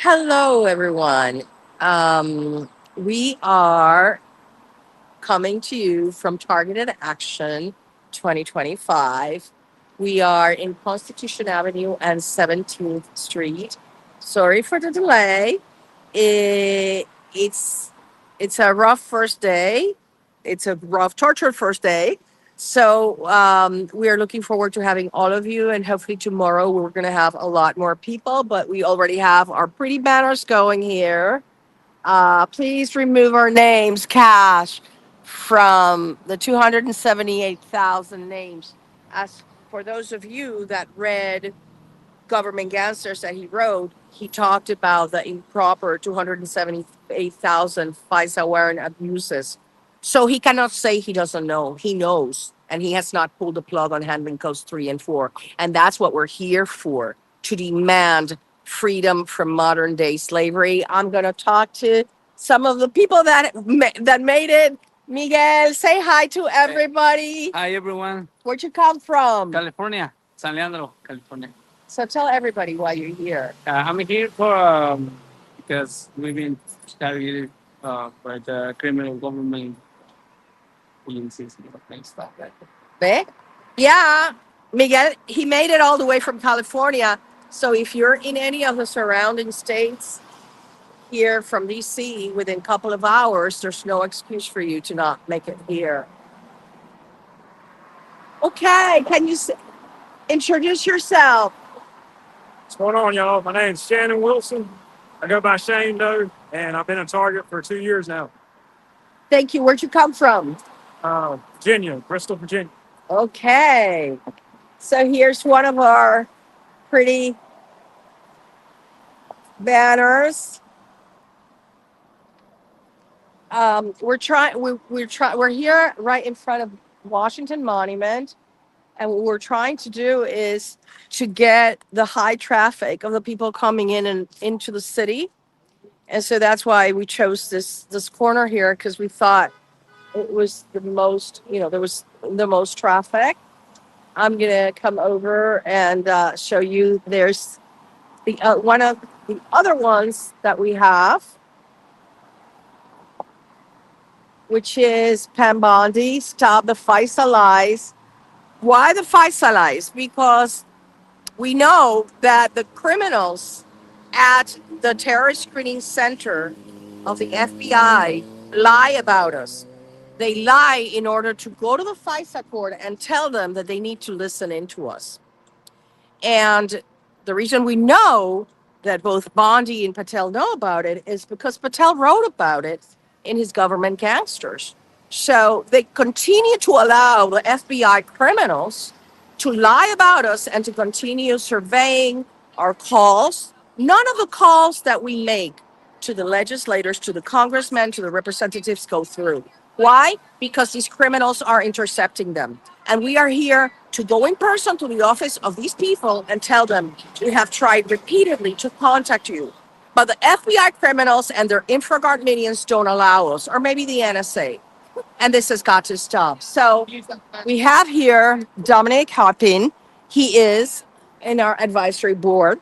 Hello, everyone. We are coming to you from Targeted Action 2025. We are in Constitution Avenue and 17th Street. Sorry for the delay. It, it's it's a rough first day. It's a rough, tortured first day. So we are looking forward to having all of you, and hopefully tomorrow we're going to have a lot more people. But we already have our pretty banners going here. Please remove our names, Cash, from the 278,000 names. As for those of you that read Government Gangsters that he wrote, he talked about the improper 278,000 FISA warrant abuses. So he cannot say he doesn't know. He knows. And he has not pulled the plug on handling codes 3 and 4. And that's what we're here for, to demand freedom from modern day slavery. I'm going to talk to some of the people that made it. Miguel, say hi to everybody. Hi everyone, Where'd you come from? California, San Leandro, California. So tell everybody why you're here. I'm here for because we've been targeted by the criminal government agencies and stuff like that. ¿Ve? Yeah, Miguel, he made it all the way from California. So if you're in any of the surrounding states here from DC within a couple of hours, there's no excuse for you to not make it here. Okay, can you introduce yourself? What's going on, y'all? My name's Shannon Wilson. I go by Shane Doe, and I've been a target for 2 years now. Thank you. Where'd you come from? Virginia, Bristol, Virginia. Okay. So here's one of our pretty banners. We're here right in front of Washington Monument, and what we're trying to do is to get the high traffic of the people coming in and into the city. And so that's why we chose this corner here, because we thought it was the most, there was the most traffic. I'm gonna come over and show you. There's the one of the other ones that we have, which is Pambondi, Stop the FISA Lies. Why the FISA lies? Because we know that the criminals at the terrorist screening center of the FBI lie about us. They lie in order to go to the FISA court and tell them that they need to listen into us. And the reason we know that both Bondi and Patel know about it is because Patel wrote about it in his Government Gangsters. So they continue to allow the FBI criminals to lie about us and to continue surveying our calls. None of the calls that we make to the legislators, to the congressmen, to the representatives go through. Why? Because these criminals are intercepting them. And we are here to go in person to the office of these people and tell them we have tried repeatedly to contact you. But the FBI criminals and their InfraGard minions don't allow us, or maybe the NSA. And this has got to stop. So we have here Dominic Hoppin. He is in our advisory board,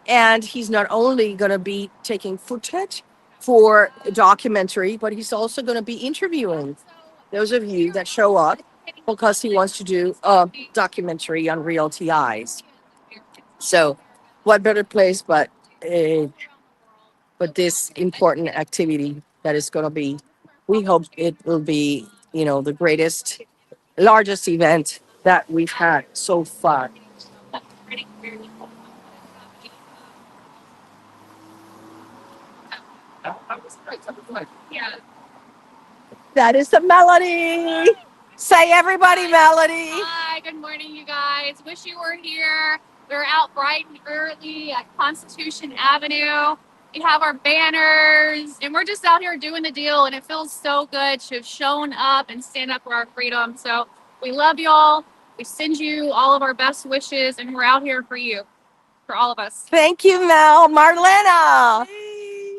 and he's not only going to be taking footage for a documentary, but he's also going to be interviewing those of you that show up because he wants to do a documentary on real TIs. So, what better place but this important activity that is going to be? We hope it will be, the greatest, largest event that we've had so far. That is the melody. Say everybody, melody. Hi, good morning, you guys. Wish you were here. We're out bright and early at Constitution Avenue. We have our banners, and we're just out here doing the deal, and it feels so good to have shown up and stand up for our freedom. So we love y'all. We send you all of our best wishes, and we're out here for you, for all of us. Thank you, Mel. Marlena. Hey,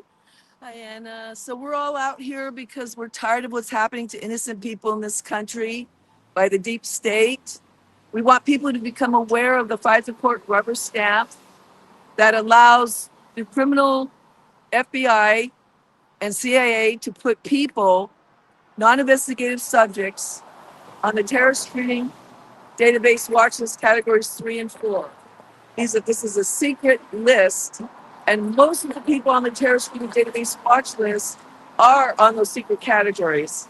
Diana. So we're all out here because we're tired of what's happening to innocent people in this country by the deep state. We want people to become aware of the FISA court rubber stamp that allows the criminal FBI and CIA to put people, non-investigative subjects, on the terrorist screening database watch list categories 3 and 4. This is a secret list, and most of the people on the terrorist screening database watch list are on those secret categories.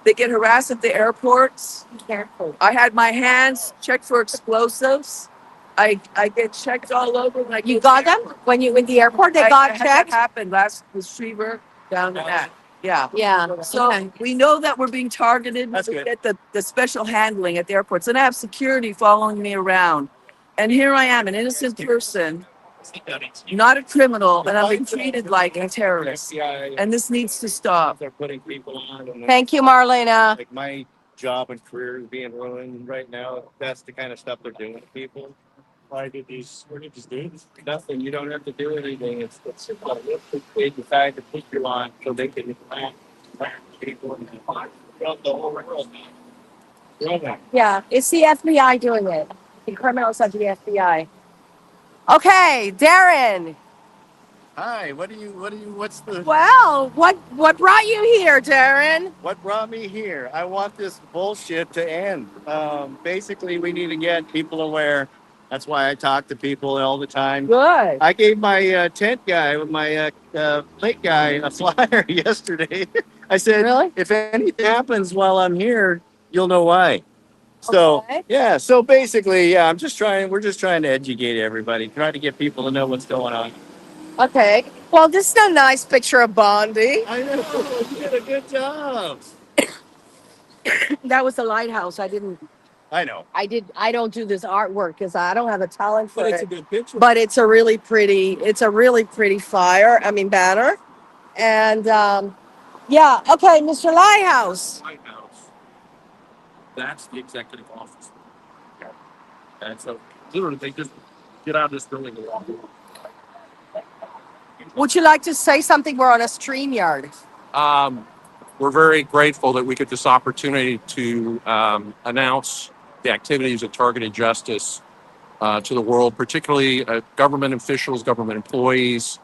They get harassed at the airports. Be careful. I had my hands checked for explosives. I get checked all over. When I You go got to the them when you in the airport? They I got had that checked. happen last retriever down the net. Yeah. Yeah. So Okay. we know that we're being targeted. That's We good. get the special handling at the airports, and I have security following me around. And here I am, an innocent person, not a criminal, and I'm being treated like a terrorist. And this needs to stop. They're putting people on. And Thank you, Marlena. like my job and career is being ruined right now. That's the kind of stuff they're doing to people. Why did these? What did these do? Nothing. You don't have to do anything. It's they decide to put you on so they can attack people and throughout the whole world. Yeah, it's the FBI doing it. The criminals of the FBI. Okay, Darren. Hi, what's the, Well, what brought you here, Darren? what brought me here? I want this bullshit to end. Basically, we need to get people aware. That's why I talk to people all the time. Good. I gave my tent guy, my plate guy, a flyer yesterday. I said, Really? if anything happens while I'm here, you'll know why. So, Okay. yeah, so basically, yeah, we're just trying to educate everybody, try to get people to know what's going on. Okay. Well, this is a nice picture of Bondi. I know, you did a good job. That was the lighthouse. I know. I don't do this artwork because I don't have a talent for But it's a it. good picture. But it's a really pretty flyer. I mean banner. And yeah, okay, Mr. Lighthouse. White House. That's the executive office. And so literally they just get out of this building and walk. Would you like to say something? We're on a StreamYard. We're very grateful that we get this opportunity to announce the activities of targeted justice to the world, particularly government officials, government employees,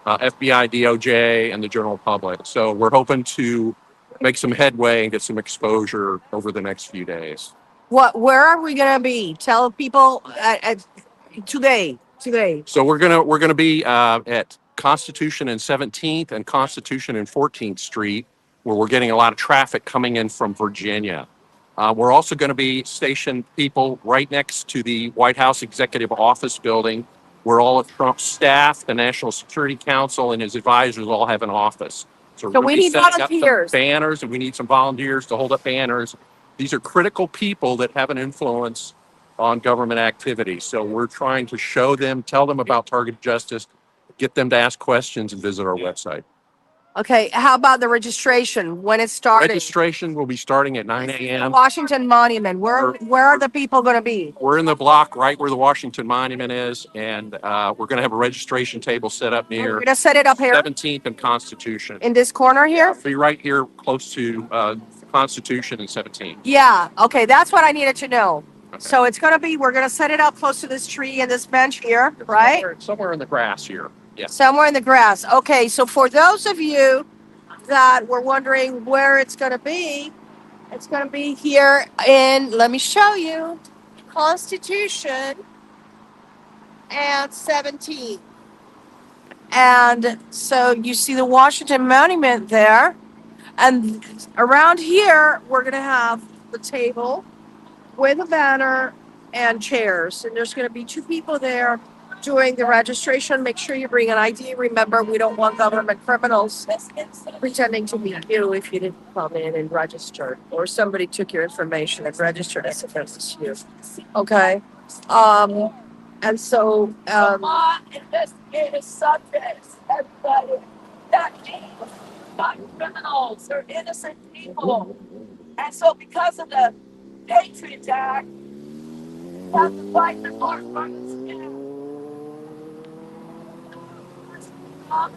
FBI, DOJ, and the general public. So we're hoping to make some headway and get some exposure over the next few days. Where are we gonna be? Tell people today. So we're gonna be at Constitution and 17th and Constitution and 14th Street, where we're getting a lot of traffic coming in from Virginia. We're also going to be stationed people right next to the White House Executive Office building, where all of Trump's staff, the National Security Council, and his advisors all have an office. So we're we gonna be need setting up some volunteers. banners, and we need some volunteers to hold up banners. These are critical people that have an influence on government activity. So we're trying to show them, tell them about targeted justice, get them to ask questions and visit our website. Okay, how about the registration? When it's starting? Registration will be starting at 9 a.m. Washington Monument. Where are the people going to be? We're in the block right where the Washington Monument is, and we're going to have a registration table set up We're near going to set it up here 17th and Constitution. in this corner here. Be right here close to Constitution and 17th. Yeah. Okay, that's what I needed to know. So it's going to be. We're going to set it up close to this tree and this bench here, right? Somewhere in the grass here. Yeah. Somewhere in the grass. Okay, so for those of you that were wondering where it's going to be here in, let me show you, Constitution and 17. And so you see the Washington Monument there. And around here, we're going to have the table with a banner and chairs. And there's going to be 2 people there doing the registration. Make sure you bring an ID. Remember, we don't want government criminals pretending to be you if you didn't come in and register, or somebody took your information and registered as if it was you. Okay. And so investigative subjects, everybody, that means not criminals, they're innocent people. And so because of the Patriot Act, we have to fight the court from the skin. On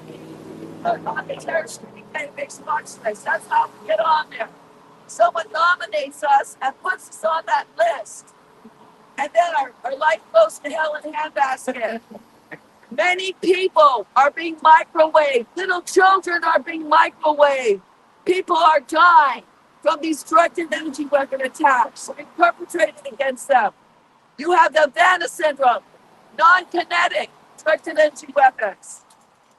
the terrorist screening database watch list. That's how we get on there. Someone nominates us and puts us on that list. And then our life goes to hell in a handbasket. Many people are being microwaved. Little children are being microwaved. People are dying from these directed energy weapon attacks being perpetrated against them. You have the Vanna syndrome, non-kinetic directed energy weapons,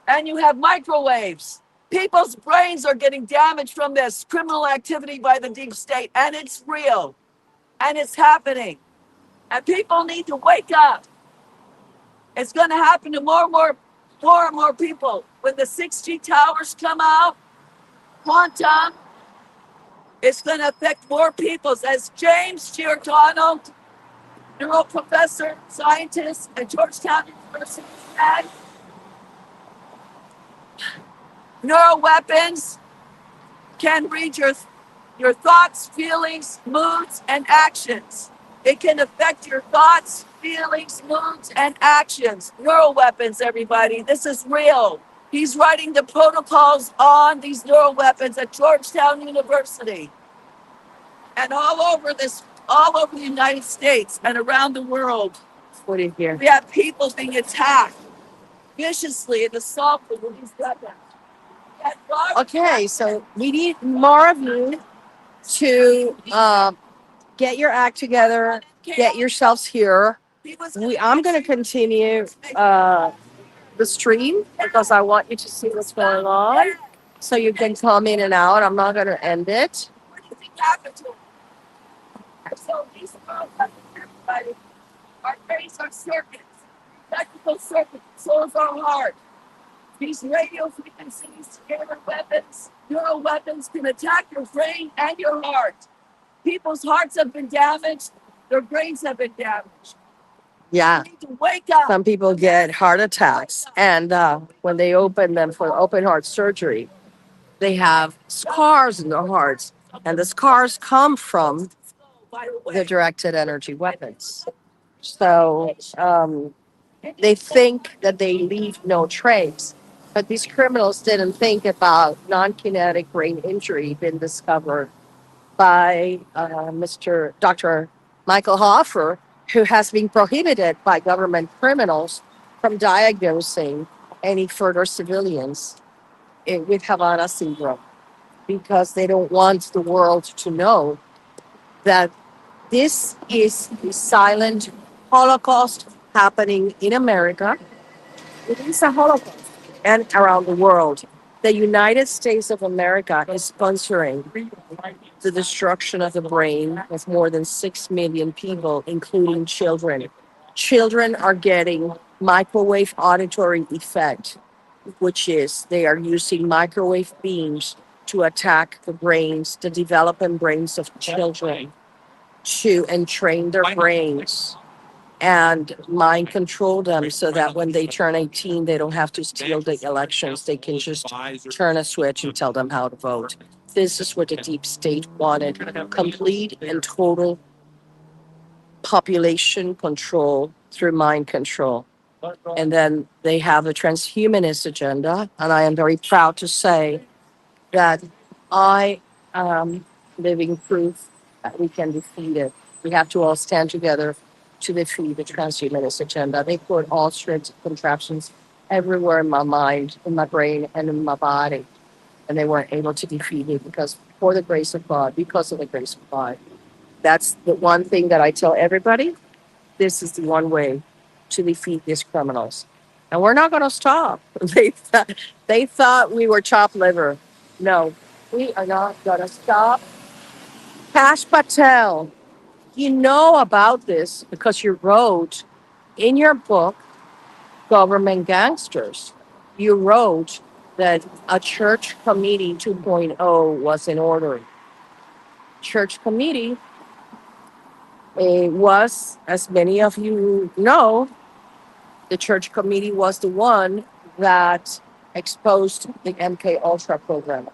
and you have microwaves. People's brains are getting damaged from this criminal activity by the deep state, and it's real, and it's happening. And people need to wake up. It's going to happen to more and more people. When the 6G towers come out, quantum, it's going to affect more people. As James Giordano, neuro professor, scientist at Georgetown University, said, neuroweapons can read your thoughts, feelings, moods, and actions. It can affect your thoughts, feelings, moods, and actions. Neural weapons, everybody. This is real. He's writing the protocols on these neural weapons at Georgetown University and all over the United States and around the world. What do you hear? We have people being attacked viciously and assaulted with these weapons. Okay, so we need more of you to get your act together, get yourselves here. I'm going to continue the stream because I want you to see what's going on. So you can come in and out. I'm not going to end it. What do you think happened to him? So these everybody, our brains are circuits, electrical circuits, so is our heart. These radio frequencies, camera weapons, neural weapons can attack your brain and your heart. People's hearts have been damaged, their brains have been damaged. Yeah. You need to wake up. Some people get heart attacks, and when they open them for open heart surgery, they have scars in their hearts, and the scars come from the directed energy weapons. So they think that they leave no trace, but these criminals didn't think about non-kinetic brain injury been discovered by Mr. Dr. Michael Hoffer, who has been prohibited by government criminals from diagnosing any further civilians with Havana syndrome because they don't want the world to know that this is the silent Holocaust happening in America. It is a Holocaust and around the world. The United States of America is sponsoring the destruction of the brain of more than 6 million people, including children. Children are getting microwave auditory effect, which is they are using microwave beams to attack the brains, the developing brains of children, to entrain their brains and mind control them so that when they turn 18, they don't have to steal the elections. They can just turn a switch and tell them how to vote. This is what the deep state wanted, complete and total population control through mind control. And then they have a transhumanist agenda. And I am very proud to say that I am living proof that we can defeat it. We have to all stand together to defeat the transhumanist agenda. They put all sorts of contraptions everywhere in my mind, in my brain, and in my body. And they weren't able to defeat it because for the grace of God, because of the grace of God. That's the one thing that I tell everybody. This is the one way to defeat these criminals. And we're not going to stop. They thought we were chopped liver. No, we are not going to stop. Cash Patel, you know about this because you wrote in your book, Government Gangsters. You wrote that a church committee 2.0 was in order. Church committee was, as many of you know, the church committee was the one that exposed the MK Ultra program.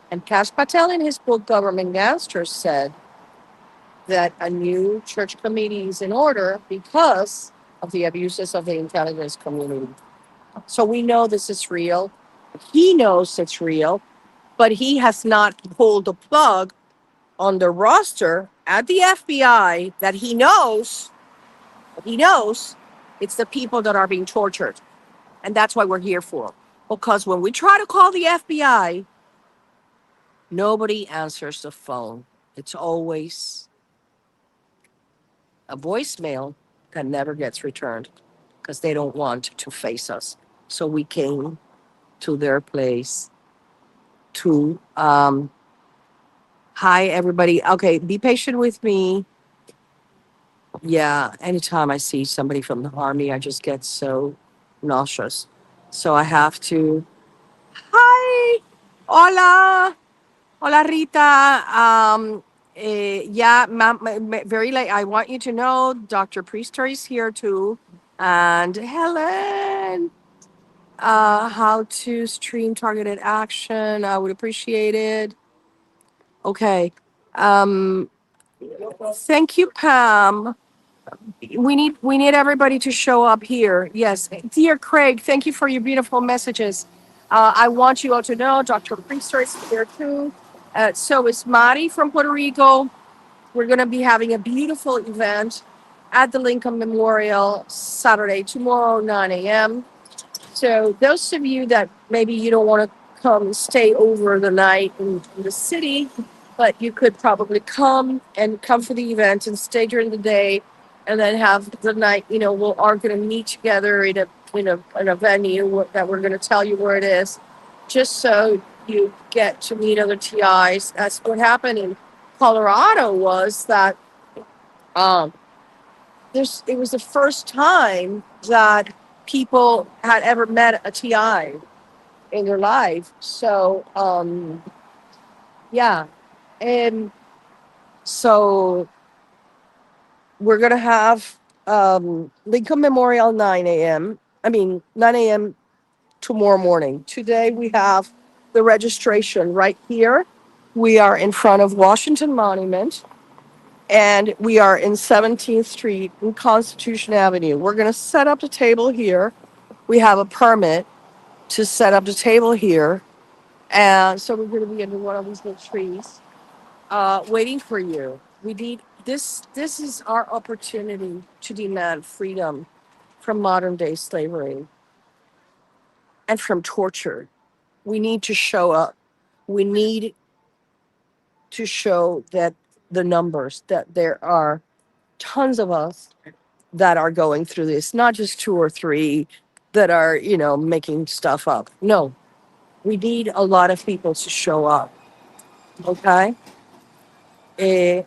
And Cash Patel in his book, Government Gangsters, said that a new church committee is in order because of the abuses of the intelligence community. So we know this is real. He knows it's real, but he has not pulled the plug on the roster at the FBI that he knows it's the people that are being tortured. And that's why we're here for. Because when we try to call the FBI, nobody answers the phone. It's always a voicemail that never gets returned because they don't want to face us. So we came to their place to hi everybody. Okay, be patient with me. Yeah, anytime I see somebody from the army, I just get so nauseous. So I have to hi, hola, hola Rita. Yeah, very late. I want you to know Dr. Priester is here too, and Helen. How to stream targeted action. I would appreciate it. Okay. Um, thank you, Pam. We need everybody to show up here. Yes, dear Craig, thank you for your beautiful messages. I want you all to know Dr. Priester is here too. So is Mari from Puerto Rico. We're going to be having a beautiful event at the Lincoln Memorial Saturday, tomorrow, 9 a.m. So those of you that maybe you don't want to come stay over the night in the city, but you could probably come for the event and stay during the day, and then have the night. We are going to meet together in a venue that we're going to tell you where it is, just so you get to meet other TIs. That's what happened in Colorado was that um, it was the first time that people had ever met a TI in their life. So yeah. And so we're gonna have Lincoln Memorial 9 a.m. 9 a.m. tomorrow morning. Today we have the registration right here. We are in front of Washington Monument and we are in 17th Street and Constitution Avenue. We're going to set up the table here. We have a permit to set up the table here. And so we're going to be under one of these little trees, waiting for you. We need this. This is our opportunity to demand freedom from modern day slavery and from torture. We need to show up. We need to show that the numbers, that there are tons of us that are going through this, not just two or three that are, making stuff up. No, we need a lot of people to show up. Okay.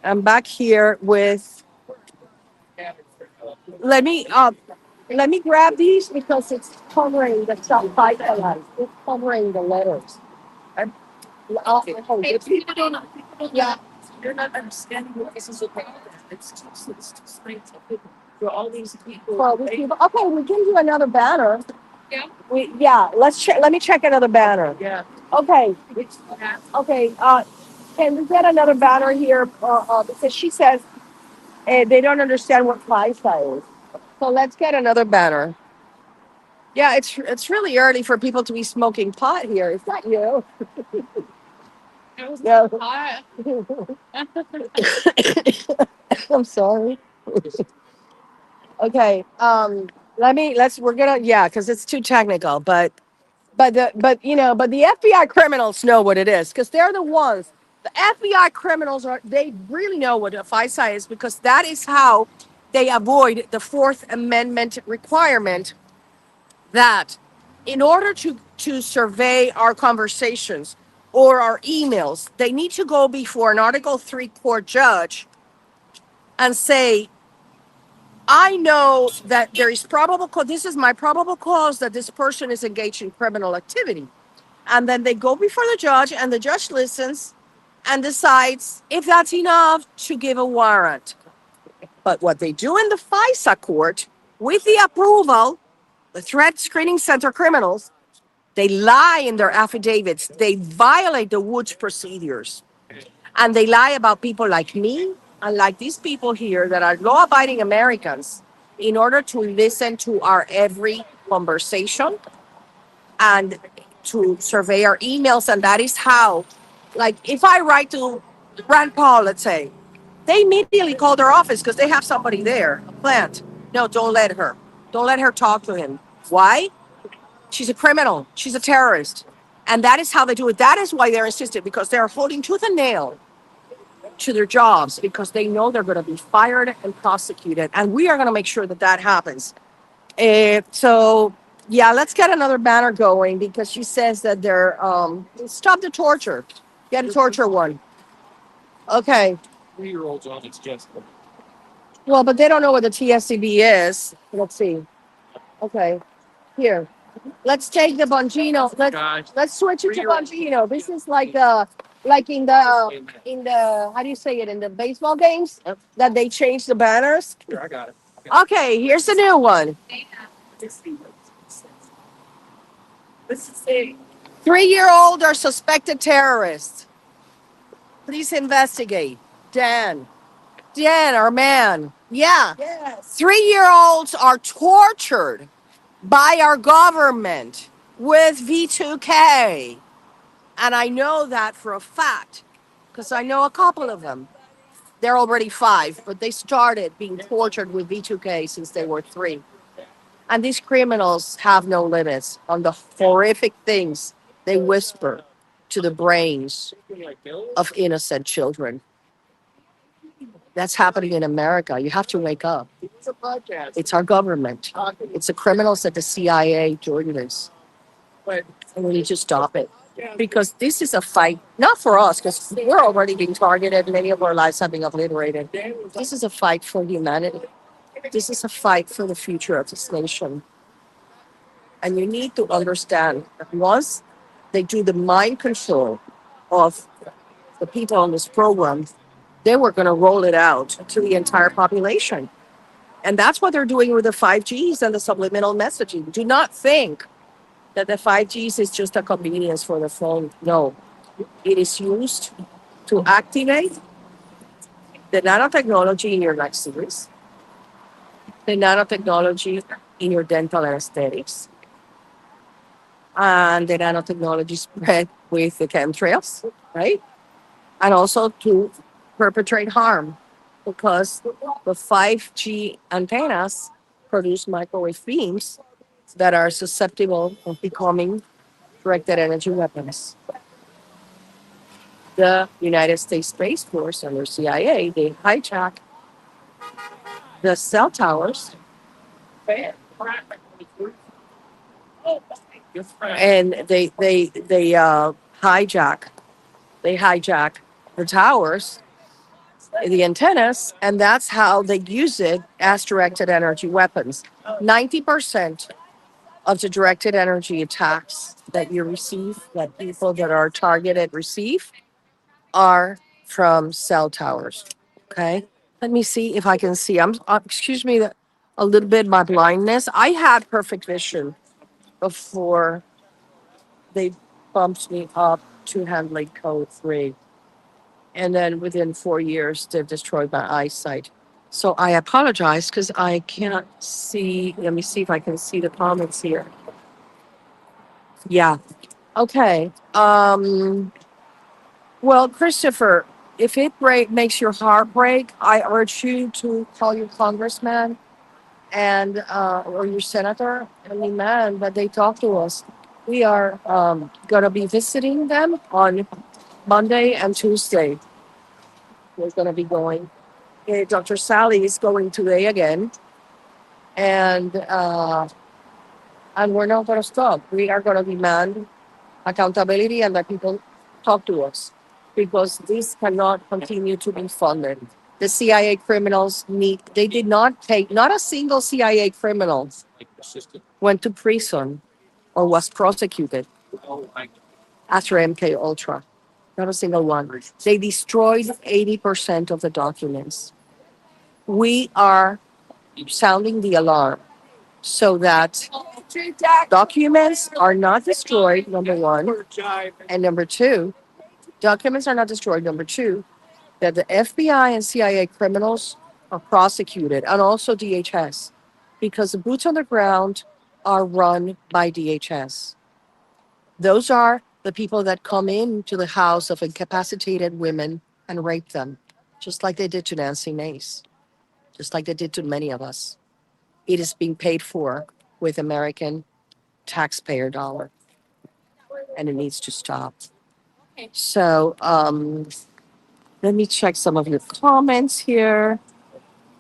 I'm back here with, let me, grab these because it's covering the stuff highlights. It's covering the letters. I'm, hold it. Yeah. You're not understanding what this is about. It's too strange for all these people. Well, okay, we can do another banner. Let me check another banner. Yeah. Okay. Okay. Can we get another banner here? Because she says they don't understand what FISA is. So let's get another banner. Yeah, it's really early for people to be smoking pot here. Is that you? It was No. hot. I'm sorry. Okay. Because it's too technical, but the FBI criminals know what it is because they're the ones. The FBI criminals they really know what a FISA is because that is how they avoid the Fourth Amendment requirement that in order to survey our conversations or our emails, they need to go before an Article 3 court judge and say, I know that there is this is my probable cause that this person is engaged in criminal activity. And then they go before the judge, and the judge listens and decides if that's enough to give a warrant. But what they do in the FISA court, with the approval, the Threat Screening Center criminals, they lie in their affidavits. They violate the Woods procedures. And they lie about people like me and like these people here that are law abiding Americans in order to listen to our every conversation and to survey our emails. And that is how, like, if I write to Rand Paul, let's say, they immediately call their office because they have somebody there, a plant. No, don't let her. Don't let her talk to him. Why? She's a criminal. She's a terrorist. And that is how they do it. That is why they're insistent, because they're holding tooth and nail to their jobs, because they know they're going to be fired and prosecuted. And we are going to make sure that that happens. So, yeah, let's get another banner going, because she says that they're, stop the torture. Get a torture one. Okay. 3-year-olds on it's just. Well, but they don't know what the TSCB is. Let's see. Okay. Here. Let's take the Bongino. Let's switch it to Bongino. This is like in the how do you say it, in the baseball games that they change the banners. Here, I got it. Okay, here's the new one. This is a 3-year-old or suspected terrorist. Please investigate. Dan, our man. Yeah. yes. 3-year-olds are tortured by our government with V2K. And I know that for a fact, because I know a couple of them. They're already 5, but they started being tortured with V2K since they were 3. And these criminals have no limits on the horrific things they whisper to the brains of innocent children. That's happening in America. You have to wake up. It's our government. It's the criminals at the CIA doing this. And we need to stop it. Because this is a fight, not for us, because we're already being targeted. Many of our lives have been obliterated. This is a fight for humanity. This is a fight for the future of this nation. And you need to understand that once they do the mind control of the people on this program, they were going to roll it out to the entire population. And that's what they're doing with the 5Gs and the subliminal messaging. Do not think that the 5Gs is just a convenience for the phone. No, it is used to activate the nanotechnology in your life series, the nanotechnology in your dental anesthetics, and the nanotechnology spread with the chemtrails, right? And also to perpetrate harm, because the 5G antennas produce microwave beams that are susceptible of becoming directed energy weapons. The United States Space Force and the CIA, they hijack the cell towers and they hijack the towers, the antennas, and that's how they use it as directed energy weapons. 90% of the directed energy attacks that you receive, that people that are targeted receive, are from cell towers. Okay. Let me see if I can see. Excuse me, a little bit my blindness. I had perfect vision before they bumped me up to handling code 3. And then within 4 years, they've destroyed my eyesight. So I apologize because I cannot see. Let me see if I can see the comments here. Yeah. Okay. Well, Christopher, if it makes your heart break, I urge you to call your congressman and or your senator and demand that they talk to us. We are going to be visiting them on Monday and Tuesday. We're going to be going. Dr. Sally is going today again, and we're not going to stop. We are going to demand accountability and that people talk to us, because this cannot continue to be funded. The CIA criminals they did not take, not a single CIA criminal went to prison or was prosecuted after MK Ultra. Not a single one. They destroyed 80% of the documents. We are sounding the alarm so that documents are not destroyed, number one. And number two, documents are not destroyed. Number two, that the FBI and CIA criminals are prosecuted, and also DHS, because the boots on the ground are run by DHS. Those are the people that come into the house of incapacitated women and rape them, just like they did to Nancy Mace, just like they did to many of us. It is being paid for with American taxpayer dollar, and it needs to stop. So let me check some of your comments here.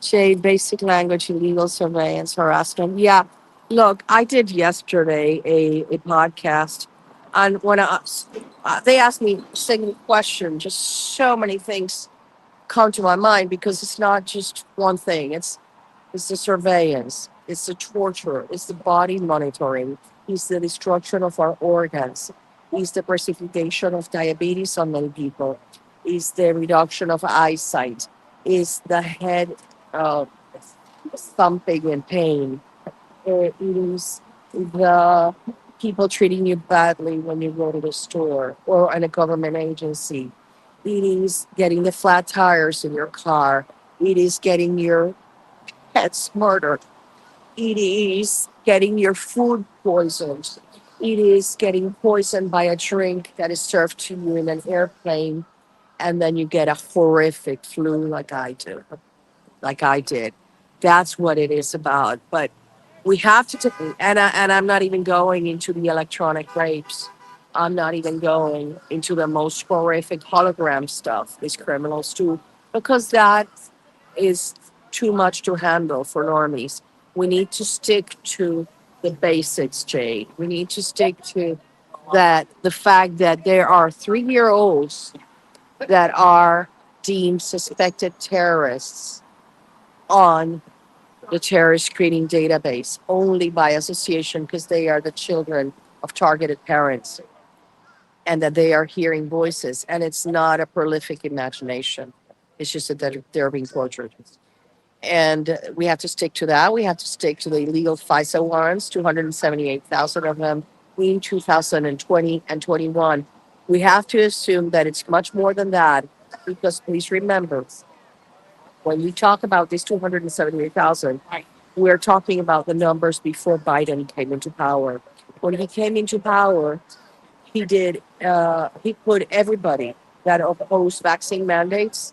Jay, basic language, illegal surveillance, harassment. Yeah, look, I did yesterday a podcast, and when they asked me a single question, just so many things come to my mind because it's not just one thing. It's the surveillance, it's the torture, it's the body monitoring, it's the destruction of our organs, it's the precipitation of diabetes on many people, it's the reduction of eyesight, it's the head uh, thumping and pain, it is the people treating you badly when you go to the store or in a government agency. It is getting the flat tires in your car. It is getting your pets murdered. It is getting your food poisoned. It is getting poisoned by a drink that is served to you in an airplane, and then you get a horrific flu like I do, like I did. That's what it is about. But we have to take, and I'm not even going into the electronic rapes. I'm not even going into the most horrific hologram stuff these criminals do, because that is too much to handle for normies. We need to stick to the basics, Jay. We need to stick to that the fact that there are 3 year olds that are deemed suspected terrorists on the terrorist screening database only by association because they are the children of targeted parents and that they are hearing voices. And it's not a prolific imagination. It's just that they're being tortured. And we have to stick to that. We have to stick to the illegal FISA warrants, 278,000 of them in 2020 and 21. We have to assume that it's much more than that because please remember, when we talk about these 278,000, we're talking about the numbers before Biden came into power. When he came into power, he put everybody that opposed vaccine mandates,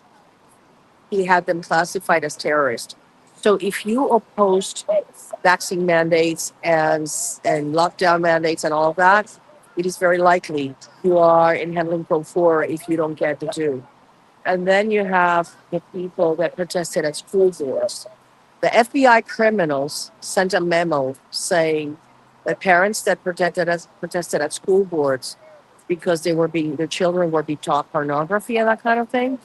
he had them classified as terrorists. So if you opposed vaccine mandates and lockdown mandates and all of that, it is very likely you are in handling pro 4 if you don't get the two. And then you have the people that protested at school boards. The FBI criminals sent a memo saying that parents that protested at school boards because their children were being taught pornography and that kind of thing,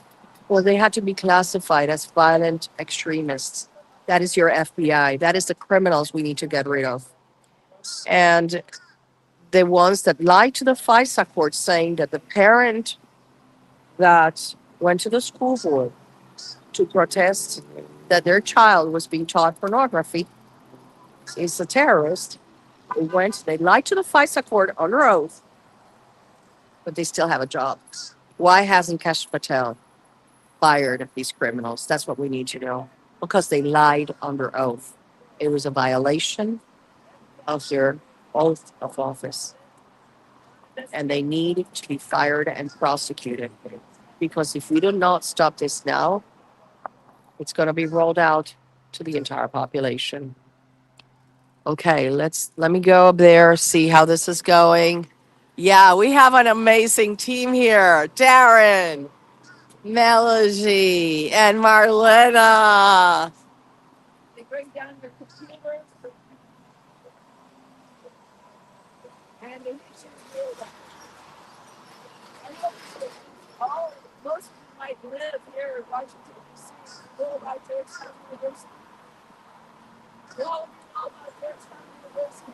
well, they had to be classified as violent extremists. That is your FBI. That is the criminals we need to get rid of. And the ones that lied to the FISA court saying that the parent that went to the school board to protest that their child was being taught pornography is a terrorist. They lied to the FISA court under oath, but they still have a job. Why hasn't Cash Patel fired these criminals? That's what we need to know. Because they lied under oath. It was a violation of their oath of office. And they need to be fired and prosecuted. Because if we do not stop this now, it's going to be rolled out to the entire population. Okay, let me go up there, see how this is going. Yeah, we have an amazing team here. Darren, Melody, and Marlena. They bring down their computers and they all most people might live here in Washington, D.C. Know about Georgetown University. They all know about Georgetown University.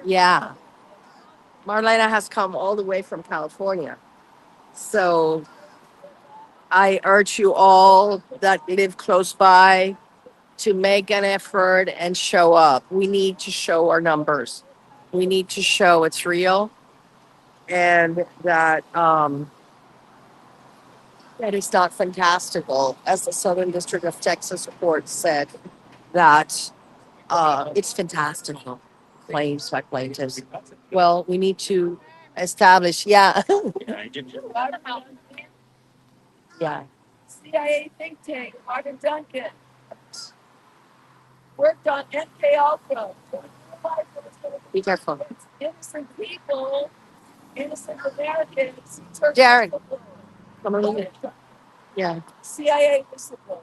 Yeah, Marlena has come all the way from California. So I urge you all that live close by to make an effort and show up. We need to show our numbers. We need to show it's real and that it's not fantastical, as the Southern District of Texas court said that it's fantastical claims by plaintiffs. Well, we need to establish, yeah, yeah. CIA think tank, Martin Duncan, worked on MK Ultra. Be careful. It's innocent people, innocent Americans. Turn Darren. whistleblower. Come on in. Yeah. CIA whistleblower.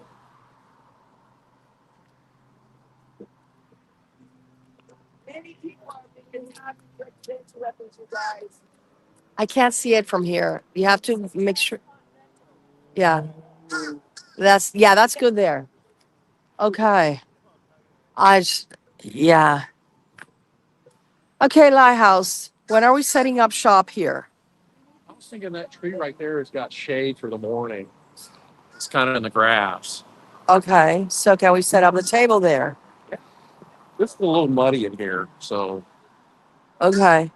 Many people are being attacked for presidential weapons, you guys. I can't see it from here. You have to make sure. Yeah. That's good there. Okay. Yeah. Okay, Lighthouse. When are we setting up shop here? I was thinking that tree right there has got shade for the morning. It's kind of in the grass. Okay. So can we set up the table there? It's a little muddy in here, so Okay.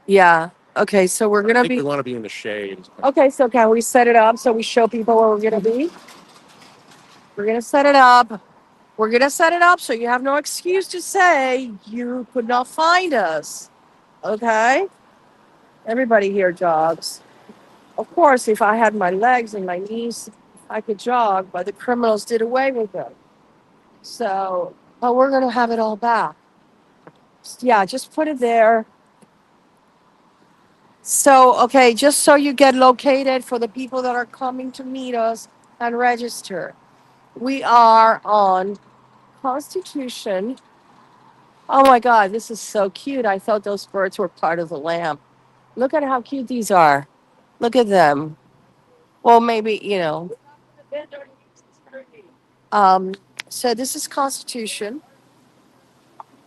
Yeah. Okay. So we're I gonna think we be want to be in the shade. okay. So can we set it up so we show people where we're gonna be? We're gonna set it up. We're gonna set it up so you have no excuse to say you could not find us. Okay. Everybody here jogs. Of course, if I had my legs and my knees, I could jog, but the criminals did away with them. So, but we're gonna have it all back. Yeah, just put it there. So, okay, just so you get located for the people that are coming to meet us and register. We are on Constitution. Oh my God, this is so cute. I thought those birds were part of the lamp. Look at how cute these are. Look at them. Well, maybe, um, so this is Constitution.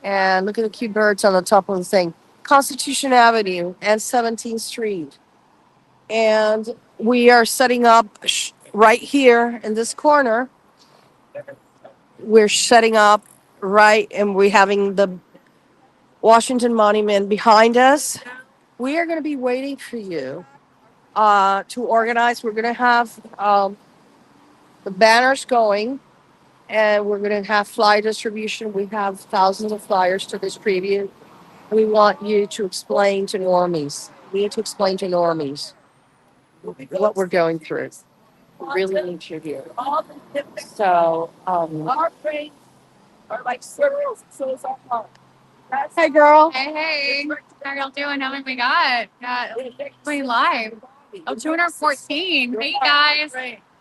And look at the cute birds on the top of the thing. Constitution Avenue and 17th Street. And we are setting up right here in this corner. We're setting up right, and we're having the Washington Monument behind us. We are going to be waiting for you to organize. We're going to have the banners going, and we're going to have flyer distribution. We have thousands of flyers to distribute. We want you to explain to normies. We need to explain to normies what we're going through. We really need you here. All the So, our brains are like circles, so is our heart. That's hey, girl. Hey, how y'all doing? How many we got? Got we live. Oh, 214. Hey guys.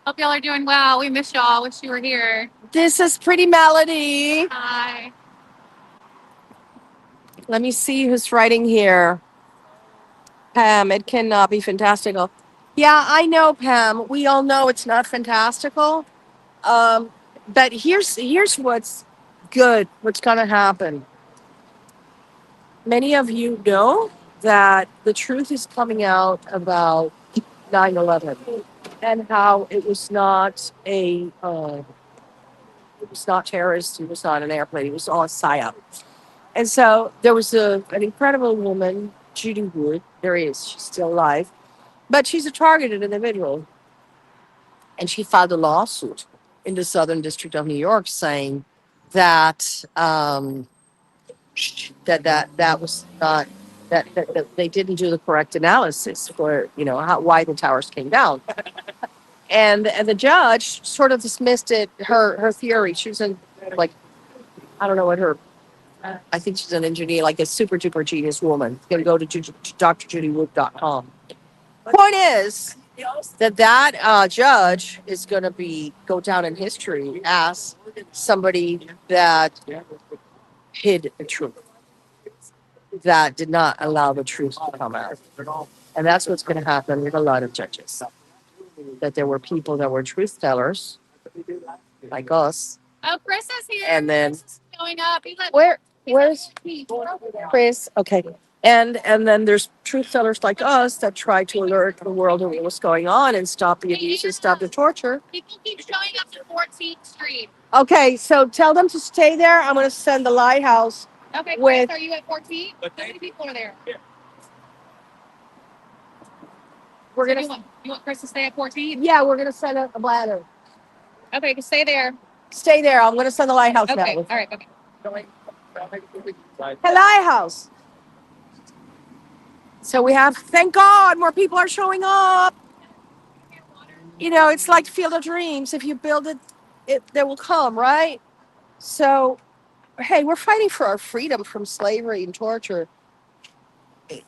Hope y'all are doing well. We miss y'all. Wish you were here. This is Pretty Melody. Hi. Let me see who's writing here. Pam, it cannot be fantastical. Yeah, I know, Pam. We all know it's not fantastical. Um, but here's what's good. What's gonna happen? Many of you know that the truth is coming out about 9/11 and how it was not it was not terrorist. It was not an airplane. It was all a psyop. And so there was an incredible woman, Judy Wood. There is. She's still alive. But she's a targeted individual. And she filed a lawsuit in the Southern District of New York saying that that was not that they didn't do the correct analysis for why the towers came down. And the judge sort of dismissed it, her theory. She was like, I don't know what her, I think she's an engineer, like a super duper genius woman. You can go to drjudywood.com. Point is that judge is going to go down in history as somebody that hid the truth, that did not allow the truth to come out. And that's what's going to happen with a lot of judges. That there were people that were truth tellers, like us. Oh, Chris is here. And then Chris is going up. where's Chris? Okay. And then there's truth tellers like us that try to alert the world of what's going on and stop the abuse and stop the torture. People keep showing up to 14th Street. Okay, so tell them to stay there. I'm going to send the lighthouse. Okay, Chris, With- are you at 14? How many people are there? We're So going to, you want Chris to stay at 14? yeah, we're going to send a bladder. Okay, just stay there. Stay there. I'm going to send the lighthouse Okay, now. all right, okay. Hey, lighthouse. So we have, thank God, more people are showing up. It's like Field of Dreams. If you build it, they will come, right? So hey, we're fighting for our freedom from slavery and torture.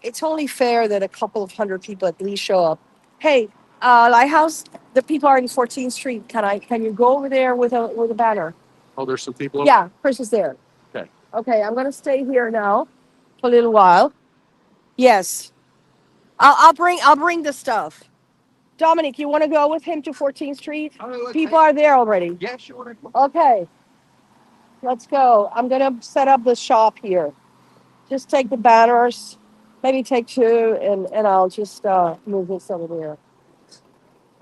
It's only fair that a couple of hundred people at least show up. Hey, Lighthouse, the people are in 14th Street. Can you go over there with a banner? Oh, there's some people. Yeah, Chris is there. Okay. Okay, I'm gonna stay here now for a little while. Yes, I'll bring the stuff. Dominic, you want to go with him to 14th Street? People are there already. Yeah, sure. Okay, let's go. I'm gonna set up the shop here. Just take the banners, maybe take two, and I'll just move this over there.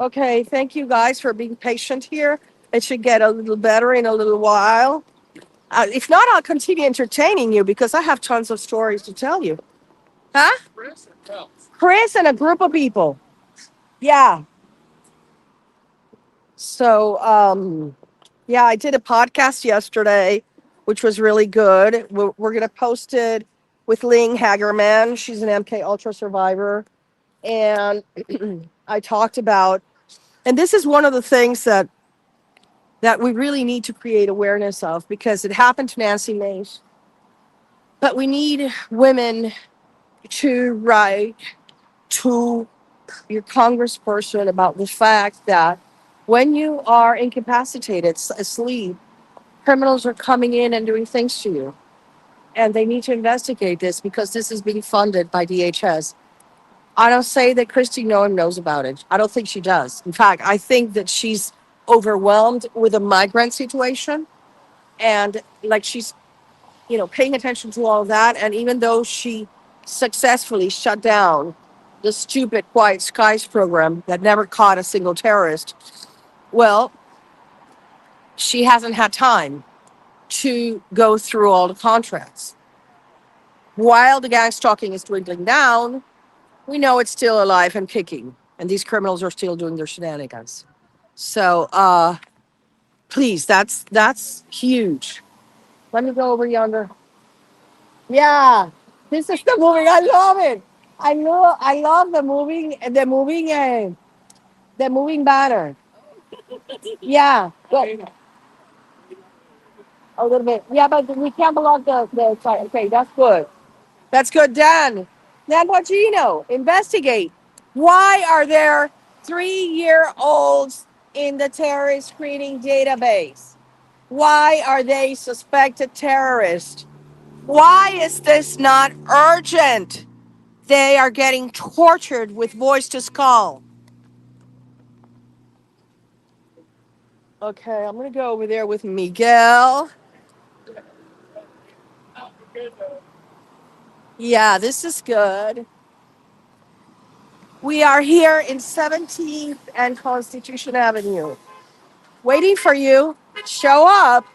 Okay, thank you guys for being patient here. It should get a little better in a little while. If not, I'll continue entertaining you because I have tons of stories to tell you. Huh? Chris and a group of people. Yeah. So, yeah, I did a podcast yesterday, which was really good. We're going to post it with Ling Hagerman. She's an MK Ultra survivor. And I talked about, and this is one of the things that we really need to create awareness of because it happened to Nancy Mace. But we need women to write to your congressperson about the fact that when you are incapacitated, asleep, criminals are coming in and doing things to you. And they need to investigate this because this is being funded by DHS. I don't say that Christy Noem knows about it. I don't think she does. In fact, I think that she's overwhelmed with the migrant situation and like she's, paying attention to all of that. And even though she successfully shut down the stupid Quiet Skies program that never caught a single terrorist, well, she hasn't had time to go through all the contracts. While the gang stalking is dwindling down, we know it's still alive and kicking, and these criminals are still doing their shenanigans. So, please, that's huge. Let me go over yonder. Yeah, this is the moving. I love it. I love the moving banner. Yeah, go a little bit. Yeah, but we can't block the. Sorry. Okay, that's good. That's good, Dan. Dan Bogino, investigate. Why are there 3-year-olds in the terrorist screening database? Why are they suspected terrorists? Why is this not urgent? They are getting tortured with voice to skull. Okay, I'm going to go over there with Miguel. Yeah, this is good. We are here in 17th and Constitution Avenue. Waiting for you. Show up.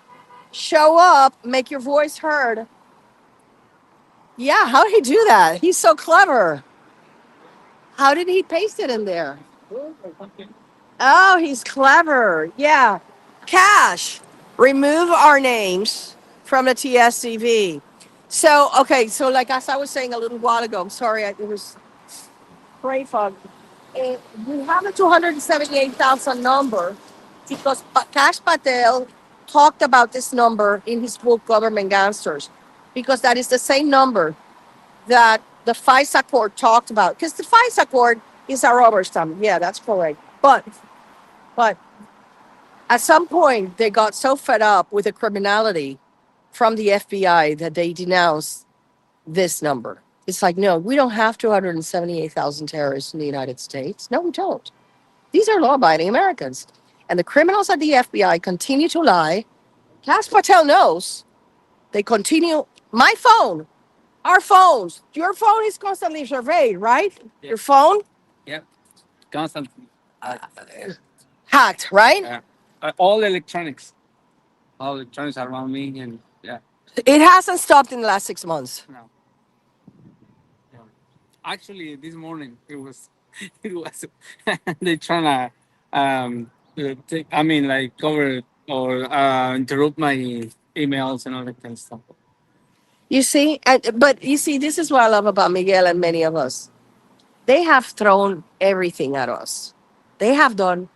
Show up. Make your voice heard. Yeah, how did he do that? He's so clever. How did he paste it in there? Oh, he's clever. Yeah. Cash. Remove our names from the TSCV. So, okay, so like as I was saying a little while ago, I'm sorry, it was brain fog. We have a 278,000 number because Cash Patel talked about this number in his book, Government Gangsters, because that is the same number that the FISA court talked about. Because the FISA court is a rubber stamp. Yeah, that's correct. But at some point, they got so fed up with the criminality from the FBI that they denounced this number. It's like, no, we don't have 278,000 terrorists in the United States. No, we don't. These are law-abiding Americans. And the criminals at the FBI continue to lie. Cash Patel knows. They continue. My phone, our phones, your phone is constantly surveyed, right? Yeah. Your phone? Yeah, constantly. Hacked, right? All electronics around me, and yeah, It hasn't stopped in the last 6 months. no. Yeah. Actually, this morning it was, it was. They trying to, like cover or interrupt my emails and all that kind of stuff. You see, but you see, this is what I love about Miguel and many of us. They have thrown everything at us. They have done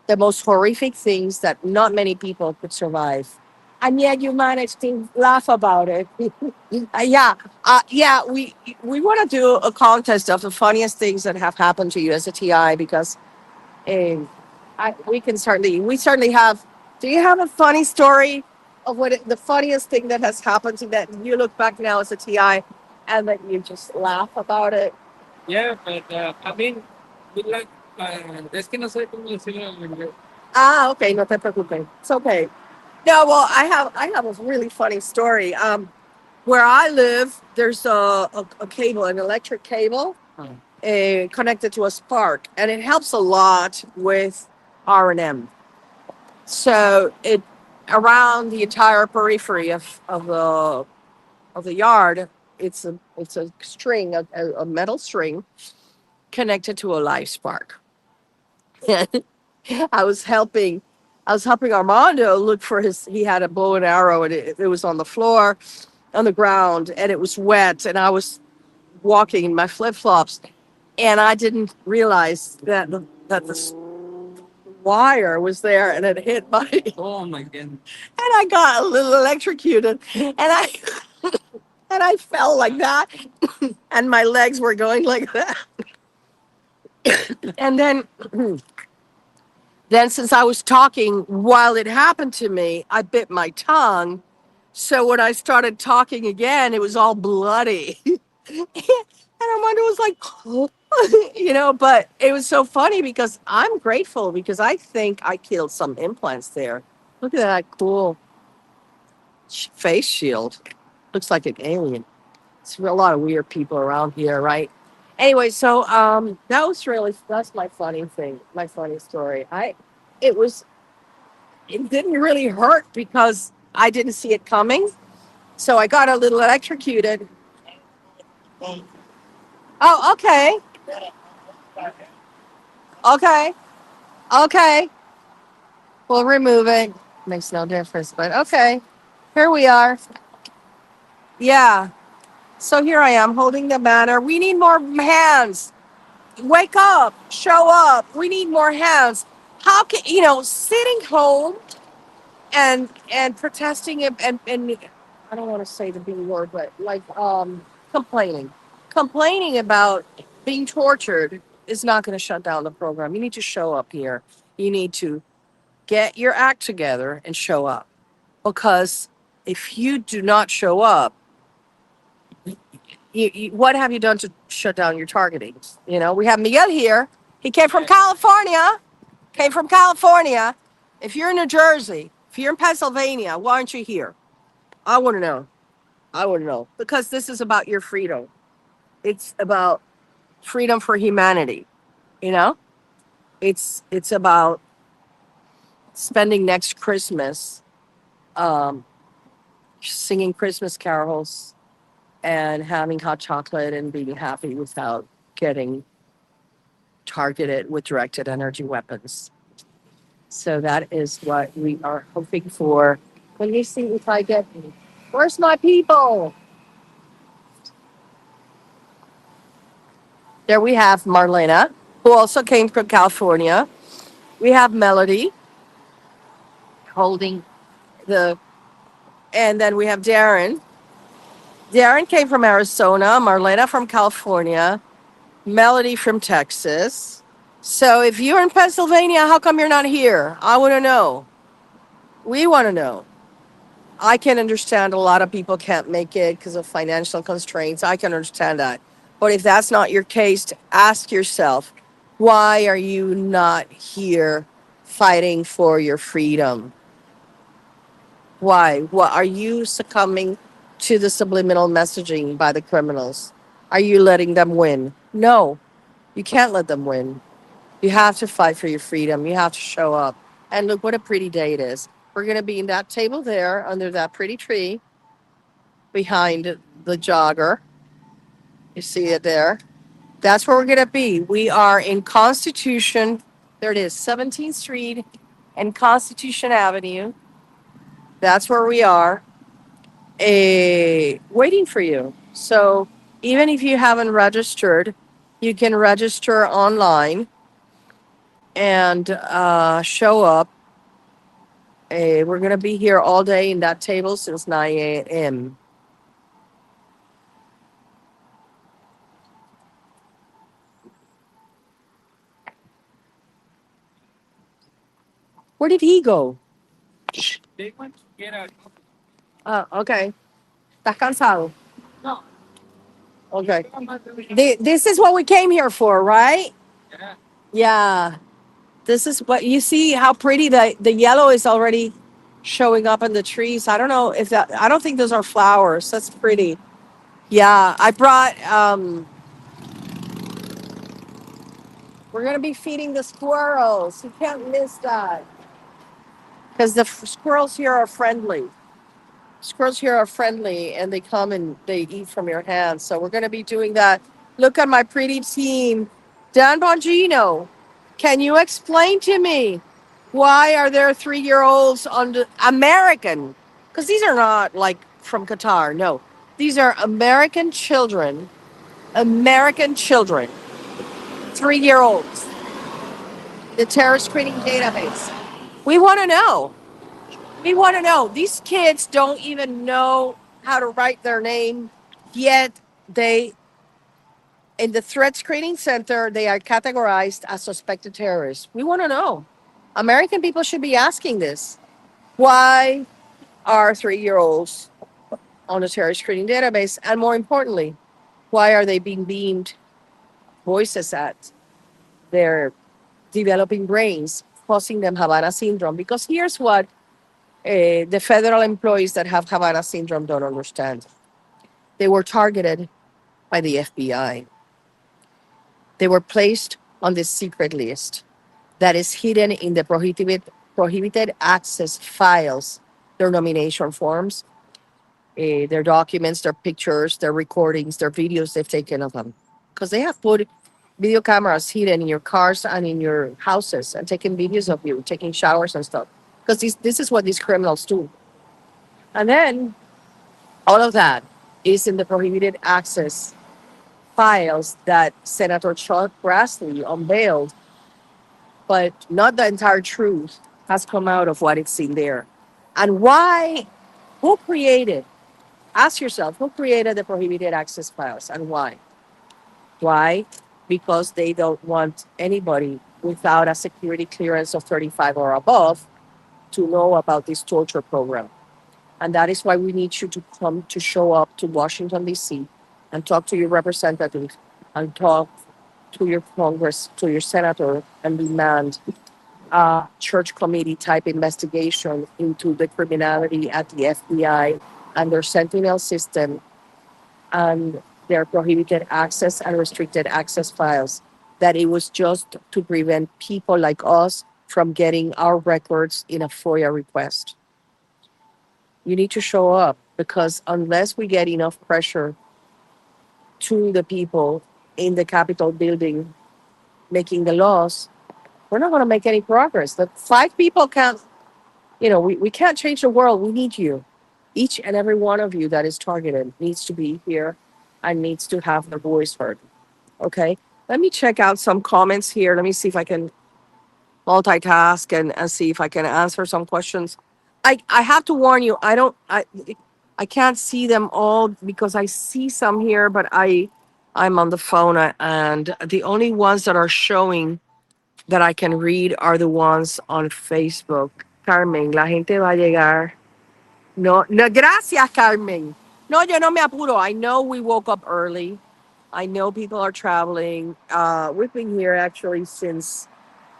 the most horrific things that not many people could survive. and yet you managed to laugh about it. Yeah. We want to do a contest of the funniest things that have happened to you as a TI because we certainly have. Do you have a funny story of the funniest thing that has happened to that you look back now as a TI and that you just laugh about it? Yeah, but I mean, we like, es que no sé cómo decirlo en inglés. Ah, okay, no te preocupes. It's okay. No, well, I have a really funny story. Where I live, there's a cable, an electric cable, Uh, connected to a spark, and it helps a lot with R&M. So it around the entire periphery of the yard, it's a string, a metal string connected to a live spark. I was helping I was helping Armando look for his he had a bow and arrow and it was on the floor on the ground and it was wet and I was walking in my flip-flops and I didn't realize that the wire was there and it hit my and oh my goodness. I got a little electrocuted and I fell like that and my legs were going like that. And then since I was talking while it happened to me, I bit my tongue. So when I started talking again, it was all bloody. And Armando was like, but it was so funny because I'm grateful because I think I killed some implants there. Look at that cool face shield. Looks like an alien. It's a lot of weird people around here, right? Anyway, so that's my funny thing, my funny story. It was it didn't really hurt because I didn't see it coming. So I got a little electrocuted. Oh, okay. Okay. Okay. We'll remove it. Makes no difference, but okay. Here we are. Yeah. So here I am holding the banner. We need more hands. Wake up. Show up. We need more hands. How can, sitting home and protesting and I don't want to say the B word, but like complaining about being tortured is not going to shut down the program. You need to show up here. You need to get your act together and show up because if you do not show up, what have you done to shut down your targeting? We have Miguel here. He came from California. Came from California. If you're in New Jersey, if you're in Pennsylvania, why aren't you here? I want to know. I want to know because this is about your freedom. It's about freedom for humanity. You know, it's about spending next Christmas um, singing Christmas carols and having hot chocolate and being happy without getting targeted with directed energy weapons. So that is what we are hoping for. Let me see if I get. Where's my people? There we have Marlena, who also came from California. We have Melody holding the, and then we have Darren. Darren came from Arizona, Marlena from California, Melody from Texas. So if you're in Pennsylvania, how come you're not here? I want to know. We want to know. I can understand a lot of people can't make it because of financial constraints. I can understand that. But if that's not your case, ask yourself, why are you not here fighting for your freedom? Why? What are you succumbing to the subliminal messaging by the criminals? Are you letting them win? No, you can't let them win. You have to fight for your freedom. You have to show up. And look what a pretty day it is. We're going to be in that table there under that pretty tree behind the jogger. You see it there? That's where we're going to be. We are in Constitution. There it is, 17th Street and Constitution Avenue. That's where we are, waiting for you. So even if you haven't registered, you can register online and show up We're gonna be here all day in that table since 9 a.m. Where did he go? They went to get a. Okay. ¿Estás cansado? No. Okay. This is what we came here for, right? Yeah. Yeah. This is what you see how pretty the yellow is already showing up in the trees. I don't know if that, I don't think those are flowers. That's pretty. Yeah. I brought, we're going to be feeding the squirrels. You can't miss that. Because the squirrels here are friendly. Squirrels here are friendly and they come and they eat from your hands. So we're going to be doing that. Look at my pretty team. Dan Bongino, can you explain to me why are there 3-year-olds on the American? Because these are not like from Qatar. No, these are American children. American children. 3-year-olds. The terrorist screening database. We want to know. We want to know. These kids don't even know how to write their name, yet they, in the threat screening center, they are categorized as suspected terrorists. We want to know. American people should be asking this. Why are 3-year-olds on the terrorist screening database? And more importantly, why are they being beamed voices at their developing brains, causing them Havana syndrome? Because here's what the federal employees that have Havana syndrome don't understand. They were targeted by the FBI. They were placed on this secret list that is hidden in the prohibited access files, their nomination forms, their documents, their pictures, their recordings, their videos they've taken of them. Because they have put video cameras hidden in your cars and in your houses and taking videos of you, taking showers and stuff. Because this is what these criminals do. And then all of that is in the prohibited access files that Senator Chuck Grassley unveiled, but not the entire truth has come out of what it's in there. And why? Who created? Ask yourself, who created the prohibited access files and why? Why? Because they don't want anybody without a security clearance of 35 or above to know about this torture program. And that is why we need you to come to show up to Washington, D.C. and talk to your representative and talk to your Congress, to your senator, and demand a church committee type investigation into the criminality at the FBI and their Sentinel system and their prohibited access and restricted access files. That it was just to prevent people like us from getting our records in a FOIA request. You need to show up because unless we get enough pressure to the people in the Capitol building making the laws, we're not going to make any progress. The 5 people can't, we can't change the world. We need you. Each and every one of you that is targeted needs to be here and needs to have their voice heard. Okay. Let me check out some comments here. Let me see if I can multitask and see if I can answer some questions. I have to warn you, I can't see them all because I see some here, but I'm on the phone and the only ones that are showing that I can read are the ones on Facebook. Carmen, la gente va a llegar. No, no, gracias, Carmen. No, yo no me apuro. I know we woke up early. I know people are traveling. We've been here actually since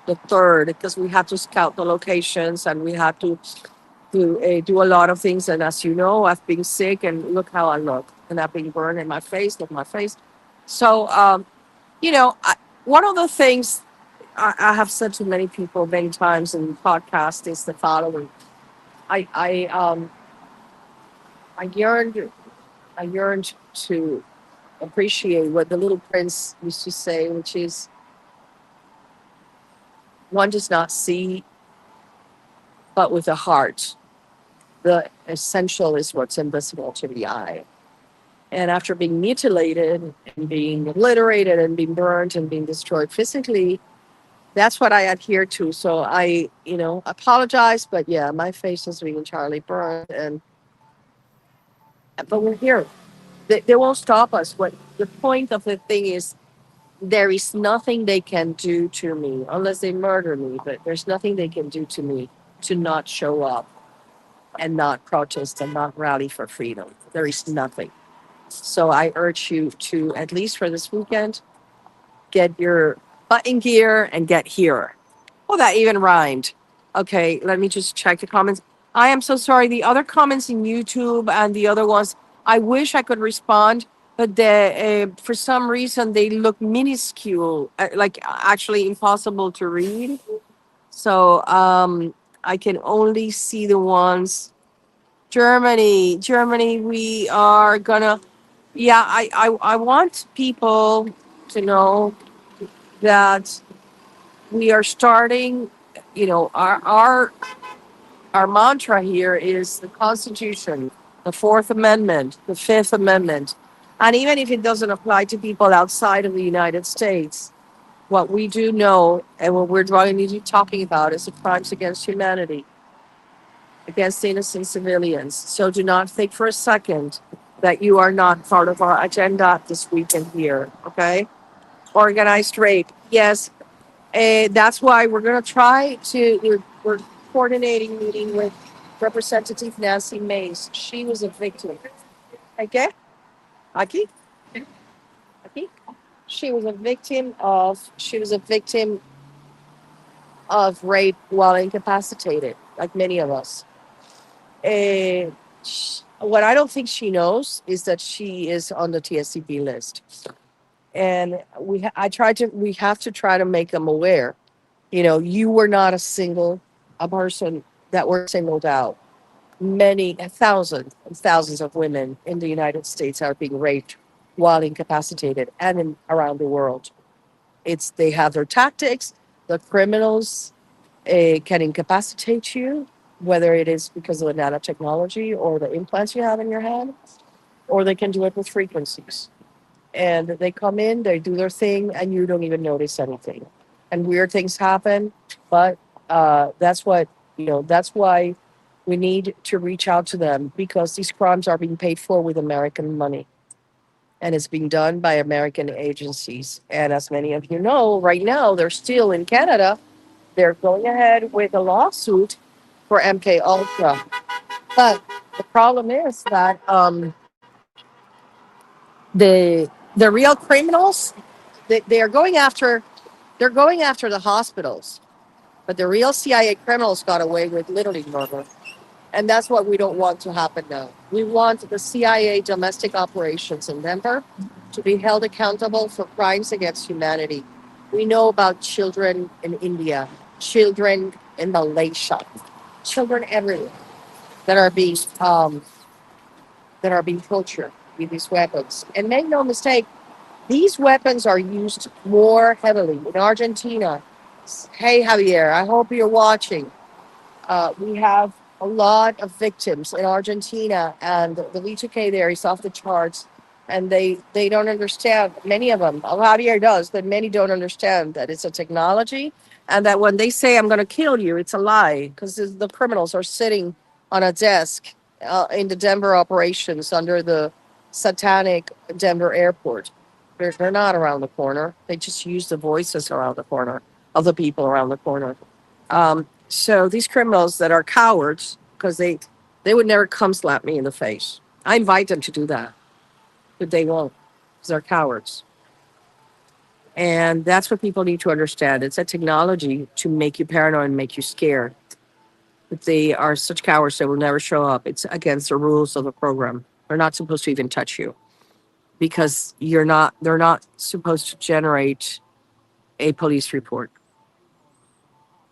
the 3rd because we had to scout the locations and we had to do a lot of things. And as you know, I've been sick and look how I look. And I've been burned in my face, look my face. So, one of the things I have said to many people many times in podcast is the following. I yearned to appreciate what the little prince used to say, which is one does not see, but with the heart. The essential is what's invisible to the eye. And after being mutilated and being obliterated and being burned and being destroyed physically, That's what I adhere to. So I, apologize, but yeah, my face is being Charlie burned, and but we're here. They won't stop us. What the point of the thing is, there is nothing they can do to me unless they murder me. But there's nothing they can do to me to not show up and not protest and not rally for freedom. There is nothing. So I urge you to, at least for this weekend, get your butt in gear and get here. Oh, that even rhymed. Okay, let me just check the comments. I am so sorry. The other comments in YouTube and the other ones, I wish I could respond, but for some reason they look minuscule, like actually impossible to read. So I can only see the ones. Germany, we are gonna. Yeah, I want people to know that we are starting. Our mantra here is the Constitution, the Fourth Amendment, the Fifth Amendment. And even if it doesn't apply to people outside of the United States, what we do know and what we're talking about is the crimes against humanity, against innocent civilians. So do not think for a second that you are not part of our agenda this weekend here, okay? Organized rape. Yes, that's why we're going to try to, we're coordinating meeting with Representative Nancy Mace. She was a victim. Okay? Aki? Aki? She was a victim of rape while incapacitated, like many of us. What I don't think she knows is that she is on the TSCP list. And we have to try to make them aware. You were not a person that were singled out. Many thousands and thousands of women in the United States are being raped while incapacitated and around the world. They have their tactics. The criminals can incapacitate you, whether it is because of the nanotechnology or the implants you have in your head, or they can do it with frequencies. And they come in, they do their thing, and you don't even notice anything. And weird things happen, but that's why we need to reach out to them, because these crimes are being paid for with American money. And it's being done by American agencies. And as many of you know, right now, they're still in Canada. They're going ahead with a lawsuit for MK Ultra. But the problem is that the real criminals, they're going after the hospitals, but the real CIA criminals got away with literally murder. And that's what we don't want to happen now. We want the CIA domestic operations in Denver to be held accountable for crimes against humanity. We know about children in India, children in Malaysia, children everywhere that are being tortured with these weapons. And make no mistake, these weapons are used more heavily in Argentina. Hey, Javier, I hope you're watching. We have a lot of victims in Argentina, and the V2K there is off the charts. And they don't understand, many of them, Javier does, but many don't understand that it's a technology, and that when they say, I'm going to kill you, it's a lie, because the criminals are sitting on a desk in the Denver operations under the satanic Denver airport. They're not around the corner. They just use the voices around the corner of the people around the corner. So these criminals that are cowards, because they would never come slap me in the face. I invite them to do that, but they won't, because they're cowards. And that's what people need to understand. It's a technology to make you paranoid and make you scared. But they are such cowards they will never show up. It's against the rules of the program. They're not supposed to even touch you, because they're not supposed to generate a police report.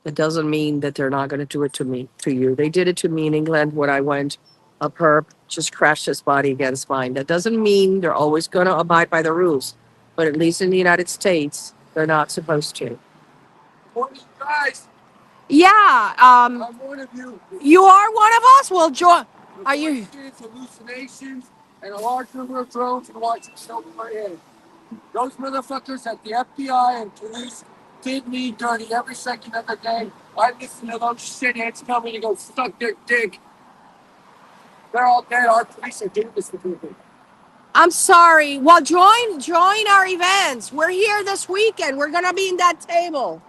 That doesn't mean that they're not going to do it to you. They did it to me in England when I went. A perp just crashed his body against mine. That doesn't mean they're always going to abide by the rules, but at least in the United States, they're not supposed to. Guys, Yeah, I'm one of you. you are one of us. Well, join. Are you? Experience hallucinations and a large number of drones and watching show in my head. Those motherfuckers at the FBI and police did me dirty every second of the day. I listen to those shitheads tell me to go suck their dick. They're all dead. Our police are doing this to people. I'm sorry. Well, join our events. We're here this weekend. We're gonna be in that table.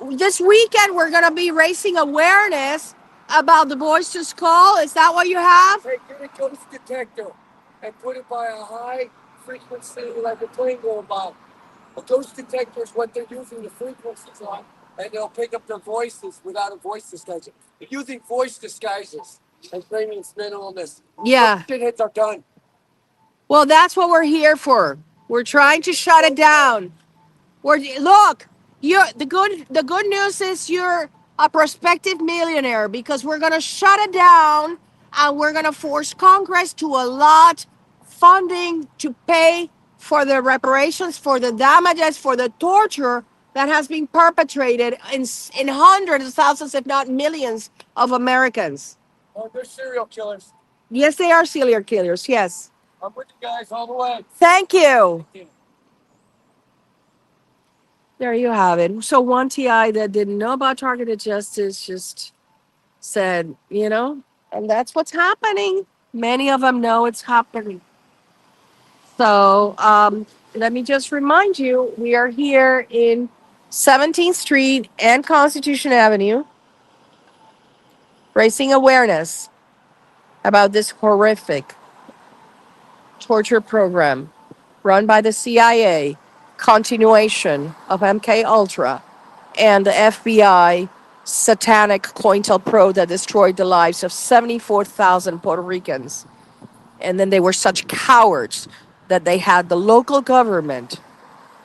This weekend we're gonna be raising awareness about the Voice to Skull. Is that what you have? Hey, get a ghost detector and put it by a high frequency like a plane going by. A ghost detector is what they're using the frequencies on, and they'll pick up their voices without a voice disguiser. They're using voice disguises and claiming it's mental illness. Yeah. Those shitheads are done. Well, that's what we're here for. We're trying to shut it down. Look, the good news is you're a prospective millionaire because we're gonna shut it down and we're gonna force Congress to allot funding to pay for the reparations, for the damages, for the torture that has been perpetrated in hundreds of thousands, if not millions, of Americans. Oh, they're serial killers. Yes, they are serial killers. Yes. I'm with you guys all the way. Thank you. There you have it. So one TI that didn't know about targeted justice just said, and that's what's happening. Many of them know it's happening. So let me just remind you, we are here in 17th Street and Constitution Avenue, raising awareness about this horrific torture program run by the CIA, continuation of MK Ultra, and the FBI satanic COINTELPRO that destroyed the lives of 74,000 Puerto Ricans. And then they were such cowards that they had the local government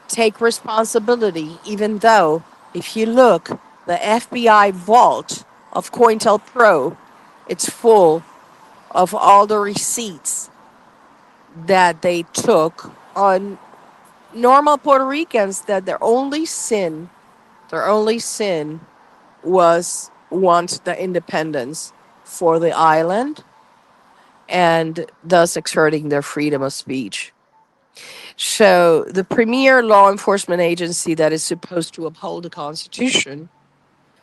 take responsibility, even though, if you look, the FBI vault of COINTELPRO, it's full of all the receipts that they took on normal Puerto Ricans, that their only sin was want the independence for the island and thus exerting their freedom of speech. So the premier law enforcement agency that is supposed to uphold the Constitution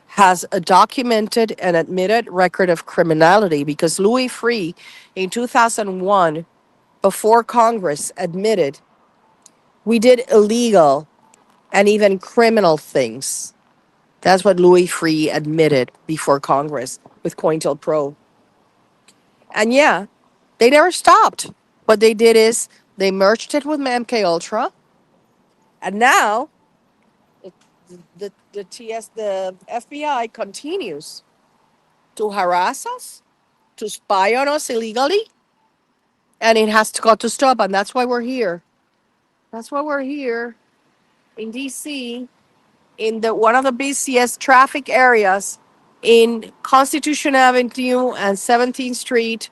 has a documented and admitted record of criminality because Louis Freeh in 2001, before Congress, admitted we did illegal and even criminal things. That's what Louis Freeh admitted before Congress with COINTELPRO. And yeah, they never stopped. What they did is they merged it with MK Ultra, and now the FBI continues to harass us, to spy on us illegally, and it has to got to stop. And that's why we're here. That's why we're here in D.C. in the one of the busiest traffic areas in Constitution Avenue and 17th Street,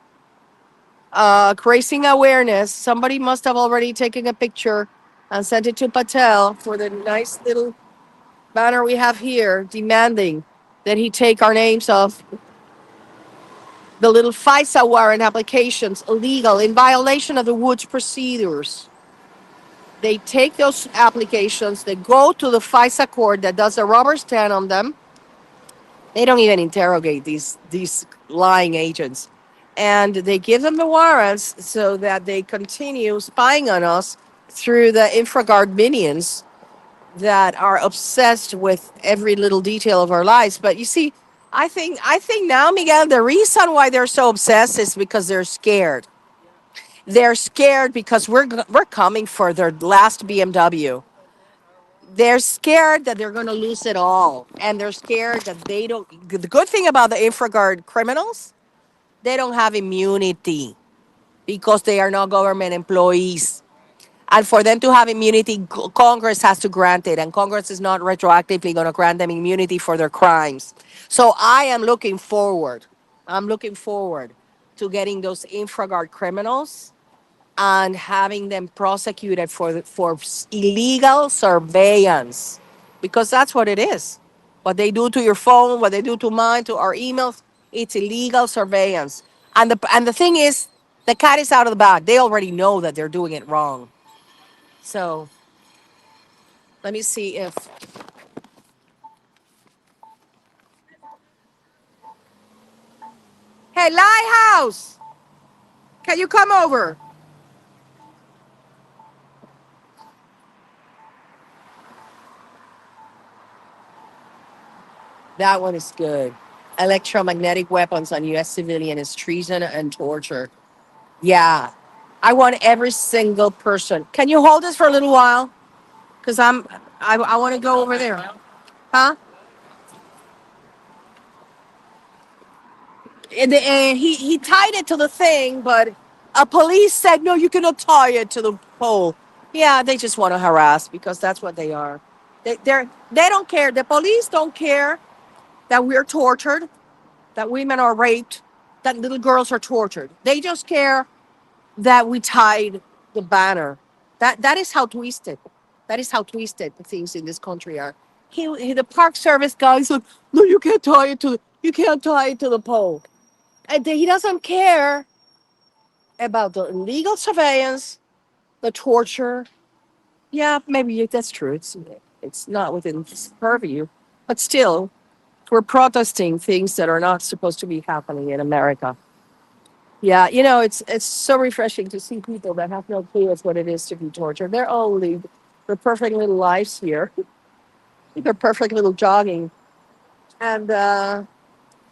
raising awareness. Somebody must have already taken a picture and sent it to Patel for the nice little banner we have here, demanding that he take our names off the little FISA warrant applications illegal in violation of the Woods procedures. They take those applications, they go to the FISA court that does a rubber stamp on them. They don't even interrogate these lying agents. And they give them the warrants so that they continue spying on us through the InfraGard minions that are obsessed with every little detail of our lives. But you see, I think now, Miguel, the reason why they're so obsessed is because they're scared. They're scared because we're coming for their last BMW. They're scared that they're going to lose it all, and they're scared that they don't. The good thing about the InfraGard criminals, they don't have immunity because they are not government employees. And for them to have immunity, Congress has to grant it, and Congress is not retroactively going to grant them immunity for their crimes. So I am looking forward. I'm looking forward to getting those InfraGard criminals and having them prosecuted for illegal surveillance, because that's what it is. What they do to your phone, what they do to mine, to our emails, it's illegal surveillance. And the thing is, the cat is out of the bag. They already know that they're doing it wrong. So Let me see if. Hey, Lighthouse, can you come over? That one is good. Electromagnetic weapons on U.S. civilian is treason and torture. Yeah, I want every single person. Can you hold this for a little while? Because I want to go over there. Huh? And he tied it to the thing, but a police said no, you cannot tie it to the pole. Yeah, they just want to harass because that's what they are. They don't care. The police don't care that we're tortured, that women are raped, that little girls are tortured. They just care that we tied the banner. That is how twisted. That is how twisted the things in this country are. The Park Service guy said, no, you can't tie it to the pole. And he doesn't care about the illegal surveillance, the torture. Yeah, maybe that's true. It's not within his purview, but still, we're protesting things that are not supposed to be happening in America. Yeah, it's so refreshing to see people that have no clue what it is to be tortured. They're all lived their perfect little lives here. They're perfect little jogging and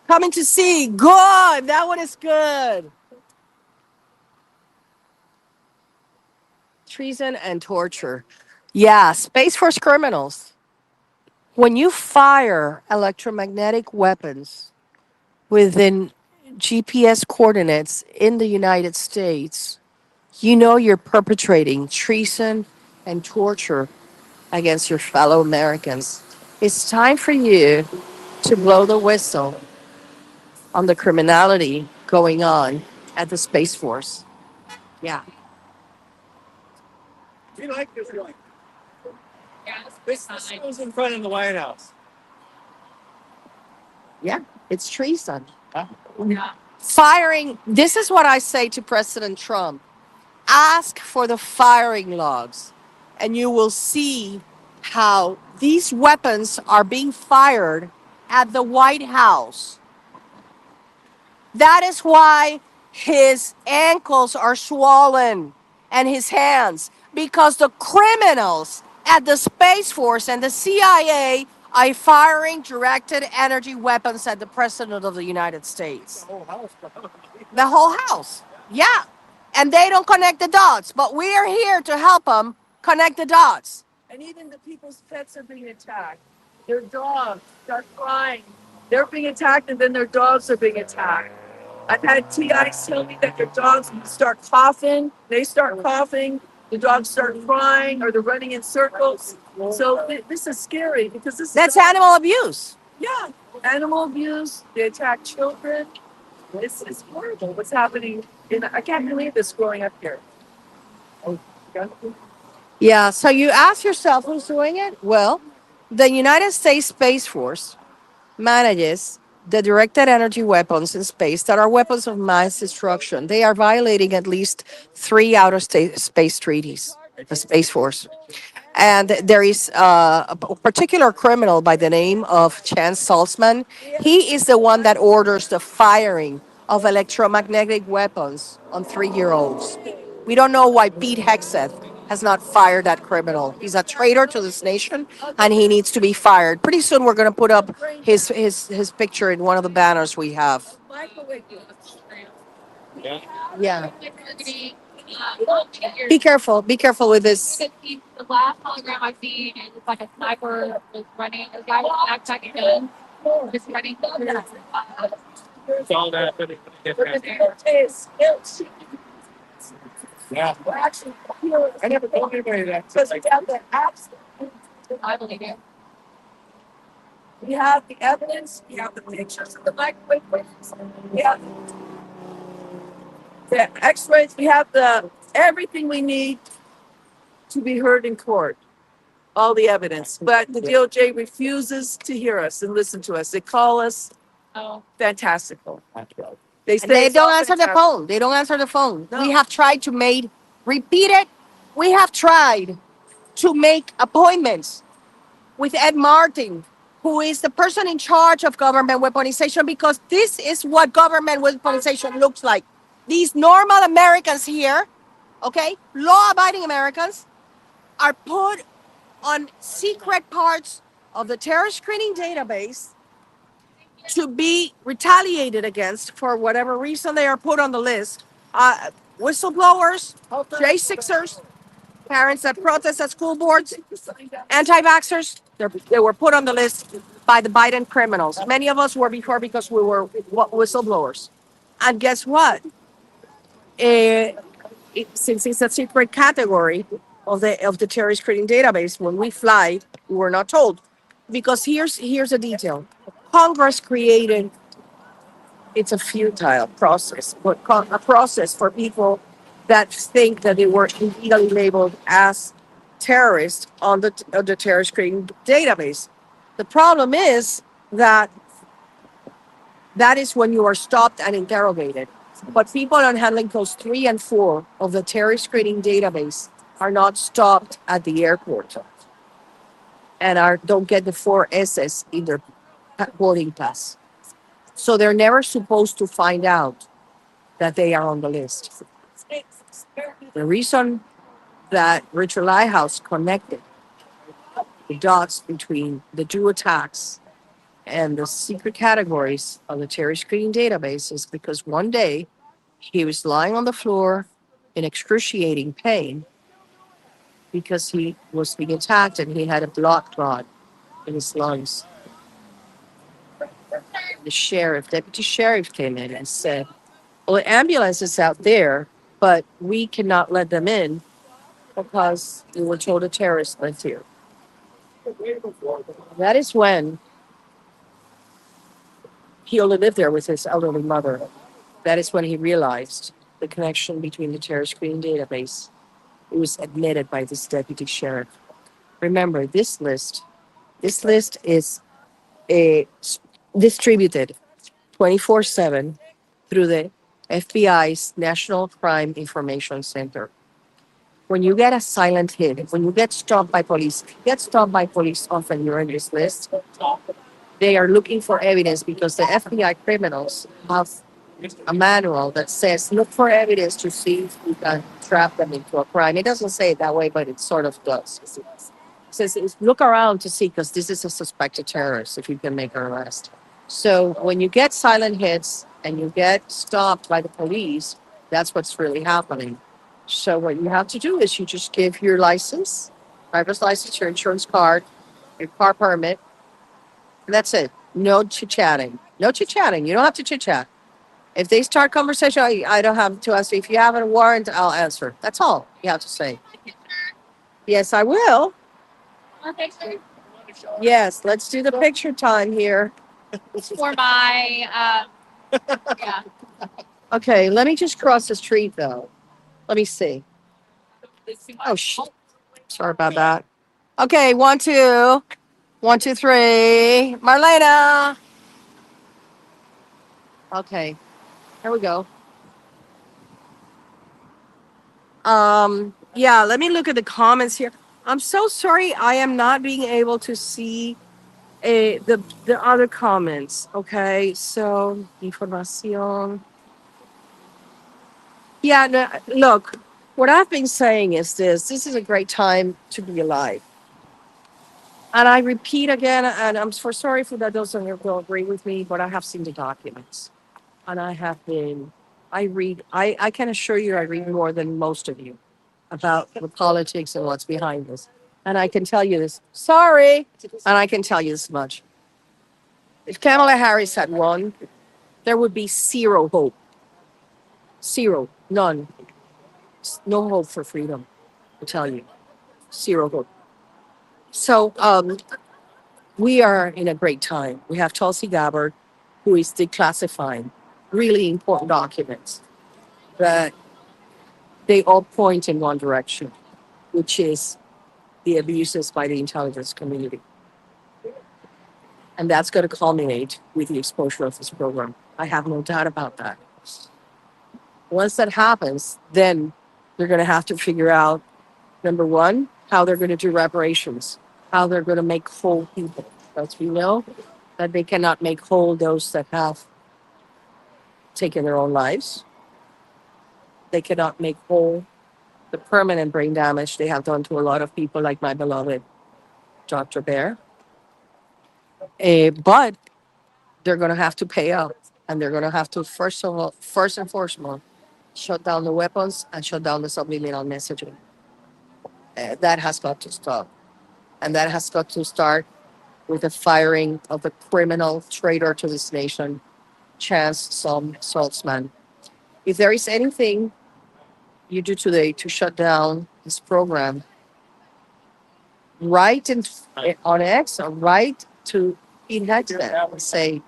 coming to see. Good, that one is good. Treason and torture. Yeah, Space Force criminals. When you fire electromagnetic weapons within GPS coordinates in the United States, you know you're perpetrating treason and torture against your fellow Americans. It's time for you to blow the whistle on the criminality going on at the Space Force. Yeah. We like this one. Yeah, This was in front of the White House. Yeah, it's treason. yeah. Firing, this is what I say to President Trump. Ask for the firing logs, and you will see how these weapons are being fired at the White House. That is why his ankles are swollen and his hands, because the criminals at the Space Force and the CIA are firing directed energy weapons at the President of the United States. The whole house. The whole house. Yeah. And they don't connect the dots, but we are here to help them connect the dots. And even the people's pets are being attacked. Their dogs start crying. They're being attacked, and then their dogs are being attacked. I've had TIs tell me that their dogs start coughing. They start coughing. The dogs start crying, or they're running in circles. So this is scary because this That's is animal abuse. yeah, animal abuse. They attack children. This is horrible. What's happening? I can't believe this growing up here. Oh, Yeah, so you ask yourself who's doing it? Well, the United States Space Force manages the directed energy weapons in space that are weapons of mass destruction. They are violating at least three outer space treaties, the Space Force. And there is a particular criminal by the name of Chance Saltzman. He is the one that orders the firing of electromagnetic weapons on 3-year-olds. We don't know why Pete Hegseth has not fired that criminal. He's a traitor to this nation, and he needs to be fired. Pretty soon, we're going to put up his picture in one of the banners we have. Yeah. Be careful. Be careful with this. The last hologram I've seen is like a sniper just running. A guy with a backpack and gun, just running. It's all that. But it gets back. Yeah. I never told anybody that. Because we have the apps, I believe you. we have the evidence, we have the pictures of the microwave weapons, we have the X-rays, we have the everything we need to be heard in court. All the evidence, but the DOJ refuses to hear us and listen to us. They call us Oh, fantastical. They say They it's don't all answer the fantastical. phone. They don't answer the phone. No. We have tried to repeat it. We have tried to make appointments with Ed Martin, who is the person in charge of government weaponization, because this is what government weaponization looks like. These normal Americans here, okay, law abiding Americans, are put on secret parts of the terror screening database to be retaliated against for whatever reason they are put on the list. Whistleblowers, J6ers, parents that protest at school boards, anti-vaxxers, they were put on the list by the Biden criminals. Many of us were before because we were whistleblowers. And guess what? Since it's a secret category of the terrorist screening database, when we fly, we were not told. Because here's a detail. Congress created, it's a futile process, but a process for people that think that they were illegally labeled as terrorists on the terrorist screening database. The problem is that that is when you are stopped and interrogated. But people on handling codes 3 and 4 of the terrorist screening database are not stopped at the airport and don't get the 4 S's in their boarding pass. So they're never supposed to find out that they are on the list. The reason that Richard Lighthouse connected the dots between the two attacks and the secret categories of the terrorist screening database is because one day he was lying on the floor in excruciating pain because he was being attacked and he had a blood clot in his lungs. The deputy sheriff came in and said, well, the ambulance is out there, but we cannot let them in because we were told a terrorist lived here. That is when he only lived there with his elderly mother. That is when he realized the connection between the terror screening database. It was admitted by this deputy sheriff. Remember, this list is distributed 24/7 through the FBI's National Crime Information Center. When you get a silent hit, when you get stopped by police, often you're in this list. They are looking for evidence because the FBI criminals have a manual that says look for evidence to see if you can trap them into a crime. It doesn't say it that way, but it sort of does. It says look around to see because this is a suspected terrorist if you can make an arrest. So when you get silent hits and you get stopped by the police, that's what's really happening. So what you have to do is you just give your license, driver's license, your insurance card, your car permit. And that's it. No chit-chatting. No chit-chatting. You don't have to chit-chat. If they start conversation, I don't have to answer. If you have a warrant, I'll answer. That's all you have to say. Yes, I will. Yes, let's do the picture time here. For my, yeah. Okay, let me just cross the street though. Let me see. Oh, sorry about that. Okay, 1, 2. 1, 2, 3. Marlena. Okay, here we go. Yeah, let me look at the comments here. I'm so sorry I am not being able to see the other comments. Okay, so información. Yeah, no, look, what I've been saying is this is a great time to be alive. And I repeat again, and I'm sorry for that those of you will agree with me, but I have seen the documents. And I can assure you I read more than most of you about the politics and what's behind this. And I can tell you this, sorry, and I can tell you this much. If Kamala Harris had won, there would be zero hope. Zero, none. No hope for freedom, I'll tell you. Zero hope. So we are in a great time. We have Tulsi Gabbard, who is declassifying really important documents that they all point in one direction, which is the abuses by the intelligence community. And that's going to culminate with the exposure of this program. I have no doubt about that. Once that happens, then they're going to have to figure out, number one, how they're going to do reparations, how they're going to make whole people. Because we know that they cannot make whole those that have taken their own lives. They cannot make whole the permanent brain damage they have done to a lot of people, like my beloved Dr. Bear. But they're going to have to pay up, and they're going to have to first and foremost, shut down the weapons and shut down the subliminal messaging. That has got to stop, and that has got to start with the firing of the criminal traitor to this nation, Chance Saltzman. If there is anything you do today to shut down this program, write on X or write to elect them and say,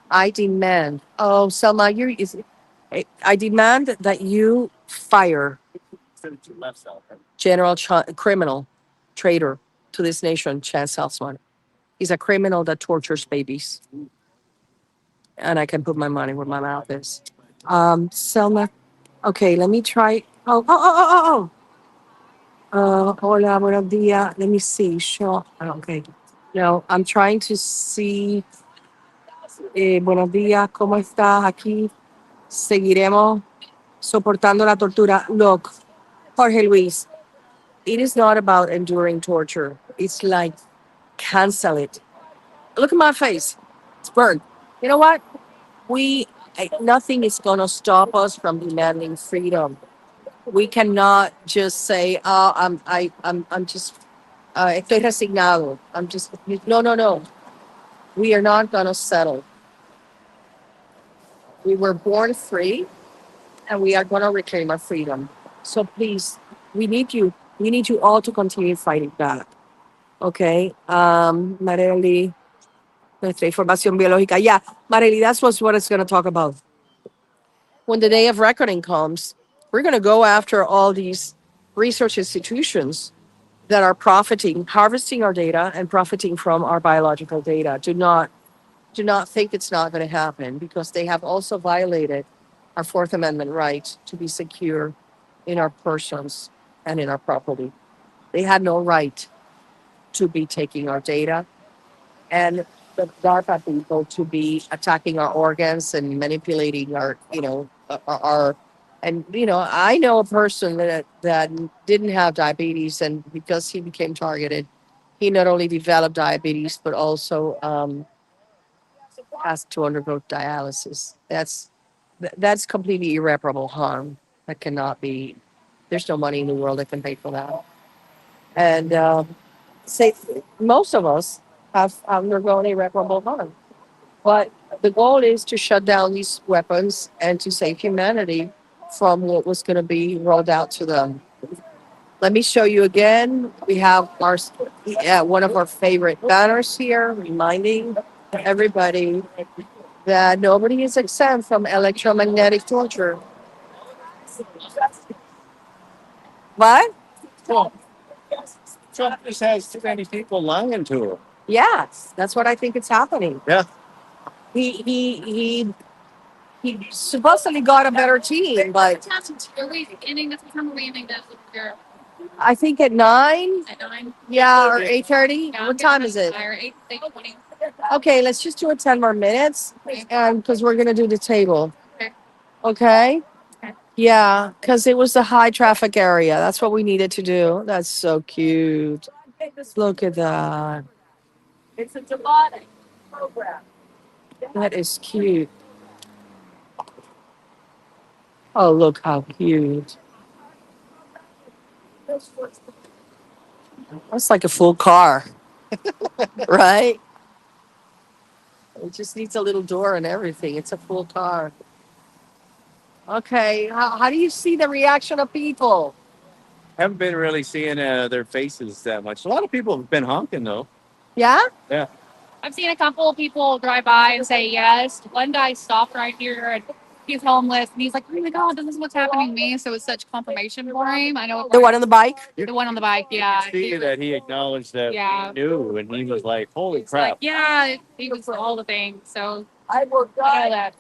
I demand. Oh, Selma, I demand that you fire criminal traitor to this nation, Chance Saltzman. He's a criminal that tortures babies. And I can put my money where my mouth is. Selma, okay, let me try. Hola, buenos días. Let me see. Sure. Okay. No, I'm trying to see. Buenos días, ¿cómo estás? Aquí seguiremos soportando la tortura. Look, Jorge Luis, it is not about enduring torture. It's like, cancel it. Look at my face. It's burned. You know what? Nothing is going to stop us from demanding freedom. We cannot just say, "Oh, I'm just, estoy resignado. I'm just." No, no, no. We are not going to settle. We were born free, and we are going to reclaim our freedom. So please, we need you. We need you all to continue fighting back. Okay, Marely, nuestra información biológica. Yeah, Marely, that's what it's going to talk about. When the day of reckoning comes, we're going to go after all these research institutions that are profiting, harvesting our data and profiting from our biological data. Do not think it's not going to happen, because they have also violated our Fourth Amendment right to be secure in our persons and in our property. They had no right to be taking our data, and the DARPA people to be attacking our organs and manipulating our and I know a person that didn't have diabetes, and because he became targeted, he not only developed diabetes but also has to undergo dialysis. That's completely irreparable harm that cannot be. There's no money in the world that can pay for that. And say most of us have undergone irreparable harm. But the goal is to shut down these weapons and to save humanity from what was going to be rolled out to them. Let me show you again. We have one of our favorite banners here, reminding everybody that nobody is exempt from electromagnetic torture. What? Trump just has too many people lying to him. Yes, that's what I think is happening. Yeah. He supposedly got a better team, but Are we ending this? What time are we ending this? I think at 9, At 9? yeah, or 8:30. Yeah, What time is it? 8:20. Okay, let's just do it 10 more minutes, and because we're gonna do the table. Okay. Okay. Okay. Yeah, because it was a high traffic area. That's what we needed to do. That's so cute. Look at that. It's a demonic program. That is cute. Oh, look how cute. That's like a full car, right? It just needs a little door and everything. It's a full car. Okay, how do you see the reaction of people? Haven't been really seeing their faces that much. A lot of people have been honking though. Yeah? Yeah. I've seen a couple of people drive by and say yes. One guy stopped right here and he's homeless and he's like, oh my God, this is what's happening to me. So it's such confirmation for him. I know The one on the bike? the one on the bike, yeah. See that he acknowledged that Yeah. he knew, and he was like, "Holy It's crap!" like, yeah, he was all the things. So I will I know die. that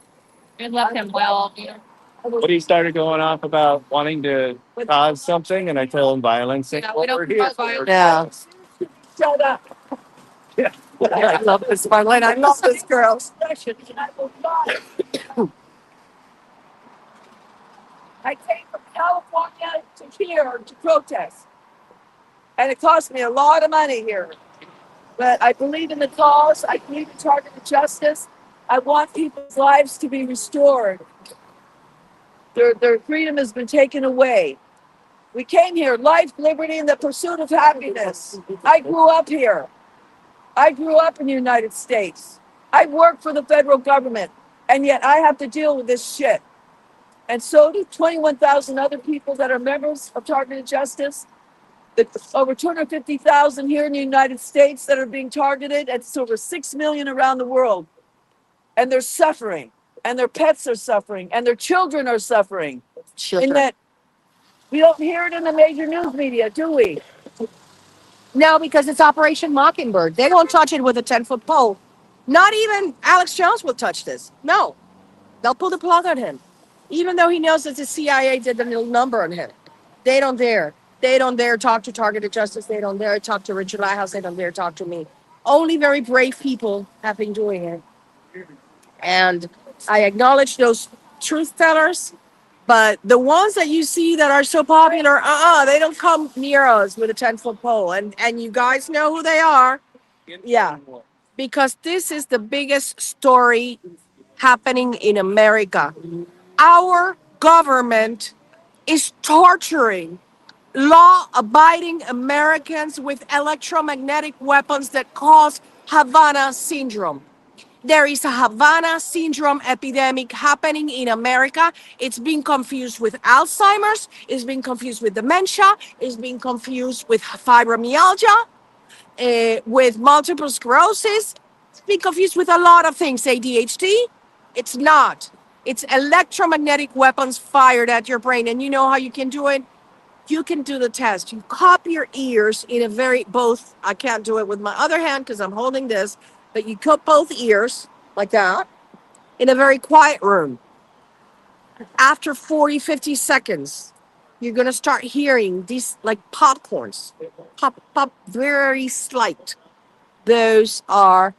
it left him well. But he started going off about wanting to cause something, and I told him violence. Yeah, we don't promote violence. Yeah. Shut up. Yeah. I love this, Marlene. I love this girl. I came from California to here to protest. And it cost me a lot of money here. But I believe in the cause. I believe in targeted justice. I want people's lives to be restored. Their freedom has been taken away. We came here, life, liberty, and the pursuit of happiness. I grew up here. I grew up in the United States. I work for the federal government, and yet I have to deal with this shit. And so do 21,000 other people that are members of Targeted Justice. Over 250,000 here in the United States that are being targeted. It's over 6 million around the world. And they're suffering. And their pets are suffering. And their children are suffering. Children. And that we don't hear it in the major news media, do we? No, because it's Operation Mockingbird. They won't touch it with a 10-foot pole. Not even Alex Jones will touch this. No. They'll pull the plug on him. Even though he knows that the CIA did the little number on him. They don't dare. They don't dare talk to Targeted Justice. They don't dare talk to Richard Lighthouse. They don't dare talk to me. Only very brave people have been doing it. And I acknowledge those truth tellers. But the ones that you see that are so popular, they don't come near us with a 10-foot pole. And you guys know who they are. Yeah. Because this is the biggest story happening in America. Our government is torturing law-abiding Americans with electromagnetic weapons that cause Havana syndrome. There is a Havana syndrome epidemic happening in America. It's being confused with Alzheimer's. It's being confused with dementia. It's being confused with fibromyalgia, with multiple sclerosis. It's being confused with a lot of things. ADHD. It's not. It's electromagnetic weapons fired at your brain. And you know how you can do it? You can do the test. You cup your ears in a both, I can't do it with my other hand because I'm holding this, but you cup both ears like that in a very quiet room. After 40, 50 seconds, you're going to start hearing these like popcorns, pop, pop, very slight. Those are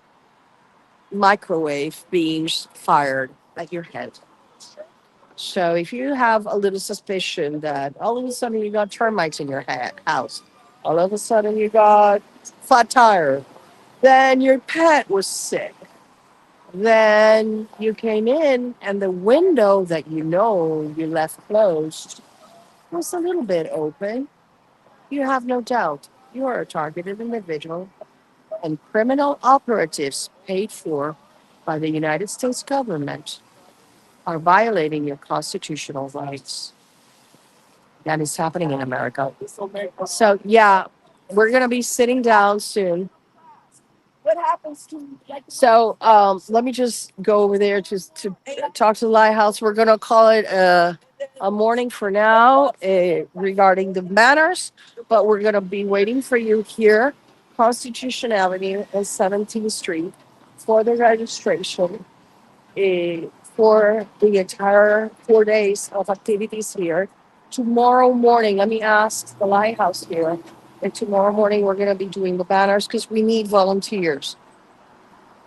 microwave beams fired at your head. So if you have a little suspicion that all of a sudden you got termites in your house, all of a sudden you got flat tire, then your pet was sick, then you came in and the window that you left closed was a little bit open, you have no doubt you are a targeted individual, and criminal operatives paid for by the United States government are violating your constitutional rights. That is happening in America. So, yeah, we're going to be sitting down soon. What happens to So, let me just go over there to talk to the lighthouse. We're going to call it a morning for now regarding the manners, but we're going to be waiting for you here, Constitution Avenue and 17th Street, for the registration for the entire 4 days of activities here. Tomorrow morning, let me ask the lighthouse here. And tomorrow morning, we're going to be doing the banners because we need volunteers.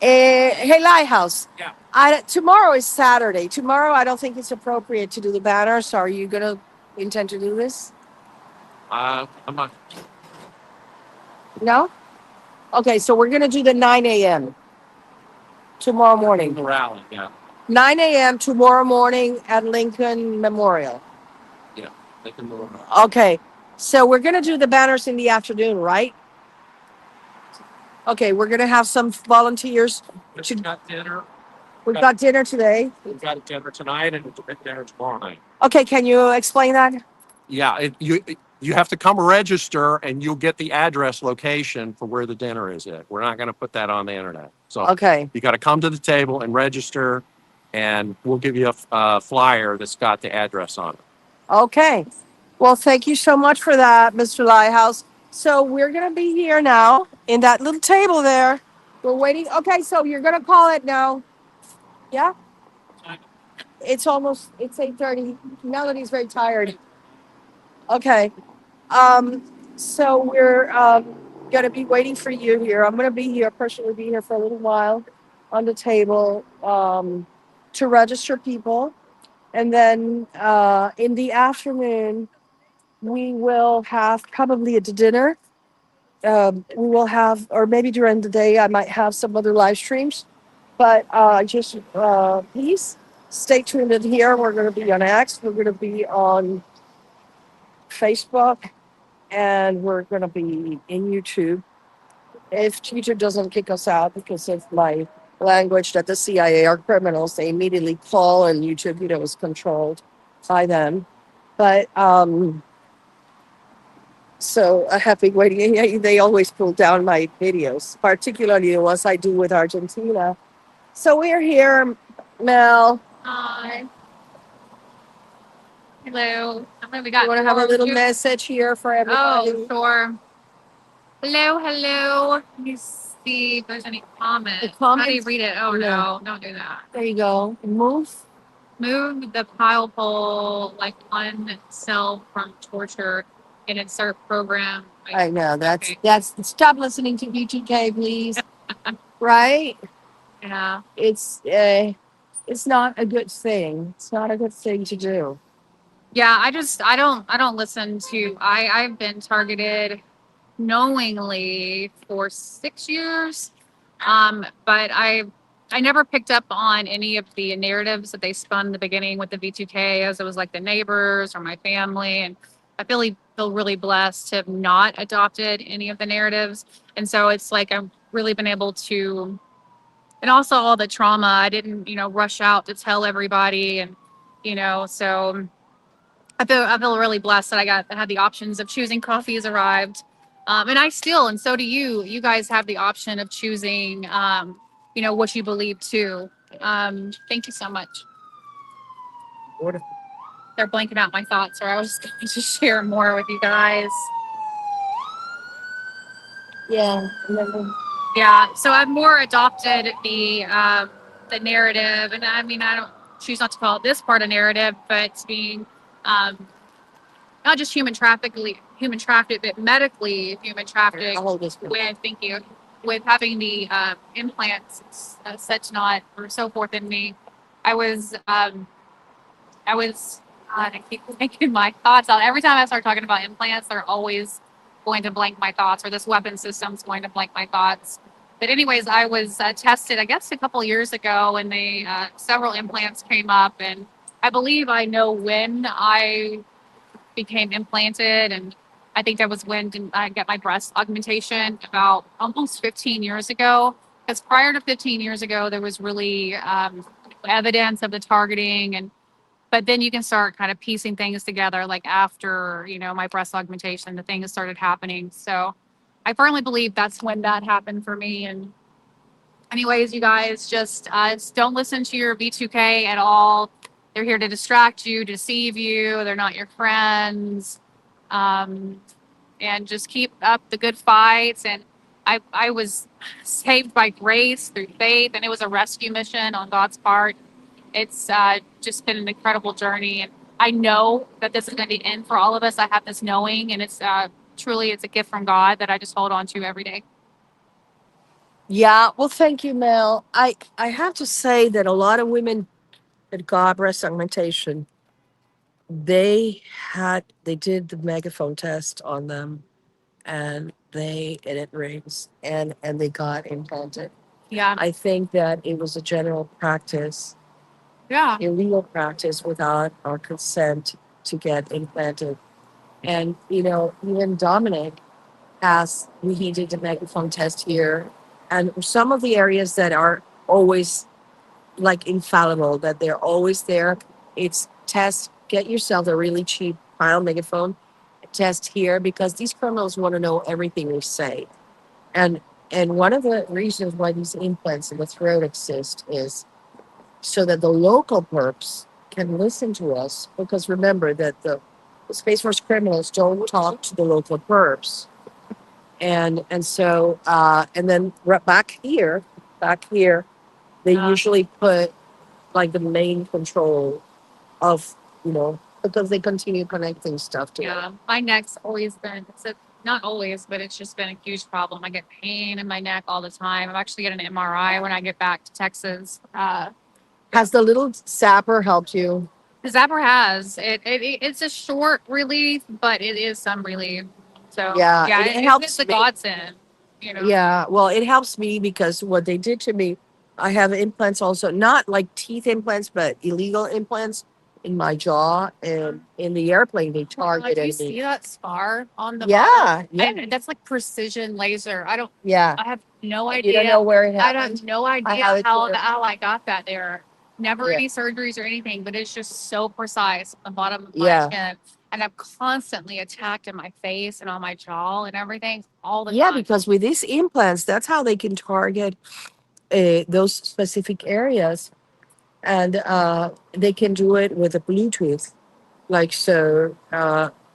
Hey, Lighthouse. Yeah. Tomorrow is Saturday. Tomorrow, I don't think it's appropriate to do the banners. Are you going to intend to do this? I'm not. No? Okay, so we're going to do the 9 a.m. tomorrow morning. The rally, yeah. 9 a.m. tomorrow morning at Lincoln Memorial. Yeah. They can move around. Okay, so we're going to do the banners in the afternoon, right? Okay, we're going to have some volunteers. We've got dinner. We've got dinner today. We've got dinner tonight and dinner tomorrow night. Okay, can you explain that? Yeah, you have to come register and you'll get the address location for where the dinner is at. We're not going to put that on the internet. So Okay, you got to come to the table and register, and we'll give you a flyer that's got the address on it. okay. Well, thank you so much for that, Mr. Lighthouse. So we're going to be here now in that little table there. We're waiting. Okay, so you're going to call it now. Yeah? It's 8:30. Melody's very tired. Okay. So we're gonna be waiting for you here. I'm gonna be here, personally be here for a little while on the table to register people. And then in the afternoon, we will have probably a dinner. We will have, or maybe during the day, I might have some other live streams. But just please stay tuned in here. We're going to be on X, we're going to be on Facebook, and we're going to be in YouTube. If YouTube doesn't kick us out because of my language that the CIA are criminals, they immediately call, and YouTube, is controlled by them. But so I have been waiting. They always pull down my videos, particularly the ones I do with Argentina. So we're here, Mel. Hi. Hello. We You got want to have a four little new- message here for everybody? Oh, sure. Hello, hello. Let me see if there's any comments. How do you comments? read it? Oh No. no, don't do that. There you go. Move. Move the pile pole like oneself from torture and insert program. I know Okay. that's stop listening to B2K, please. Right? Yeah. It's not a good thing. It's not a good thing to do. Yeah, I don't listen to I've been targeted knowingly for 6 years. But I never picked up on any of the narratives that they spun in the beginning with the V2K, as it was like the neighbors or my family. And I feel really blessed to have not adopted any of the narratives. And so it's like I've really been able to, and also all the trauma, I didn't, rush out to tell everybody. And, so I feel really blessed that I had the options of choosing coffee has arrived. And so do you. You guys have the option of choosing, what you believe too. Thank you so much. They're blanking out my thoughts, or I was going to share more with you guys. Yeah. Yeah, so I've more adopted the narrative, and I mean I don't choose not to call it this part of narrative, but it's being um, not just human trafficked, but medically human trafficked. I'll hold this one. Thank you, with having the implants such not or so forth in me. I was I keep thinking my thoughts out. Every time I start talking about implants, they're always going to blank my thoughts, or this weapon system's going to blank my thoughts. But anyways, I was tested, I guess, a couple years ago, and they several implants came up, and I believe I know when I became implanted, and I think that was when I got my breast augmentation about almost 15 years ago. Because prior to 15 years ago, there was really evidence of the targeting, but then you can start kind of piecing things together, like after my breast augmentation, the things started happening. So I firmly believe that's when that happened for me. And anyways, you guys just don't listen to your B2K at all. They're here to distract you, deceive you. They're not your friends. And just keep up the good fights. And I was saved by grace through faith, and it was a rescue mission on God's part. It's just been an incredible journey, and I know that this is going to end for all of us. I have this knowing, and it's truly it's a gift from God that I just hold on to every day. Yeah. Well, thank you, Mel. I have to say that a lot of women that got breast augmentation, they did the megaphone test on them, and it rings, and they got implanted. Yeah, I think that it was a general practice, yeah, illegal practice without our consent to get implanted. And even Dominic asked me, he did the megaphone test here, and some of the areas that are always like infallible, that they're always there, it's test, get yourself a really cheap file megaphone, test here, because these criminals want to know everything we say. And one of the reasons why these implants in the throat exist is so that the local perps can listen to us, because remember that the Space Force criminals don't talk to the local perps. And so and then back here, they usually put like the main control of, because they continue connecting stuff to it. Yeah, my neck's always been, not always, but it's just been a huge problem. I get pain in my neck all the time. I'm actually getting an MRI when I get back to Texas. Has the little zapper helped you? The Zapper has it's a short relief, but it is some relief. So Yeah, yeah, it it's helps the me. godsend. You know. Yeah, well, it helps me because what they did to me, I have implants also, not like teeth implants, but illegal implants in my jaw, and in the airplane they Do you targeted see me. that scar on the Yeah, bottom? yeah, And that's like precision laser. yeah. I have no You don't idea. know where it I happened? have no I idea have it here. how I got that there. Never Yeah, any surgeries or anything, but it's just so precise on the bottom of my yeah, chin. And I'm constantly attacked in my face and on my jaw and everything all the yeah. time. Because with these implants, that's how they can target those specific areas, and they can do it with a Bluetooth. Like, so,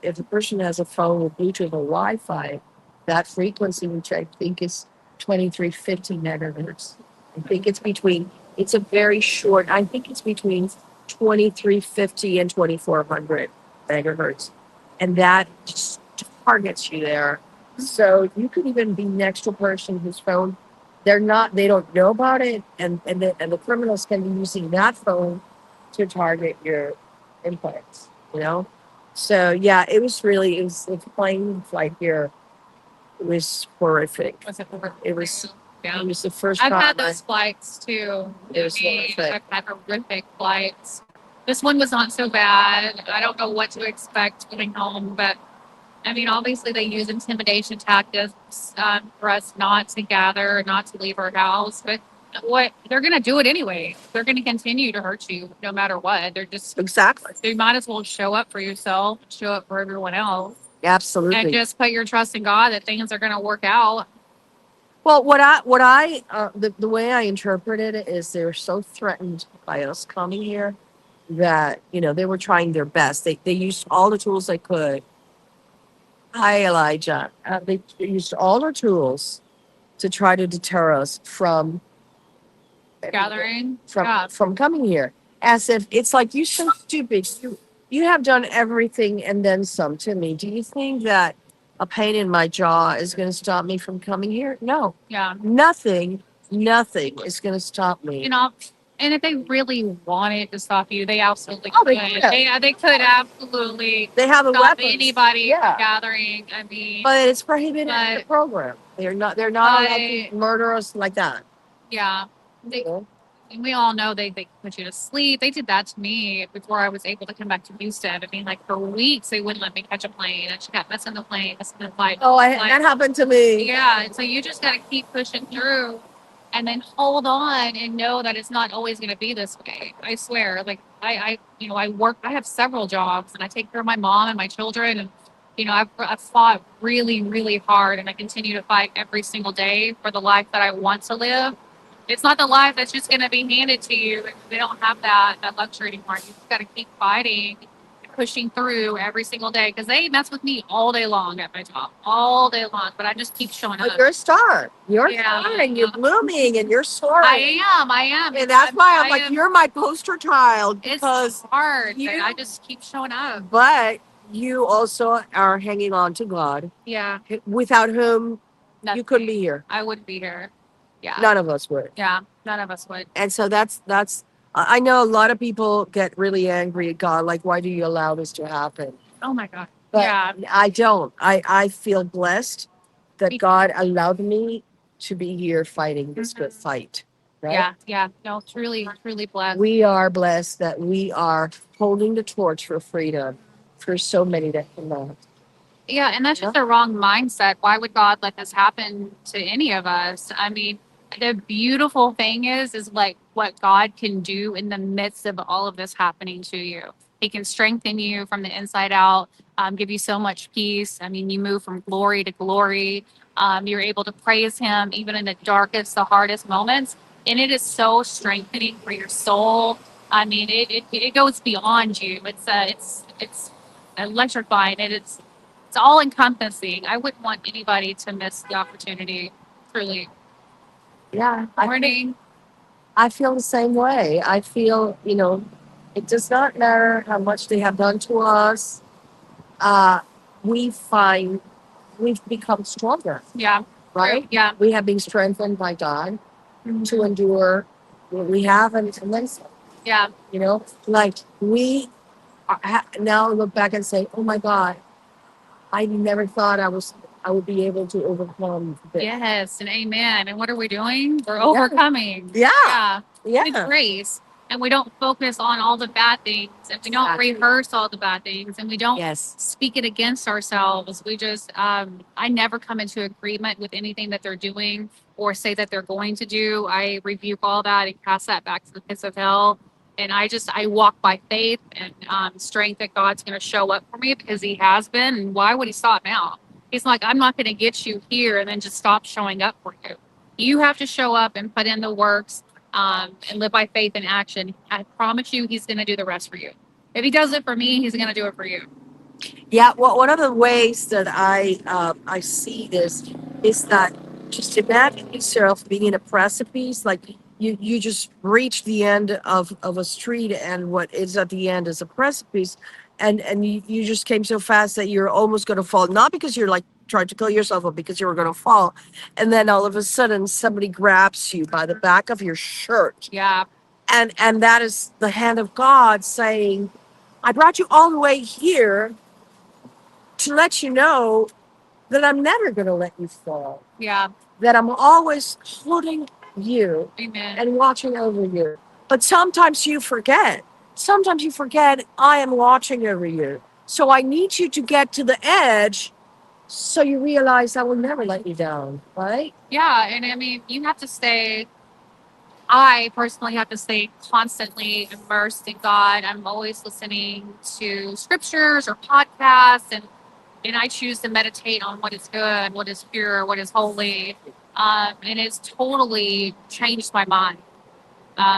if a person has a phone with Bluetooth or Wi-Fi, that frequency, which I think is 2350 megahertz, I think it's a very short, I think it's between 2350 and 2400 megahertz. And that just targets you there. So you could even be next to a person whose phone, they don't know about it. And the criminals can be using that phone to target your implants, you know? So yeah, it's plane flight here. It was horrific. Was it It was Yeah. it was the first I've time had those flights too. it was I mean, horrific. I've had horrific flights. This one was not so bad. I don't know what to expect coming home, but I mean, obviously they use intimidation tactics for us not to gather, not to leave our house. But what they're going to do it anyway. They're going to continue to hurt you no matter what. They're just Exactly. so you might as well show up for yourself, show up for everyone else, and Absolutely. just put your trust in God that things are going to work out. Well, the way I interpreted it is they were so threatened by us coming here that, they were trying their best. They used all the tools they could. Hi, Elijah. They used all their tools to try to deter us from Gathering. from Yeah. from coming here, as if it's like, you so stupid, you have done everything and then some to me. Do you think that a pain in my jaw is going to stop me from coming here? No, Yeah. nothing is going to stop me. You know, and if they really wanted to stop you, they absolutely Oh, could. they could. They could absolutely They have a stop weapons. anybody Yeah, from gathering. I mean, but it's prohibited in the but program. They're not allowed to murder us like that. yeah, You they, know? and we all know they put you to sleep. They did that to me before I was able to come back to Houston. I mean, like for weeks they wouldn't let me catch a plane. And she kept missing the plane, missing the flight. Oh, Like, that happened to me. yeah, and so you just got to keep pushing through and then hold on and know that it's not always going to be this way. I swear. Like I work, I have several jobs and I take care of my mom and my children. And, I've fought really, really hard and I continue to fight every single day for the life that I want to live. It's not the life that's just going to be handed to you. They don't have that luxury anymore. You just got to keep fighting, pushing through every single day because they mess with me all day long at my job, all day long. But I just keep showing But up. you're a star. You're a Yeah. star, and you're blooming, and you're soaring. I am. And that's why I'm I like, am- you're my poster child, It's because hard, you- but I just keep showing up. but you also are hanging on to God, Yeah. without whom you couldn't Nothing. be here. I wouldn't be here. Yeah. None of us would. Yeah. None of us would. And so that's I know a lot of people get really angry at God, like, why do you allow this to happen? Oh my God. But Yeah. I don't. I feel blessed that Me- God allowed me to be here fighting this good fight. Right? Yeah. Yeah. No, truly, truly blessed. We are blessed that we are holding the torch for freedom for so many that cannot. Yeah, and that's just a wrong mindset. Why would God let this happen to any of us? I mean, the beautiful thing is like what God can do in the midst of all of this happening to you. He can strengthen you from the inside out, give you so much peace. I mean, you move from glory to glory. You're able to praise Him even in the darkest, the hardest moments, and it is so strengthening for your soul. I mean, it goes beyond you. It's electrifying, and it's all encompassing. I wouldn't want anybody to miss the opportunity. Truly. Yeah. Morning. I feel the same way. I feel, it does not matter how much they have done to us. Uh, we find we've become stronger, Yeah. right? Yeah. We have been strengthened by God to endure what we have and then some. Yeah. Like we now look back and say, "Oh my God, I never thought I would be able to overcome this." Yes, and amen. And what are we doing? We're overcoming. Yeah. Yeah. With Yeah. grace. And we don't focus on all the bad things, and we don't Exactly. rehearse all the bad things, and we don't Yes. speak it against ourselves. We just, I never come into agreement with anything that they're doing or say that they're going to do. I rebuke all that and cast that back to the pits of hell. And I walk by faith and strength that God's going to show up for me because He has been. And why would He stop now? He's like, I'm not going to get you here and then just stop showing up for you. You have to show up and put in the works and live by faith and action. I promise you, He's going to do the rest for you. If He does it for me, He's going to do it for you. Yeah, well, one of the ways that I see this is that just imagine yourself being in a precipice, like you just reach the end of a street, and what is at the end is a precipice, and you just came so fast that you're almost going to fall, not because you're like trying to kill yourself, but because you were going to fall, and then all of a sudden somebody grabs you by the back of your shirt, Yeah. and that is the hand of God saying, "I brought you all the way here to let you know that I'm never going to let you fall, Yeah. that I'm always holding you Amen. and watching over you." But sometimes you forget. Sometimes you forget I am watching over you. So I need you to get to the edge so you realize I will never let you down, right? Yeah. And I mean, you have to stay, I personally have to stay constantly immersed in God. I'm always listening to scriptures or podcasts, and I choose to meditate on what is good, what is pure, what is holy. And it's totally changed my mind.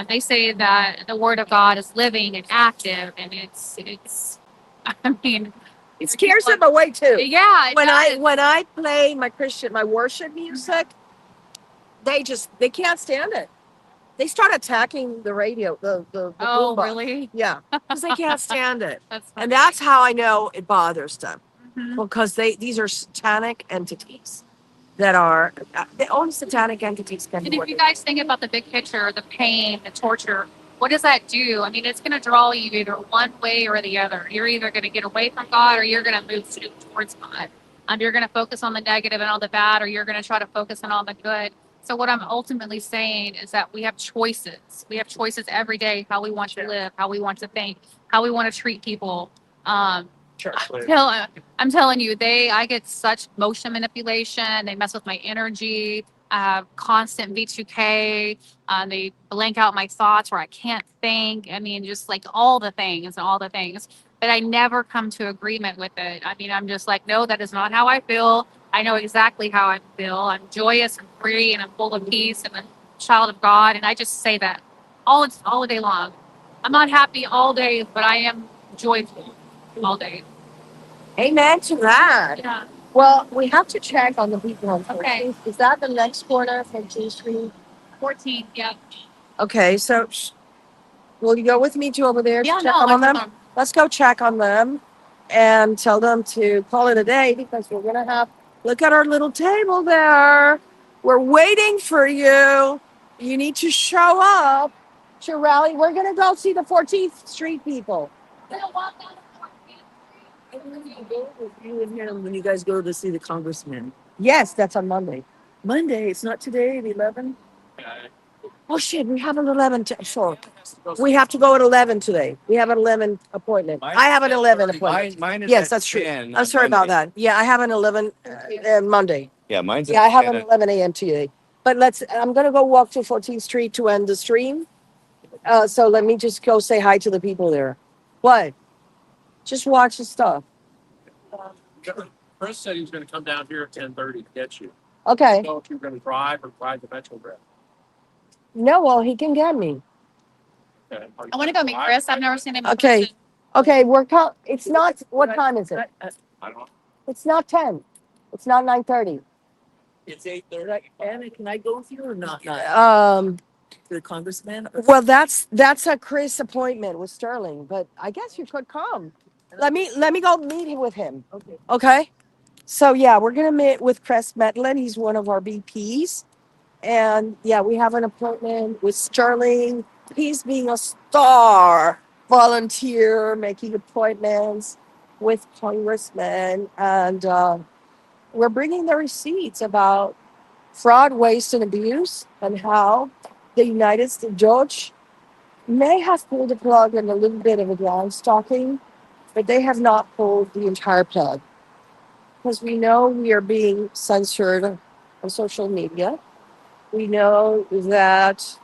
They say that the word of God is living and active, and it's, I mean, It scares them away too. yeah, When I play my worship music, they can't stand it. They start attacking the radio, the oh, boombox. really? Yeah, because they can't stand it. That's And funny. that's how I know it bothers them, Mhm. because these are satanic entities that are the only satanic entities can And do if what you they guys think about the big picture, the pain, the torture, what does that do? I mean, it's going to draw you either one way or the other. You're either going to get away from God or you're going to move towards God. You're going to focus on the negative and all the bad, or you're going to try to focus on all the good. So what I'm ultimately saying is that we have choices. We have choices every day, how we want to live, how we want to think, how we want to treat people. Um, I'm telling you, I get such motion manipulation. They mess with my energy. Constant V2K. They blank out my thoughts where I can't think. I mean, just like all the things and all the things. But I never come to agreement with it. I mean, I'm just like, no, that is not how I feel. I know exactly how I feel. I'm joyous and free, and I'm full of peace, and I'm a child of God. And I just say that all day long. I'm not happy all day, but I am joyful all day. Amen to that. Yeah. Well, we have to check on the people on 14th. Okay. Is that the next corner from 2nd Street? 14. Yeah. Okay, so will you go with me to over there to Yeah. check No. on them? Let's go check on them and tell them to call it a day, because we're going to look at our little table there. We're waiting for you. You need to show up to rally. We're going to go see the 14th Street people. You in here when you guys go to see the congressman. Yes, that's on Monday. Monday, it's not today, the 11th. Oh shit, we have an 11. Sure. We have to go at 11 today. We have an 11 appointment. I have an 11 appointment. Mine is Yes, at that's true. 10 I'm on sorry about Monday. that. Yeah, I have an 11 Monday. Yeah, mine's Yeah, at I have 10. an 11 a.m. today. But I'm going to go walk to 14th Street to end the stream. So let me just go say hi to the people there. What? Just watch the stuff. Chris said he's going to come down here at 10:30 to get you. Okay. So if you're going to drive or ride the Metro Rail. No, well, he can get me. Okay. I want to go meet Chris. I've never seen him. Okay. Okay, it's not, what time is it? I don't know. It's not 10. It's not 9:30. It's 8:30. Anna, can I go with you or not? Um, The congressman? Well, that's a Chris appointment with Sterling, but I guess you could come. Let me go meet with him. Okay. Okay. So yeah, we're gonna meet with Chris Medlin. He's one of our VPs. And yeah, we have an appointment with Sterling. He's being a star volunteer, making appointments with congressmen. And we're bringing the receipts about fraud, waste, and abuse, and how the United States judge may have pulled the plug on a little bit of a ground stalking, but they have not pulled the entire plug. Because we know we are being censored on social media. We know that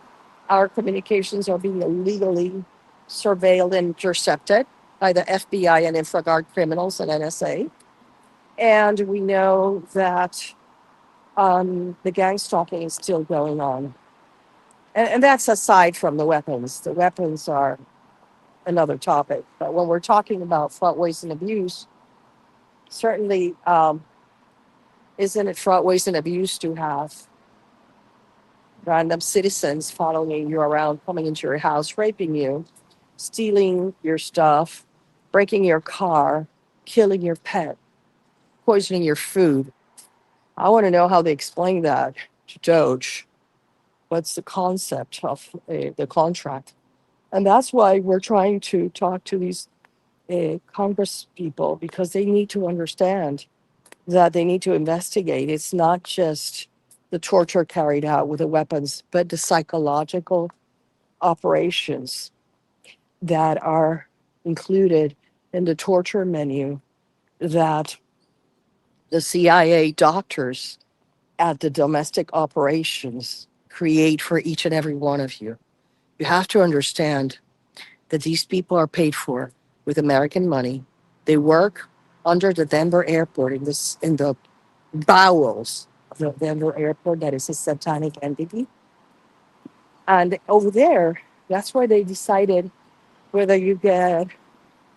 our communications are being illegally surveilled and intercepted by the FBI and InfraGard criminals and NSA. And we know that the gang stalking is still going on. And that's aside from the weapons. The weapons are another topic. But when we're talking about fraud, waste, and abuse, certainly isn't it fraud, waste, and abuse to have random citizens following you around, coming into your house, raping you, stealing your stuff, breaking your car, killing your pet, poisoning your food? I want to know how they explain that to Doge. What's the concept of the contract? And that's why we're trying to talk to these Congress people, because they need to understand that they need to investigate. It's not just the torture carried out with the weapons, but the psychological operations that are included in the torture menu that the CIA doctors at the domestic operations create for each and every one of you. You have to understand that these people are paid for with American money. They work under the Denver airport in the bowels of the Denver airport. That is a satanic entity. And over there, that's where they decided whether you get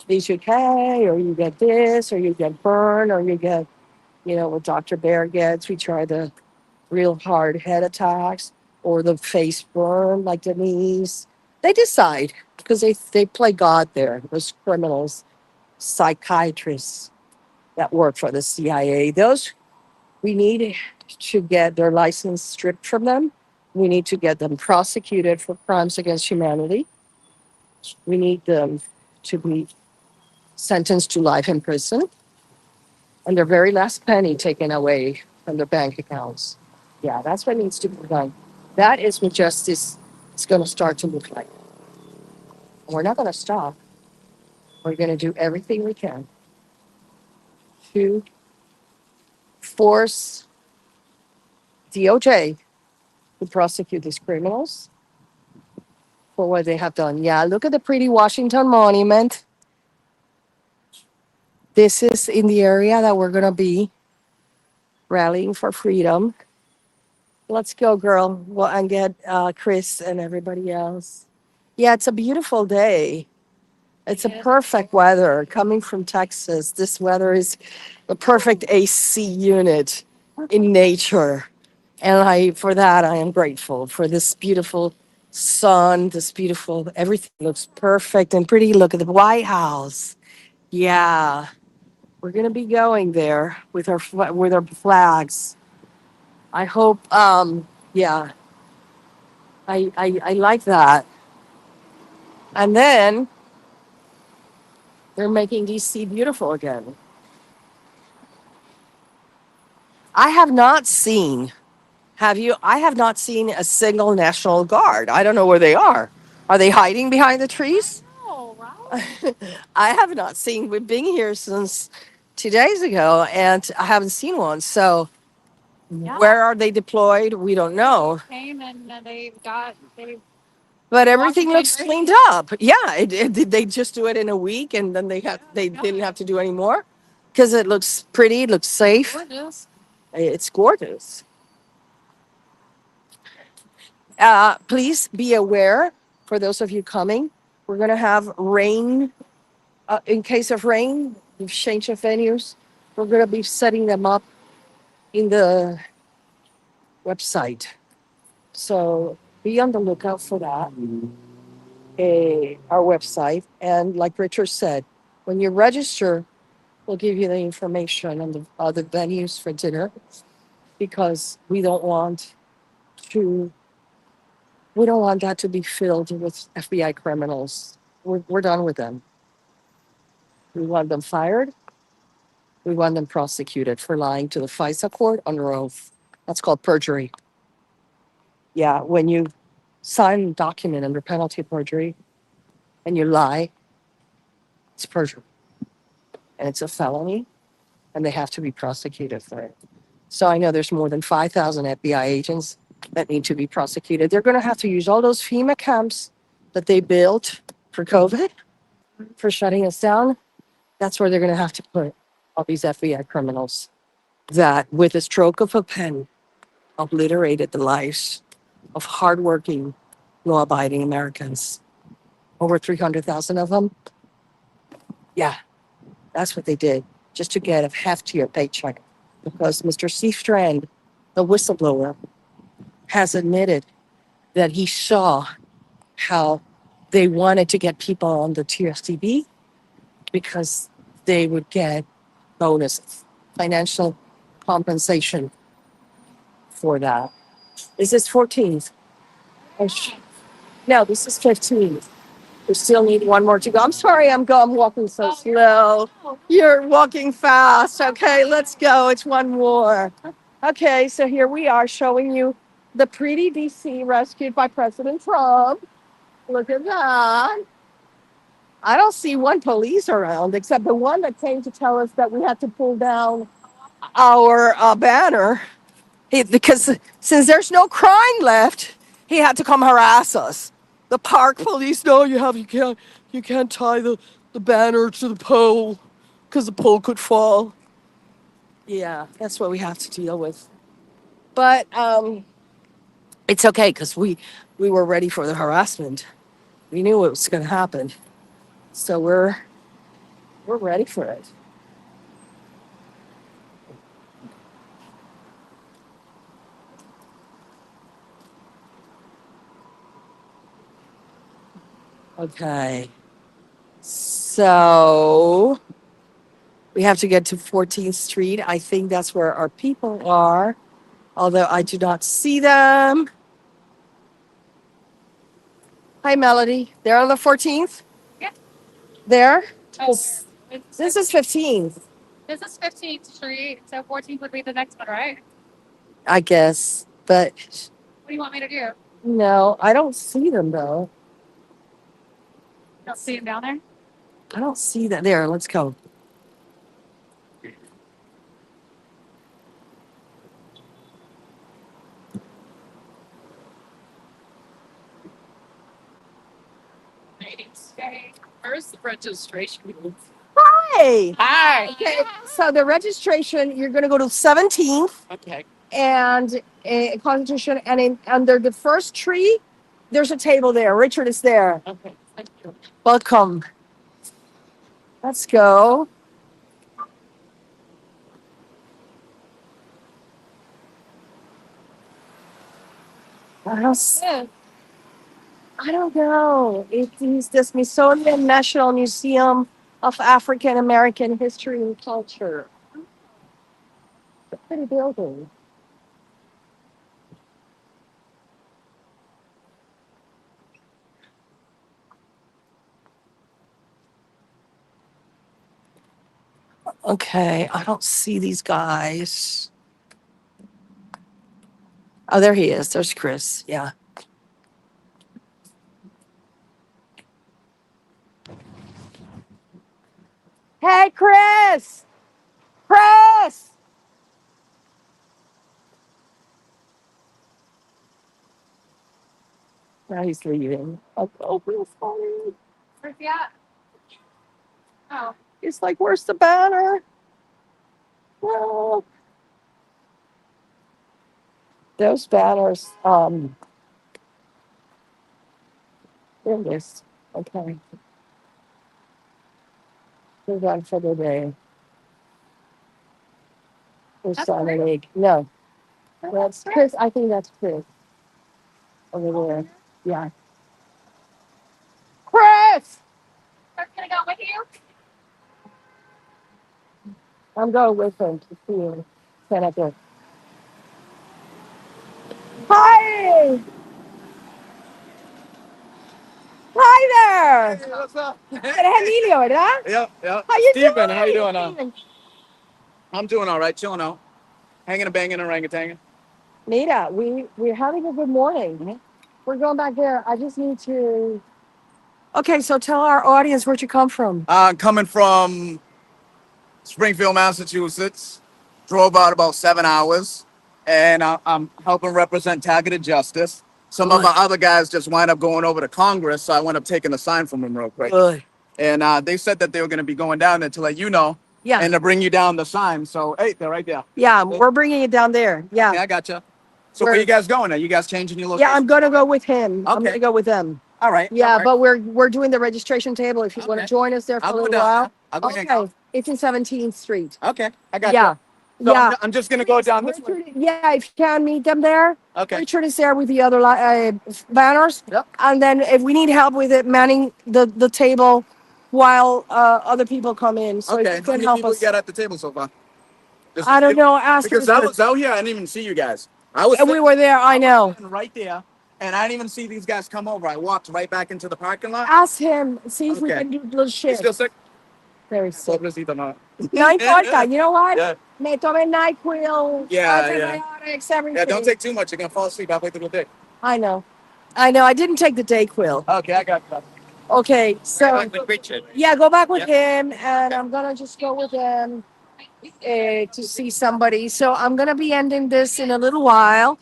V2K or you get this or you get burn or you get, what Dr. Bear gets. We try the real hard head attacks or the face burn like Denise. They decide because they play God there, those criminals, psychiatrists that work for the CIA. Those we need to get their license stripped from them. We need to get them prosecuted for crimes against humanity. We need them to be sentenced to life in prison and their very last penny taken away from their bank accounts. Yeah, that's what needs to be done. That is what justice is going to start to look like. We're not going to stop. We're going to do everything we can to force DOJ to prosecute these criminals for what they have done. Yeah, look at the pretty Washington Monument. This is in the area that we're going to be rallying for freedom. Let's go, girl. Well, and get Chris and everybody else. Yeah, it's a beautiful day. It's a perfect weather. Coming from Texas, this weather is the perfect AC unit in nature. And for that, I am grateful for this beautiful sun, this beautiful, everything looks perfect and pretty. Look at the White House. Yeah, we're going to be going there with our flags. I hope, yeah, I like that. And then they're making DC beautiful again. I have not seen, have you? I have not seen a single National Guard. I don't know where they are. Are they hiding behind the trees? Oh, right. I have not seen, we've been here since 2 days ago and I haven't seen one. So Yeah. where are they deployed? We don't know. Came and they But everything Washington looks great. cleaned up. Yeah, did they just do it in a week and then they didn't have to do any more? Because it looks pretty, it looks safe. Gorgeous. It's gorgeous. Please be aware for those of you coming, we're going to have rain. In case of rain, we've changed the venues. We're going to be setting them up in the website. So be on the lookout for that. Our website. And like Richard said, when you register, we'll give you the information on the other venues for dinner because to we don't want that to be filled with FBI criminals. We're done with them. We want them fired. We want them prosecuted for lying to the FISA court under oath. That's called perjury. Yeah, when you sign a document under penalty of perjury and you lie, it's perjury. And it's a felony, and they have to be prosecuted for it. So I know there's more than 5,000 FBI agents that need to be prosecuted. They're going to have to use all those FEMA camps that they built for COVID, for shutting us down. That's where they're going to have to put all these FBI criminals that, with a stroke of a pen, obliterated the lives of hardworking, law-abiding Americans. Over 300,000 of them. Yeah, that's what they did, just to get a heftier paycheck. Because Mr. C. Strand, the whistleblower, has admitted that he saw how they wanted to get people on the TSDB because they would get bonuses, financial compensation for that. Is this 14th? No, this is 15th. We still need one more to go. I'm sorry, I'm walking so slow. You're walking fast. Okay, let's go. It's one more. Okay, so here we are showing you the pretty DC rescued by President Trump. Look at that. I don't see one police around except the one that came to tell us that we had to pull down our banner. Because since there's no crime left, he had to come harass us. The park police, no, you can't tie the banner to the pole because the pole could fall. Yeah, that's what we have to deal with. But it's okay because we were ready for the harassment. We knew it was going to happen, so we're ready for it. Okay, so we have to get to 14th Street. I think that's where our people are, although I do not see them. Hi, Melody. They're on the 14th? Yeah. There? Oh, This is 15th, this is 15th Street, so 14th would be the next one, right? I guess. But What do you want me to do? no, I don't see them, though. Don't see him down there? I don't see that. There, let's go. Where's the registration? Hi. Hi. Okay, so the registration, you're going to go to 17th Okay. and Constitution, and under the first tree, there's a table there. Richard is there. Okay. Thank you. Welcome. Let's go. I don't know. It is the Smithsonian National Museum of African American History and Culture. It's a pretty building. Okay, I don't see these guys. Oh, there he is. There's Chris. Yeah. Hey, Chris! Chris! Now he's leaving. Oh, real funny. Where's he at? Oh, He's like, where's the banner? Well, those banners, there it is. Okay. We're done for the day. There's That's Simon Chris? Egg. No, that's Chris. I think that's Chris. over there. Yeah. Chris! We're gonna go with you. I'm going with him to see him. Senator. Hi! Hi there! Hey, what's up? Eres Emilio, ¿verdad? Yep. How you Steven, doing? how you doing? Steven? I'm doing all right, chilling out. Hanging and banging orangutan. Mira, we're having a good morning. Mhm. We're going back there. I just need to. Okay, so tell our audience where'd you come from. Coming from Springfield, Massachusetts. Drove out about 7 hours. And I'm helping represent targeted justice. Some of Good. our other guys just wind up going over to Congress, so I went up taking a sign from them real quick. Good. And they said that they were going to be going down there to let you know Yeah. and to bring you down the sign. So, hey, they're right there. Yeah, we're bringing it down there. Yeah. Yeah, I gotcha. So where We're- you guys going? Are you guys changing your location? Yeah, I'm gonna go with him. I'm Okay. gonna go with them. All right. Yeah, all right. but we're doing the registration table. If you want to Okay. join us there for I'll a go little down while. there. I'll go hang Okay. out. It's in 17th Street. Okay, I got Yeah. you. So Yeah. I'm just gonna go down this way. Richard, yeah, if you can meet them there. Okay. Richard is there with the other banners. Yep. And then if we need help with it, manning the table while other people come in. So if Okay. you How can many help people us. you got at the table so far? Just- I don't know. Ask Because I was out here, I didn't even see you guys. I was we were there. I know. sitting right there, and I didn't even see these guys come over. I walked right back into the parking lot. Ask him. See if we Okay. can do a little You shit. still sick? Very sick. Pobrecito, no. No importa. You know what? Yeah. Me tomé NyQuil, Yeah, antibiotics, everything. Yeah, don't take too much. You're gonna fall asleep halfway through the day. I know. I didn't take the Dayquil. Okay, I got you. Okay, so With Richard. yeah, go back with him, and I'm gonna just go with him to see somebody. So I'm gonna be ending this in a little while.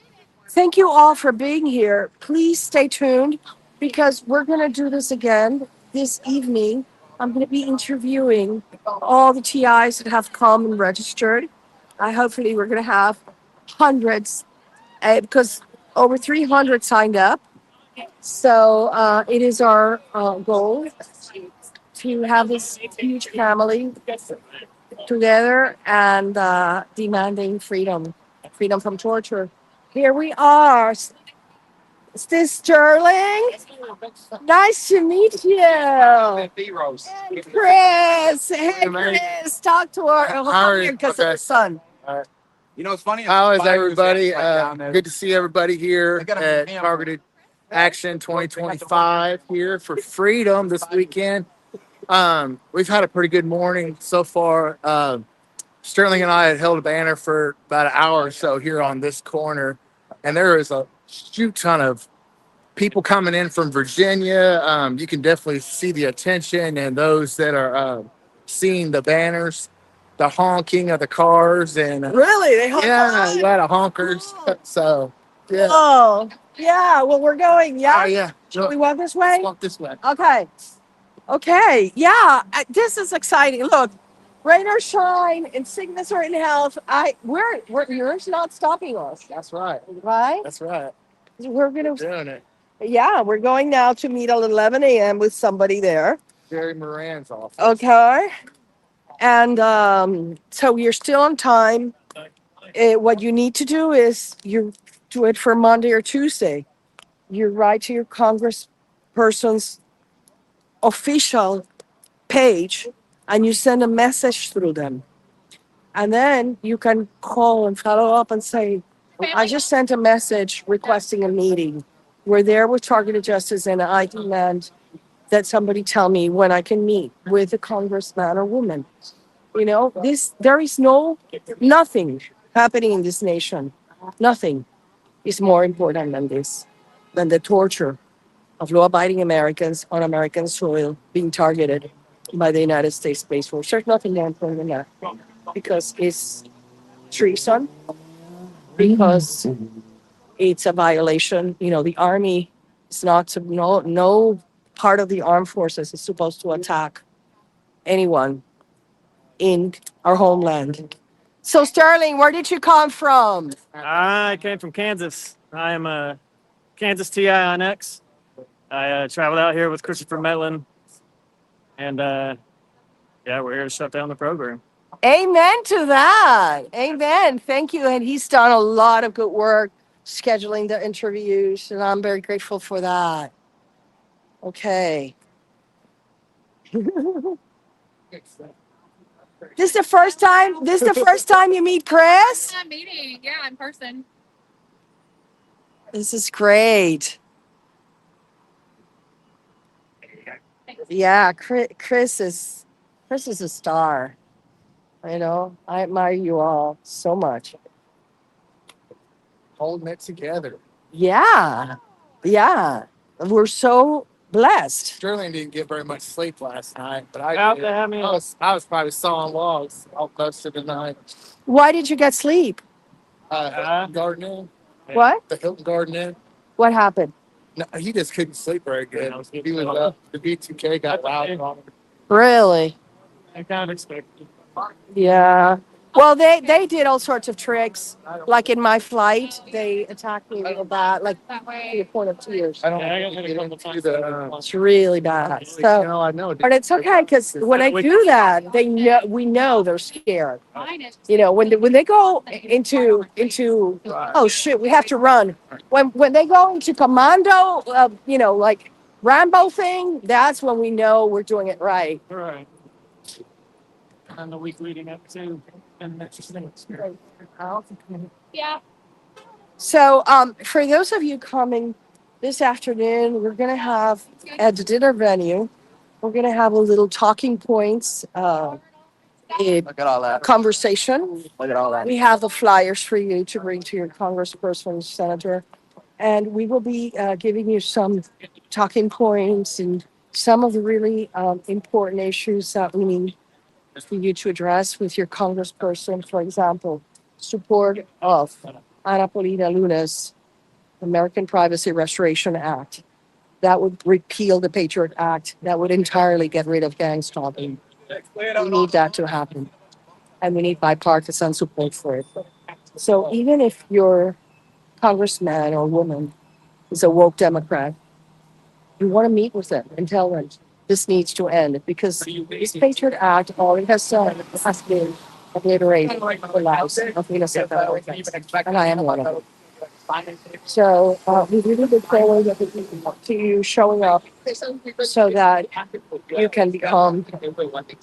Thank you all for being here. Please stay tuned because we're gonna do this again this evening. I'm gonna be interviewing all the TIs that have come and registered. Hopefully we're gonna have hundreds because over 300 signed up. So it is our goal to have this huge family together and demanding freedom, freedom from torture. Here we are. Is this Sterling? Nice to meet you. And Chris. Hey, Chris. Talk to her. Hold on here because of the sun. You know, it's funny. How is Biden was everybody? right down there. Good to see everybody here They got a at museum. Targeted Action 2025 here for freedom this weekend. We've had a pretty good morning so far. Sterling and I had held a banner for about an hour or so here on this corner, and there is a shoot ton of people coming in from Virginia. You can definitely see the attention and those that are seeing the banners, the honking of the cars, and Really? They honk yeah, on? a lot of honkers. So yeah. Oh, yeah. Well, we're going. Yeah. Oh yeah. Should we walk this way? Let's walk this way. Okay. Okay. Yeah. This is exciting. Look, rain or shine, in sickness or in health, we're you're not stopping us, That's right. right? That's right. We're gonna. Doing it. Yeah, we're going now to meet at 11 a.m. with somebody there. Jerry Moran's office. Okay. And so you're still on time. What you need to do is you do it for Monday or Tuesday. You write to your congressperson's official page and you send a message through them. And then you can call and follow up and say, I just sent a message requesting a meeting. We're there with Targeted Justice and I demand that somebody tell me when I can meet with a congressman or woman. You know, there is nothing happening in this nation. Nothing is more important than this, than the torture of law-abiding Americans on American soil being targeted by the United States Space Force. There's nothing more important than that because it's treason, because it's a violation. You know, the army is not to, no part of the armed forces is supposed to attack anyone in our homeland. So Sterling, where did you come from? I came from Kansas. I am a Kansas TI on X. I traveled out here with Christopher Metlin, and yeah, we're here to shut down the program. Amen to that. Amen. Thank you. And he's done a lot of good work scheduling the interviews, and I'm very grateful for that. Okay. This is the first time. This is the first time you meet Chris. That meeting, yeah, in person. This is great. Yeah, Chris is a star. You know, I admire you all so much. Holding it together. Yeah, yeah. We're so blessed. Sterling didn't get very much sleep last night, but I Out did. there, I mean, I was probably sawing logs all most of the night. Why did you get sleep? Hilton Garden Inn, What? the Hilton Garden Inn. What happened? No, he just couldn't sleep very good. He was the B2K got loud on him. Really? I kind of expected. Yeah. Well, they did all sorts of tricks. Like in my flight, they attacked me real bad, like That to the way. point of tears. I don't Yeah, I got want to hit a get couple into times. the. It's really bad. So, I know. but it's okay because when I do that, we know they're scared. Mine is. You know, when they go into oh shit, we have to run. When they go into commando, you know, like Rambo thing, that's when we know we're doing it right. Right. And the week leading up to, and that's just an experience. Yeah. So, for those of you coming this afternoon, we're gonna have at the dinner venue. We're gonna have a little talking points. A Look at all that. conversation. Look at all that. We have the flyers for you to bring to your congressperson, senator, and we will be giving you some talking points and some of the really important issues that we need for you to address with your congressperson. For example, support of Ana Polina Luna's American Privacy Restoration Act. That would repeal the Patriot Act. That would entirely get rid of gang stalking. We need that to happen. And we need bipartisan support for it. So even if your congressman or woman is a woke Democrat, you want to meet with them and tell them this needs to end because this Patriot Act, all it has done has been obliterate the lives of innocent Americans. And I am one of them. So we really look forward to you showing up so that you can become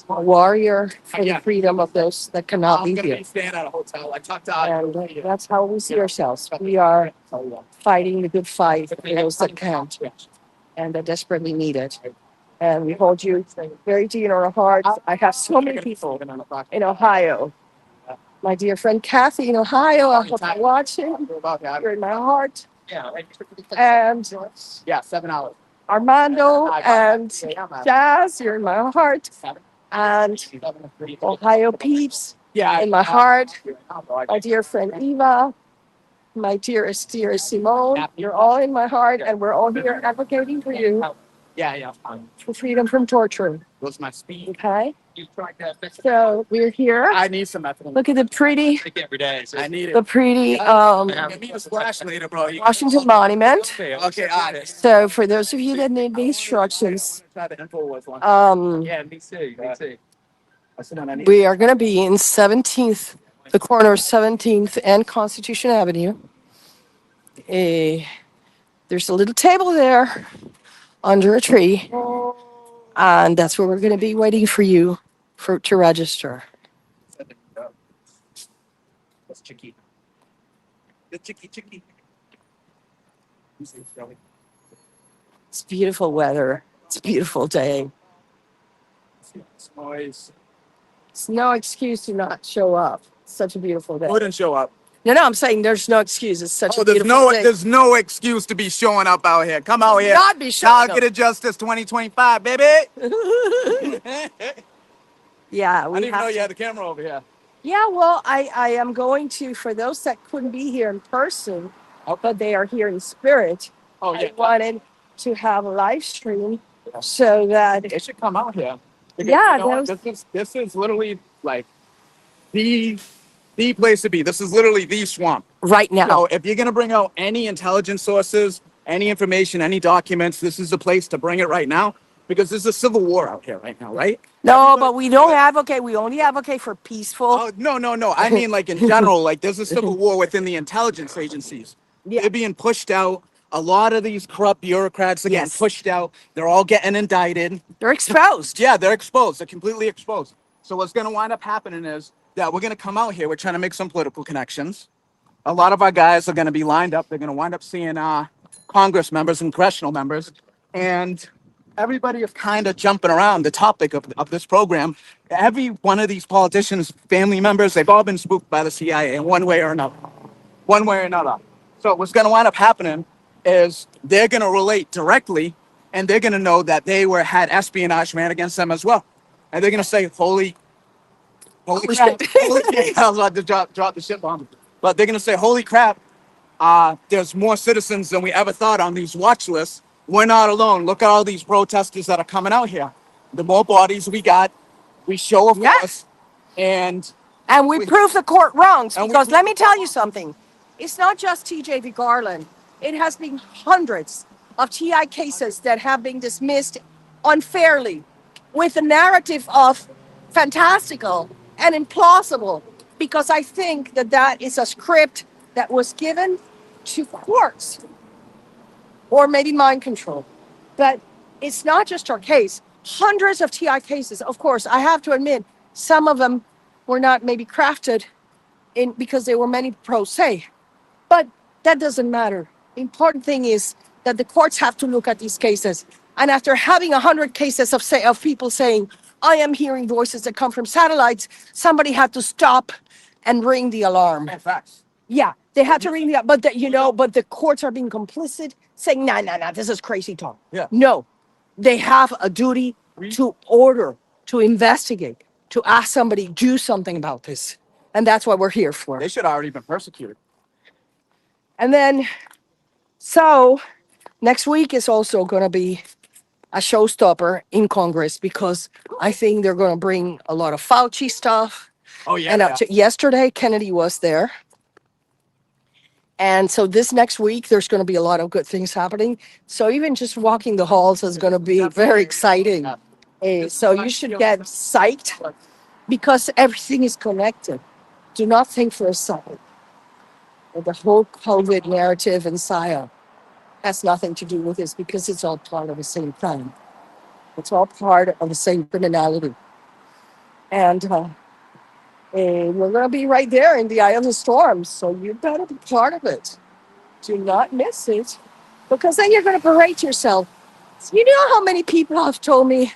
a warrior for the freedom of those that cannot be here. And that's how we see ourselves. We are fighting the good fight for those that can't and that desperately need it. And we hold you very dear in our hearts. I have so many people in Ohio. My dear friend Kathy in Ohio, I hope you're watching. You're in my heart. And Yeah, 7 hours. Armando and Jazz, you're in my heart. And Ohio peeps in my heart. My dear friend Eva, my dearest Simone, you're all in my heart, and we're all here advocating for you Yeah. for freedom from torture. What's my speed? Okay? So we're here. I need some methadone. Look at the pretty, Every day. I need it. the pretty Give me a splash later, bro. Washington Monument. Okay, all right. So for those of you that need the instructions, Yeah, me too. we are going to be in 17th, the corner of 17th and Constitution Avenue. There's a little table there under a tree, and that's where we're going to be waiting for you to register. That's chicky. The chicky. It's beautiful weather. It's a beautiful day. Noise. It's no excuse to not show up. It's such a beautiful day. Wouldn't show up. No, I'm saying there's no excuse. It's such a There's beautiful day. there's no excuse to be showing up out here. Come out here. Not be showing up. Targeted Justice 2025, baby. Yeah, I we didn't even know have you had the camera over here. Yeah, well, I am going to, for those that couldn't be here in person, but they are here in spirit, Oh I wanted to have a live stream so that, They should come out here. Because Yeah, you know what? this is literally like the place to be. This is literally the swamp. right now, So if you're gonna bring out any intelligence sources, any information, any documents, this is the place to bring it right now. Because there's a civil war out here right now, right? no, but we don't advocate, we only advocate for peaceful. Oh, no. I mean, like in general, like there's a civil war within the intelligence agencies. Yeah. They're being pushed out. A lot of these corrupt bureaucrats are getting Yes. pushed out. They're all getting indicted. They're exposed. Yeah, they're exposed. They're completely exposed. So what's going to wind up happening is that we're going to come out here. We're trying to make some political connections. A lot of our guys are going to be lined up. They're going to wind up seeing Congress members and congressional members. And everybody is kind of jumping around the topic of this program. Every one of these politicians, family members, they've all been spooked by the CIA in one way or another. One way or another. So what's going to wind up happening is they're going to relate directly, and they're going to know that they had espionage ran against them as well. And they're going to say, holy crap. Holy crap. I was about to drop the shit bomb. But they're going to say, holy crap, there's more citizens than we ever thought on these watch lists. We're not alone. Look at all these protesters that are coming out here. The more bodies we got, we show a Yeah. force, and And we prove the court wrongs, And we because prove let me tell you something. It's not just TJ v. Garland. It has been hundreds of TI cases that have been dismissed unfairly with a narrative of fantastical and implausible, because I think that that is a script that was given to courts, or maybe mind control. But it's not just our case. Hundreds of TI cases. Of course, I have to admit, some of them were not maybe crafted in because there were many pro se. But that doesn't matter. The important thing is that the courts have to look at these cases. And after having 100 cases of people saying, I am hearing voices that come from satellites, somebody had to stop and ring the alarm. facts. Yeah, they had to ring the, but but the courts are being complicit, saying, no, this is crazy talk. Yeah. No, they have a duty to order, to investigate, to ask somebody, do something about this. And that's what we're here for. They should have already been persecuted. And then, so next week is also going to be a showstopper in Congress, because I think they're going to bring a lot of Fauci stuff. Oh, yeah. And yesterday, Kennedy was there. And so this next week, there's going to be a lot of good things happening. So even just walking the halls is going to be very exciting. So you should get psyched, because everything is connected. Do not think for a second that the whole COVID narrative and PSYOP has nothing to do with this, because it's all part of the same thing. It's all part of the same criminality. And we're going to be right there in the eye of the storm. So you better be part of it. Do not miss it, because then you're going to berate yourself. You know how many people have told me,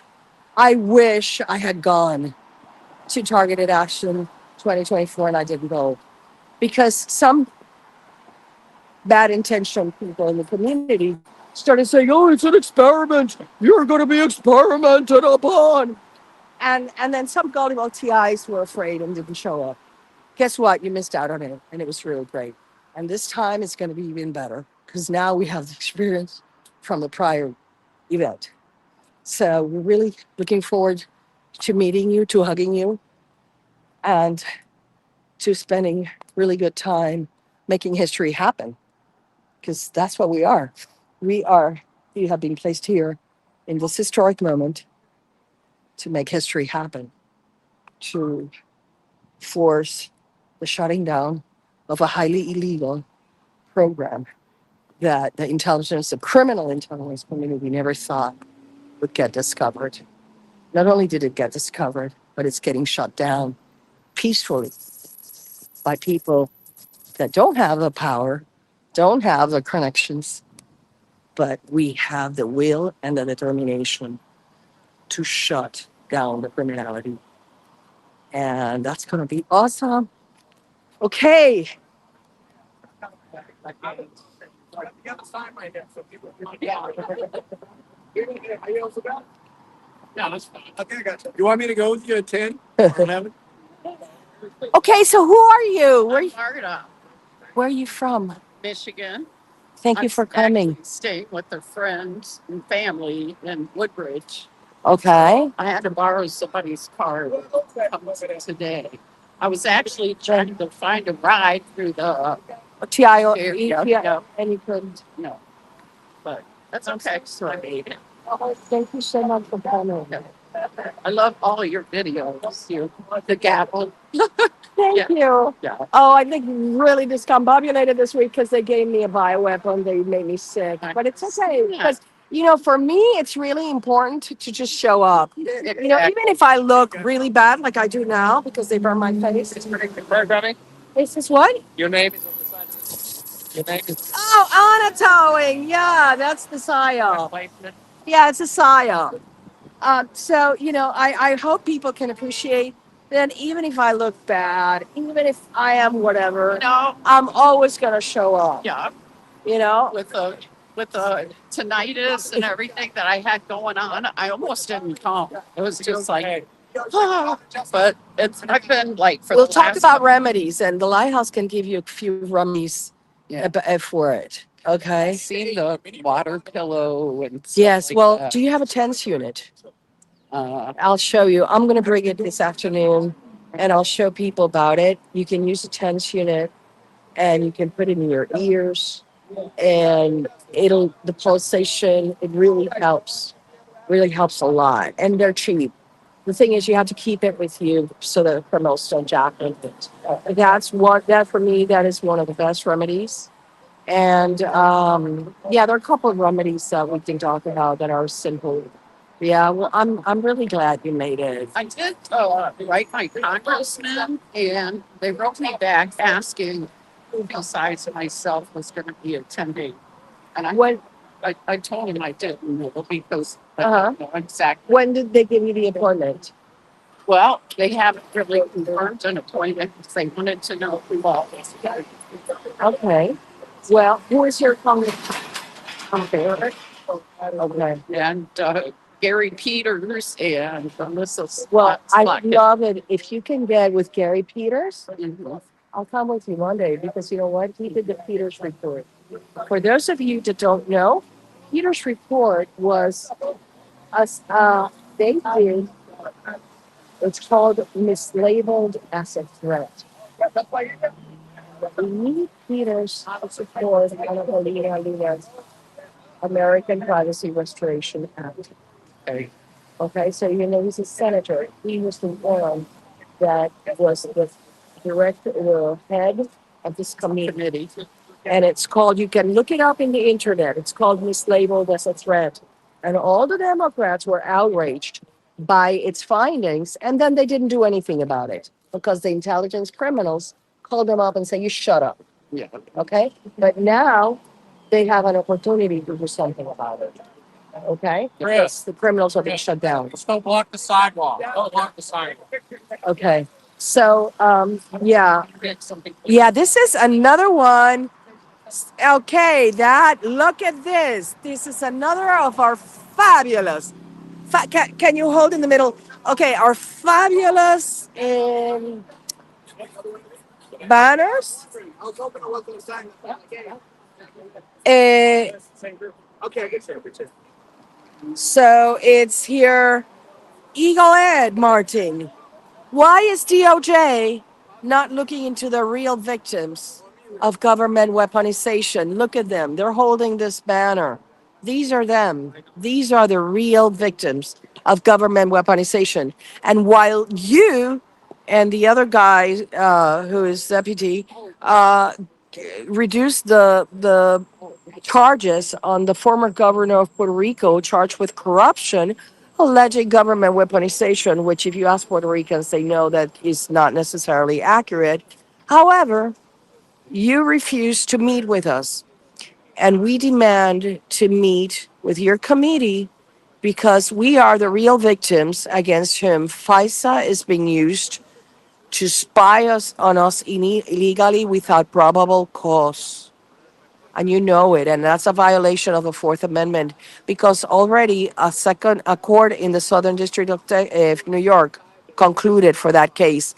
I wish I had gone to Targeted Action 2024 and I didn't go, because some bad intentioned people in the community started saying, oh, it's an experiment. You're going to be experimented upon. And then some gullible TIs were afraid and didn't show up. Guess what? You missed out on it. And it was really great. And this time it's going to be even better, because now we have the experience from the prior event. So we're really looking forward to meeting you, to hugging you, and to spending really good time making history happen, because that's what we are. We have been placed here in this historic moment to make history happen, to force the shutting down of a highly illegal program that the criminal intelligence community never thought would get discovered. Not only did it get discovered, but it's getting shut down peacefully by people that don't have the power, don't have the connections, but we have the will and the determination to shut down the criminality. And that's going to be awesome. Okay. Yeah, that's fine. Okay, I got you. You want me to go with you at 10? Okay, so who are you? Florida, Where are you from? Michigan. Thank you for coming. Actually staying with their friends and family in Woodbridge. Okay. I had to borrow somebody's car to come today. I was actually trying to find a ride through the TIO, Yeah. and you couldn't. no, but that's okay. So I made it. Oh, thank you so much for coming. I love all of your videos. You, the gavel. Thank Yeah. you. Yeah. Oh, I think really discombobulated this week because they gave me a bioweapon. They made me sick, but it's okay Yeah. because for me, it's really important to just show up. Even if I look really bad like I do now because they burn my face. Is this what? Your name is on the side of this. Your name is Oh, Anna towing. Yeah, that's the psyop. placement. Yeah, it's a psyop. So, I hope people can appreciate that even if I look bad, even if I am whatever, No. I'm always going to show up, Yeah. you know? With the tinnitus and everything that I had going on, I almost didn't come. It was just like, but I've been like for We'll the talk last about remedies, and the Lighthouse can give you a few remedies yeah. for it. Okay. I've seen the water pillow and stuff Yes. like Well, that. do you have a TENS unit? Uh, I'll show you. I'm going to bring it this afternoon and I'll show people about it. You can use a TENS unit and you can put it in your ears and the pulsation, it really helps a lot. And they're cheap. The thing is, you have to keep it with you so that criminals don't jack it. That for me, that is one of the best remedies. And yeah, there are a couple of remedies that we can talk about that are simple. Yeah, well, I'm really glad you made it. I did write my congressman, and they wrote me back asking who besides myself was going to be attending. And When I told him I didn't know because I Uh-huh. don't know exactly. when did they give you the appointment? Well, they haven't really confirmed an appointment because they wanted to know who all was there. Okay. Well, who is your congressman? Okay. Okay. And Gary Peters and Alyssa Well, I would Slockett. love it if you can get with Gary Peters. Mhm. I'll come with you one day because you know what? He did the Peters report. For those of you that don't know, Peters report was us. They did. It's called mislabeled as a threat. We Peters support one of the leaders American Privacy Restoration Act. Okay. Okay, so he's a senator. He was the one that was the director, the head of this committee. And it's called, you can look it up in the internet. It's called mislabeled as a threat. And all the Democrats were outraged by its findings. And then they didn't do anything about it because the intelligence criminals called them up and say, you shut up. Yeah. Okay. But now they have an opportunity to do something about it. Okay. Yes, the criminals are being shut down. Let's don't block the sidewalk. Don't block the sidewalk. Okay. So, yeah. Yeah, this is another one. Okay, look at this. This is another of our fabulous. Can you hold in the middle? Okay, our fabulous banners. Uh, so it's here. Eagle Ed, Martin. Why is DOJ not looking into the real victims of government weaponization? Look at them. They're holding this banner. These are them. These are the real victims of government weaponization. And while you and the other guy, who is deputy, reduced the charges on the former governor of Puerto Rico charged with corruption, alleging government weaponization, which, if you ask Puerto Ricans, they know that is not necessarily accurate. However, you refuse to meet with us, and we demand to meet with your committee because we are the real victims against whom FISA is being used to spy on us illegally without probable cause. And you know it, and that's a violation of the Fourth Amendment because already a court in the Southern District of New York concluded for that case,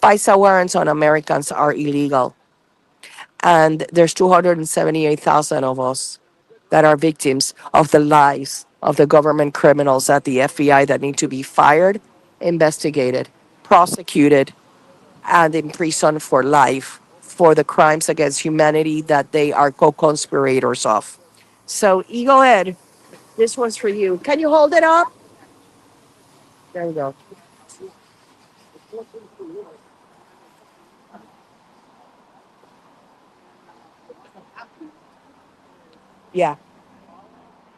FISA warrants on Americans are illegal, and there's 278,000 of us that are victims of the lies of the government criminals at the FBI that need to be fired, investigated, prosecuted, and imprisoned for life for the crimes against humanity that they are co-conspirators of. So, Eagle Ed, this one's for you. Can you hold it up? There you go. Yeah,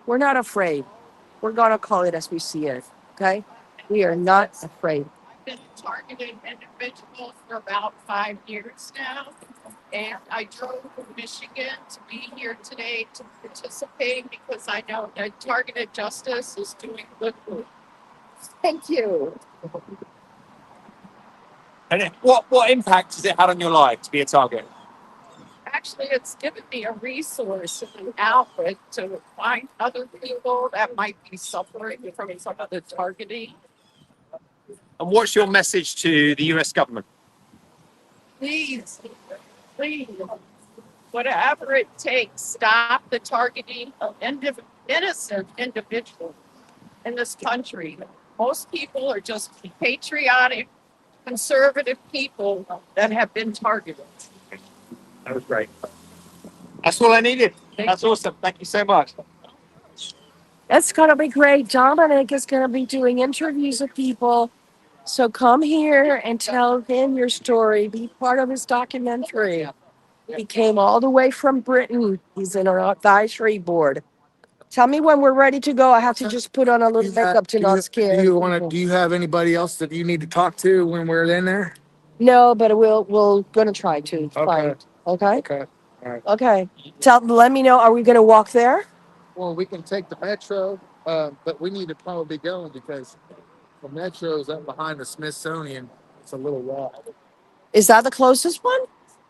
we're not afraid. We're gonna call it as we see it. Okay, we are not afraid. Been targeted individual for about 5 years now. And I drove from Michigan to be here today to participate because I know that targeted justice is doing good work. Thank you. And what impact has it had on your life to be a target? Actually, it's given me a resource and an outlet to find other people that might be suffering from some of the targeting. And what's your message to the US government? Please, please, whatever it takes, stop the targeting of innocent individuals in this country. Most people are just patriotic, conservative people that have been targeted. That was great. That's all I needed. That's awesome. Thank you so much. It's gonna be great. Dominic is gonna be doing interviews with people. So come here and tell him your story. Be part of his documentary. He came all the way from Britain. He's in our advisory board. Tell me when we're ready to go. I have to just put on a little makeup to not scare. Do you want to? people. Do you have anybody else that you need to talk to when we're in there? No, but we'll gonna try to find. Okay. Okay. All right. Okay. Let me know. Are we gonna walk there? Well, we can take the metro, but we need to probably be going because the metro is up behind the Smithsonian. It's a little walk. Is that the closest one?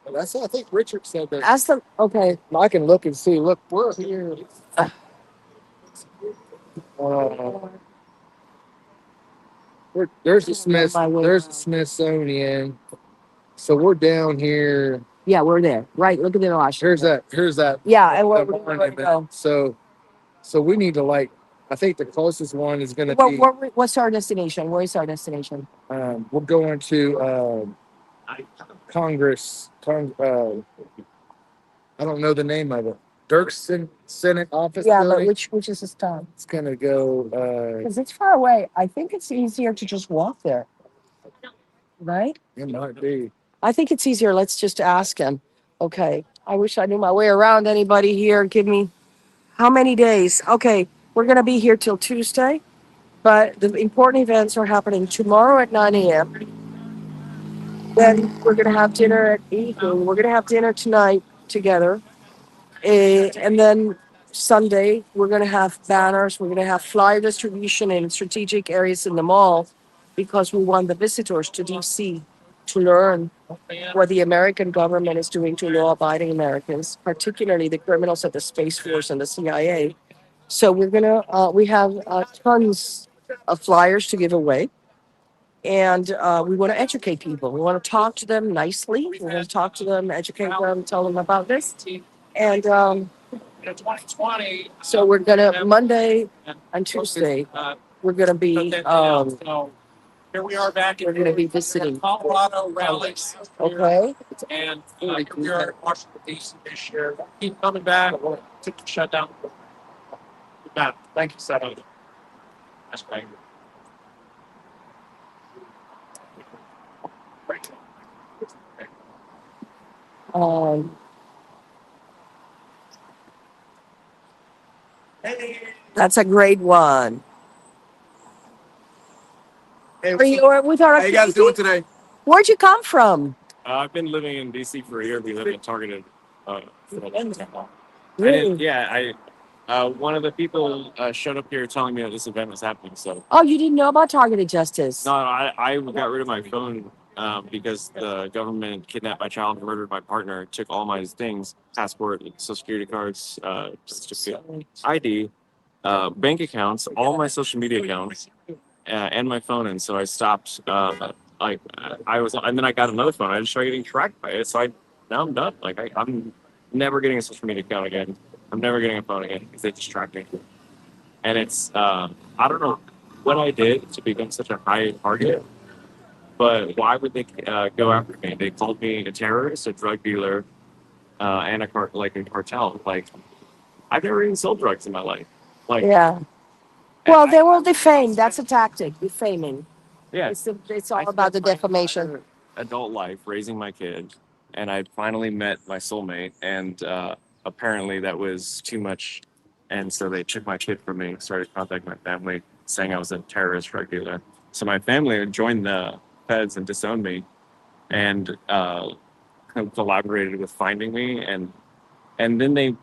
Well, that's I think Richard said that. Ask them. Okay. I can look and see. Look, we're here. There's the There's the Smithsonian. So we're down here. Yeah, we're there. Right. Look at the Washington. Here's that. Yeah, and we're the ready to go. So we need to I think the closest one is going to be. What's our destination? Where is our destination? We're going to Congress. I don't know the name of it. Dirksen Senate office. Yeah, building. but which is this town? It's gonna go. Because it's far away. I think it's easier to just walk there. Right? It might be. I think it's easier. Let's just ask him. Okay. I wish I knew my way around. Anybody here? Give me how many days? Okay. We're gonna be here till Tuesday, but the important events are happening tomorrow at 9 a.m. Then we're gonna have dinner at evening. We're gonna have dinner tonight together. And then Sunday, we're going to have banners. We're going to have flyer distribution in strategic areas in the mall because we want the visitors to DC to learn what the American government is doing to law-abiding Americans, particularly the criminals at the Space Force and the CIA. So we have tons of flyers to give away. And we want to educate people. We want to talk to them nicely. We want to talk to them, educate them, tell them about this. And so we're gonna Monday and Tuesday. We're gonna be Here we are back we're gonna be visiting. Colorado rallies. Okay. And we are in Washington D.C. this year. Keep coming back. To shut down. Thank you, Sept. That's great. That's a great one. Hey, Are you with our how you guys doing today? Where'd you come from? I've been living in DC for a year because I've been targeted. For a long time. Really? One of the people showed up here telling me that this event was happening. So Oh, you didn't know about targeted justice? no, I got rid of my phone because the government kidnapped my child, murdered my partner, took all my things, passport, social security cards, certificate, ID, bank accounts, all my social media accounts, and my phone. And so I stopped. And then I got another phone. I just started getting tracked by it. So now I'm done. I'm never getting a social media account again. I'm never getting a phone again because they just tracked me. And it's I don't know what I did to become such a high target, but why would they go after me? They called me a terrorist, a drug dealer, and a cartel. Like I've never even sold drugs in my life. Yeah. Well, they will defame. That's a tactic, defaming. Yeah, It's all I about the spent my defamation. entire adult life raising my kid, and I finally met my soulmate, and apparently that was too much, and so they took my kid from me, started contacting my family, saying I was a terrorist drug dealer. So my family joined the feds and disowned me, and collaborated with finding me, and then they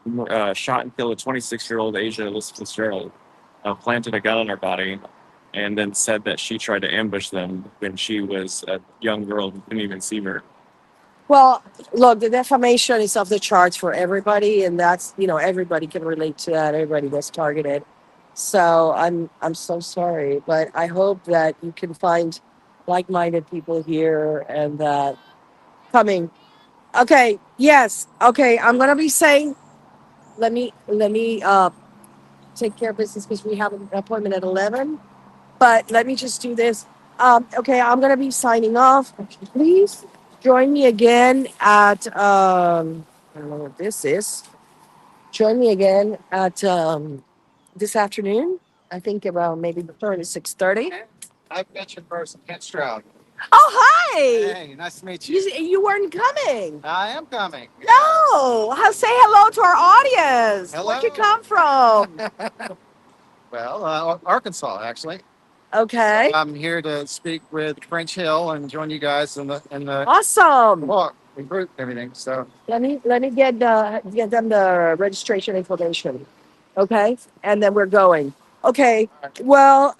shot and killed a 26-year-old Asia Elizabeth Fitzgerald, planted a gun on her body, and then said that she tried to ambush them when she was a young girl who couldn't even see her. Well, look, the defamation is off the charts for everybody, and that's everybody can relate to that. Everybody was targeted. So I'm so sorry, but I hope that you can find like-minded people here and that coming. Okay, yes. Okay, I'm gonna be saying let me take care of business because we have an appointment at 11. But let me just do this. Okay, I'm gonna be signing off. Please join me again at I don't know what this is. Join me again at this afternoon. I think around maybe 6:30. I've met your person, Kent Stroud. Oh, hi! Hey, nice to meet you. You weren't coming. I am coming. No, say hello to our audience. Where'd you Hello. come from? Well, Arkansas, actually. Okay, I'm here to speak with French Hill and join you guys in the awesome. walk and group and everything. So Let me get them the registration information. Okay, and then we're going. Okay. Well,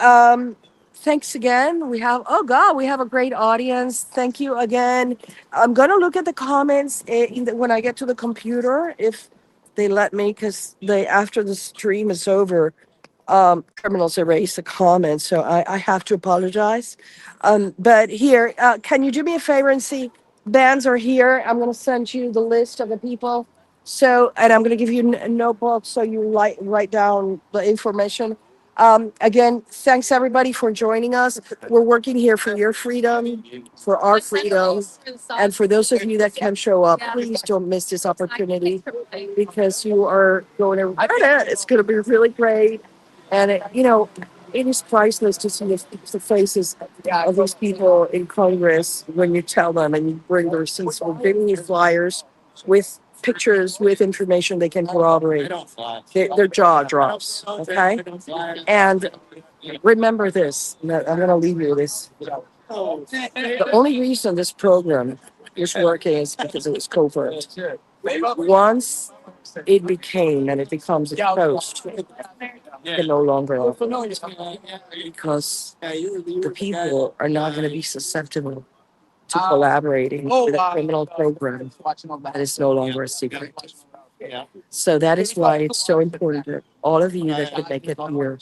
thanks again. We have a great audience. Thank you again. I'm gonna look at the comments when I get to the computer if they let me, because they after the stream is over, criminals erase the comments, so I have to apologize. But here, can you do me a favor and see? Bands are here. I'm going to send you the list of the people. So, and I'm going to give you a notebook so you write down the information. Again, thanks everybody for joining us. We're working here for your freedom, for our freedom, and for those of you that can show up, please don't miss this opportunity because you are going to regret it. It's going to be really great. And it is priceless to see the faces of these people in Congress when you tell them and you bring the receipts. We're giving you flyers with pictures, with information they can corroborate. Their jaw drops. Okay. And remember this. I'm going to leave you with this. The only reason this program is working is because it was covert. Once it became and it becomes exposed, can no longer operate because the people are not going to be susceptible to collaborating with a criminal program that is no longer a secret. So that is why it's so important that all of you that could make it here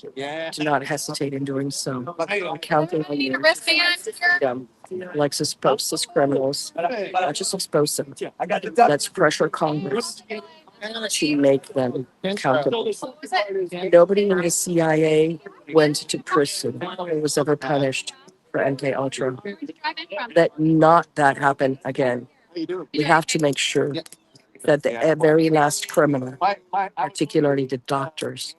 do not hesitate in doing so. I'm counting on Need a you. wristband here? Let's expose these criminals, not just expose them. Let's pressure Congress to make them accountable. Nobody in the CIA went to prison or was ever punished for MK Ultra. Let not that happen again. We have to make sure that the very last criminal, particularly the doctors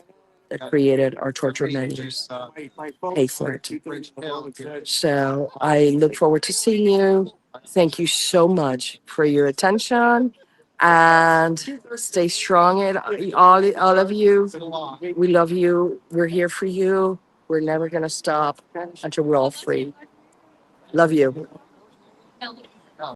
that created our torture measures, pay for it. So I look forward to seeing you. Thank you so much for your attention and stay strong. And all of you, we love you. We're here for you. We're never going to stop until we're all free. Love you.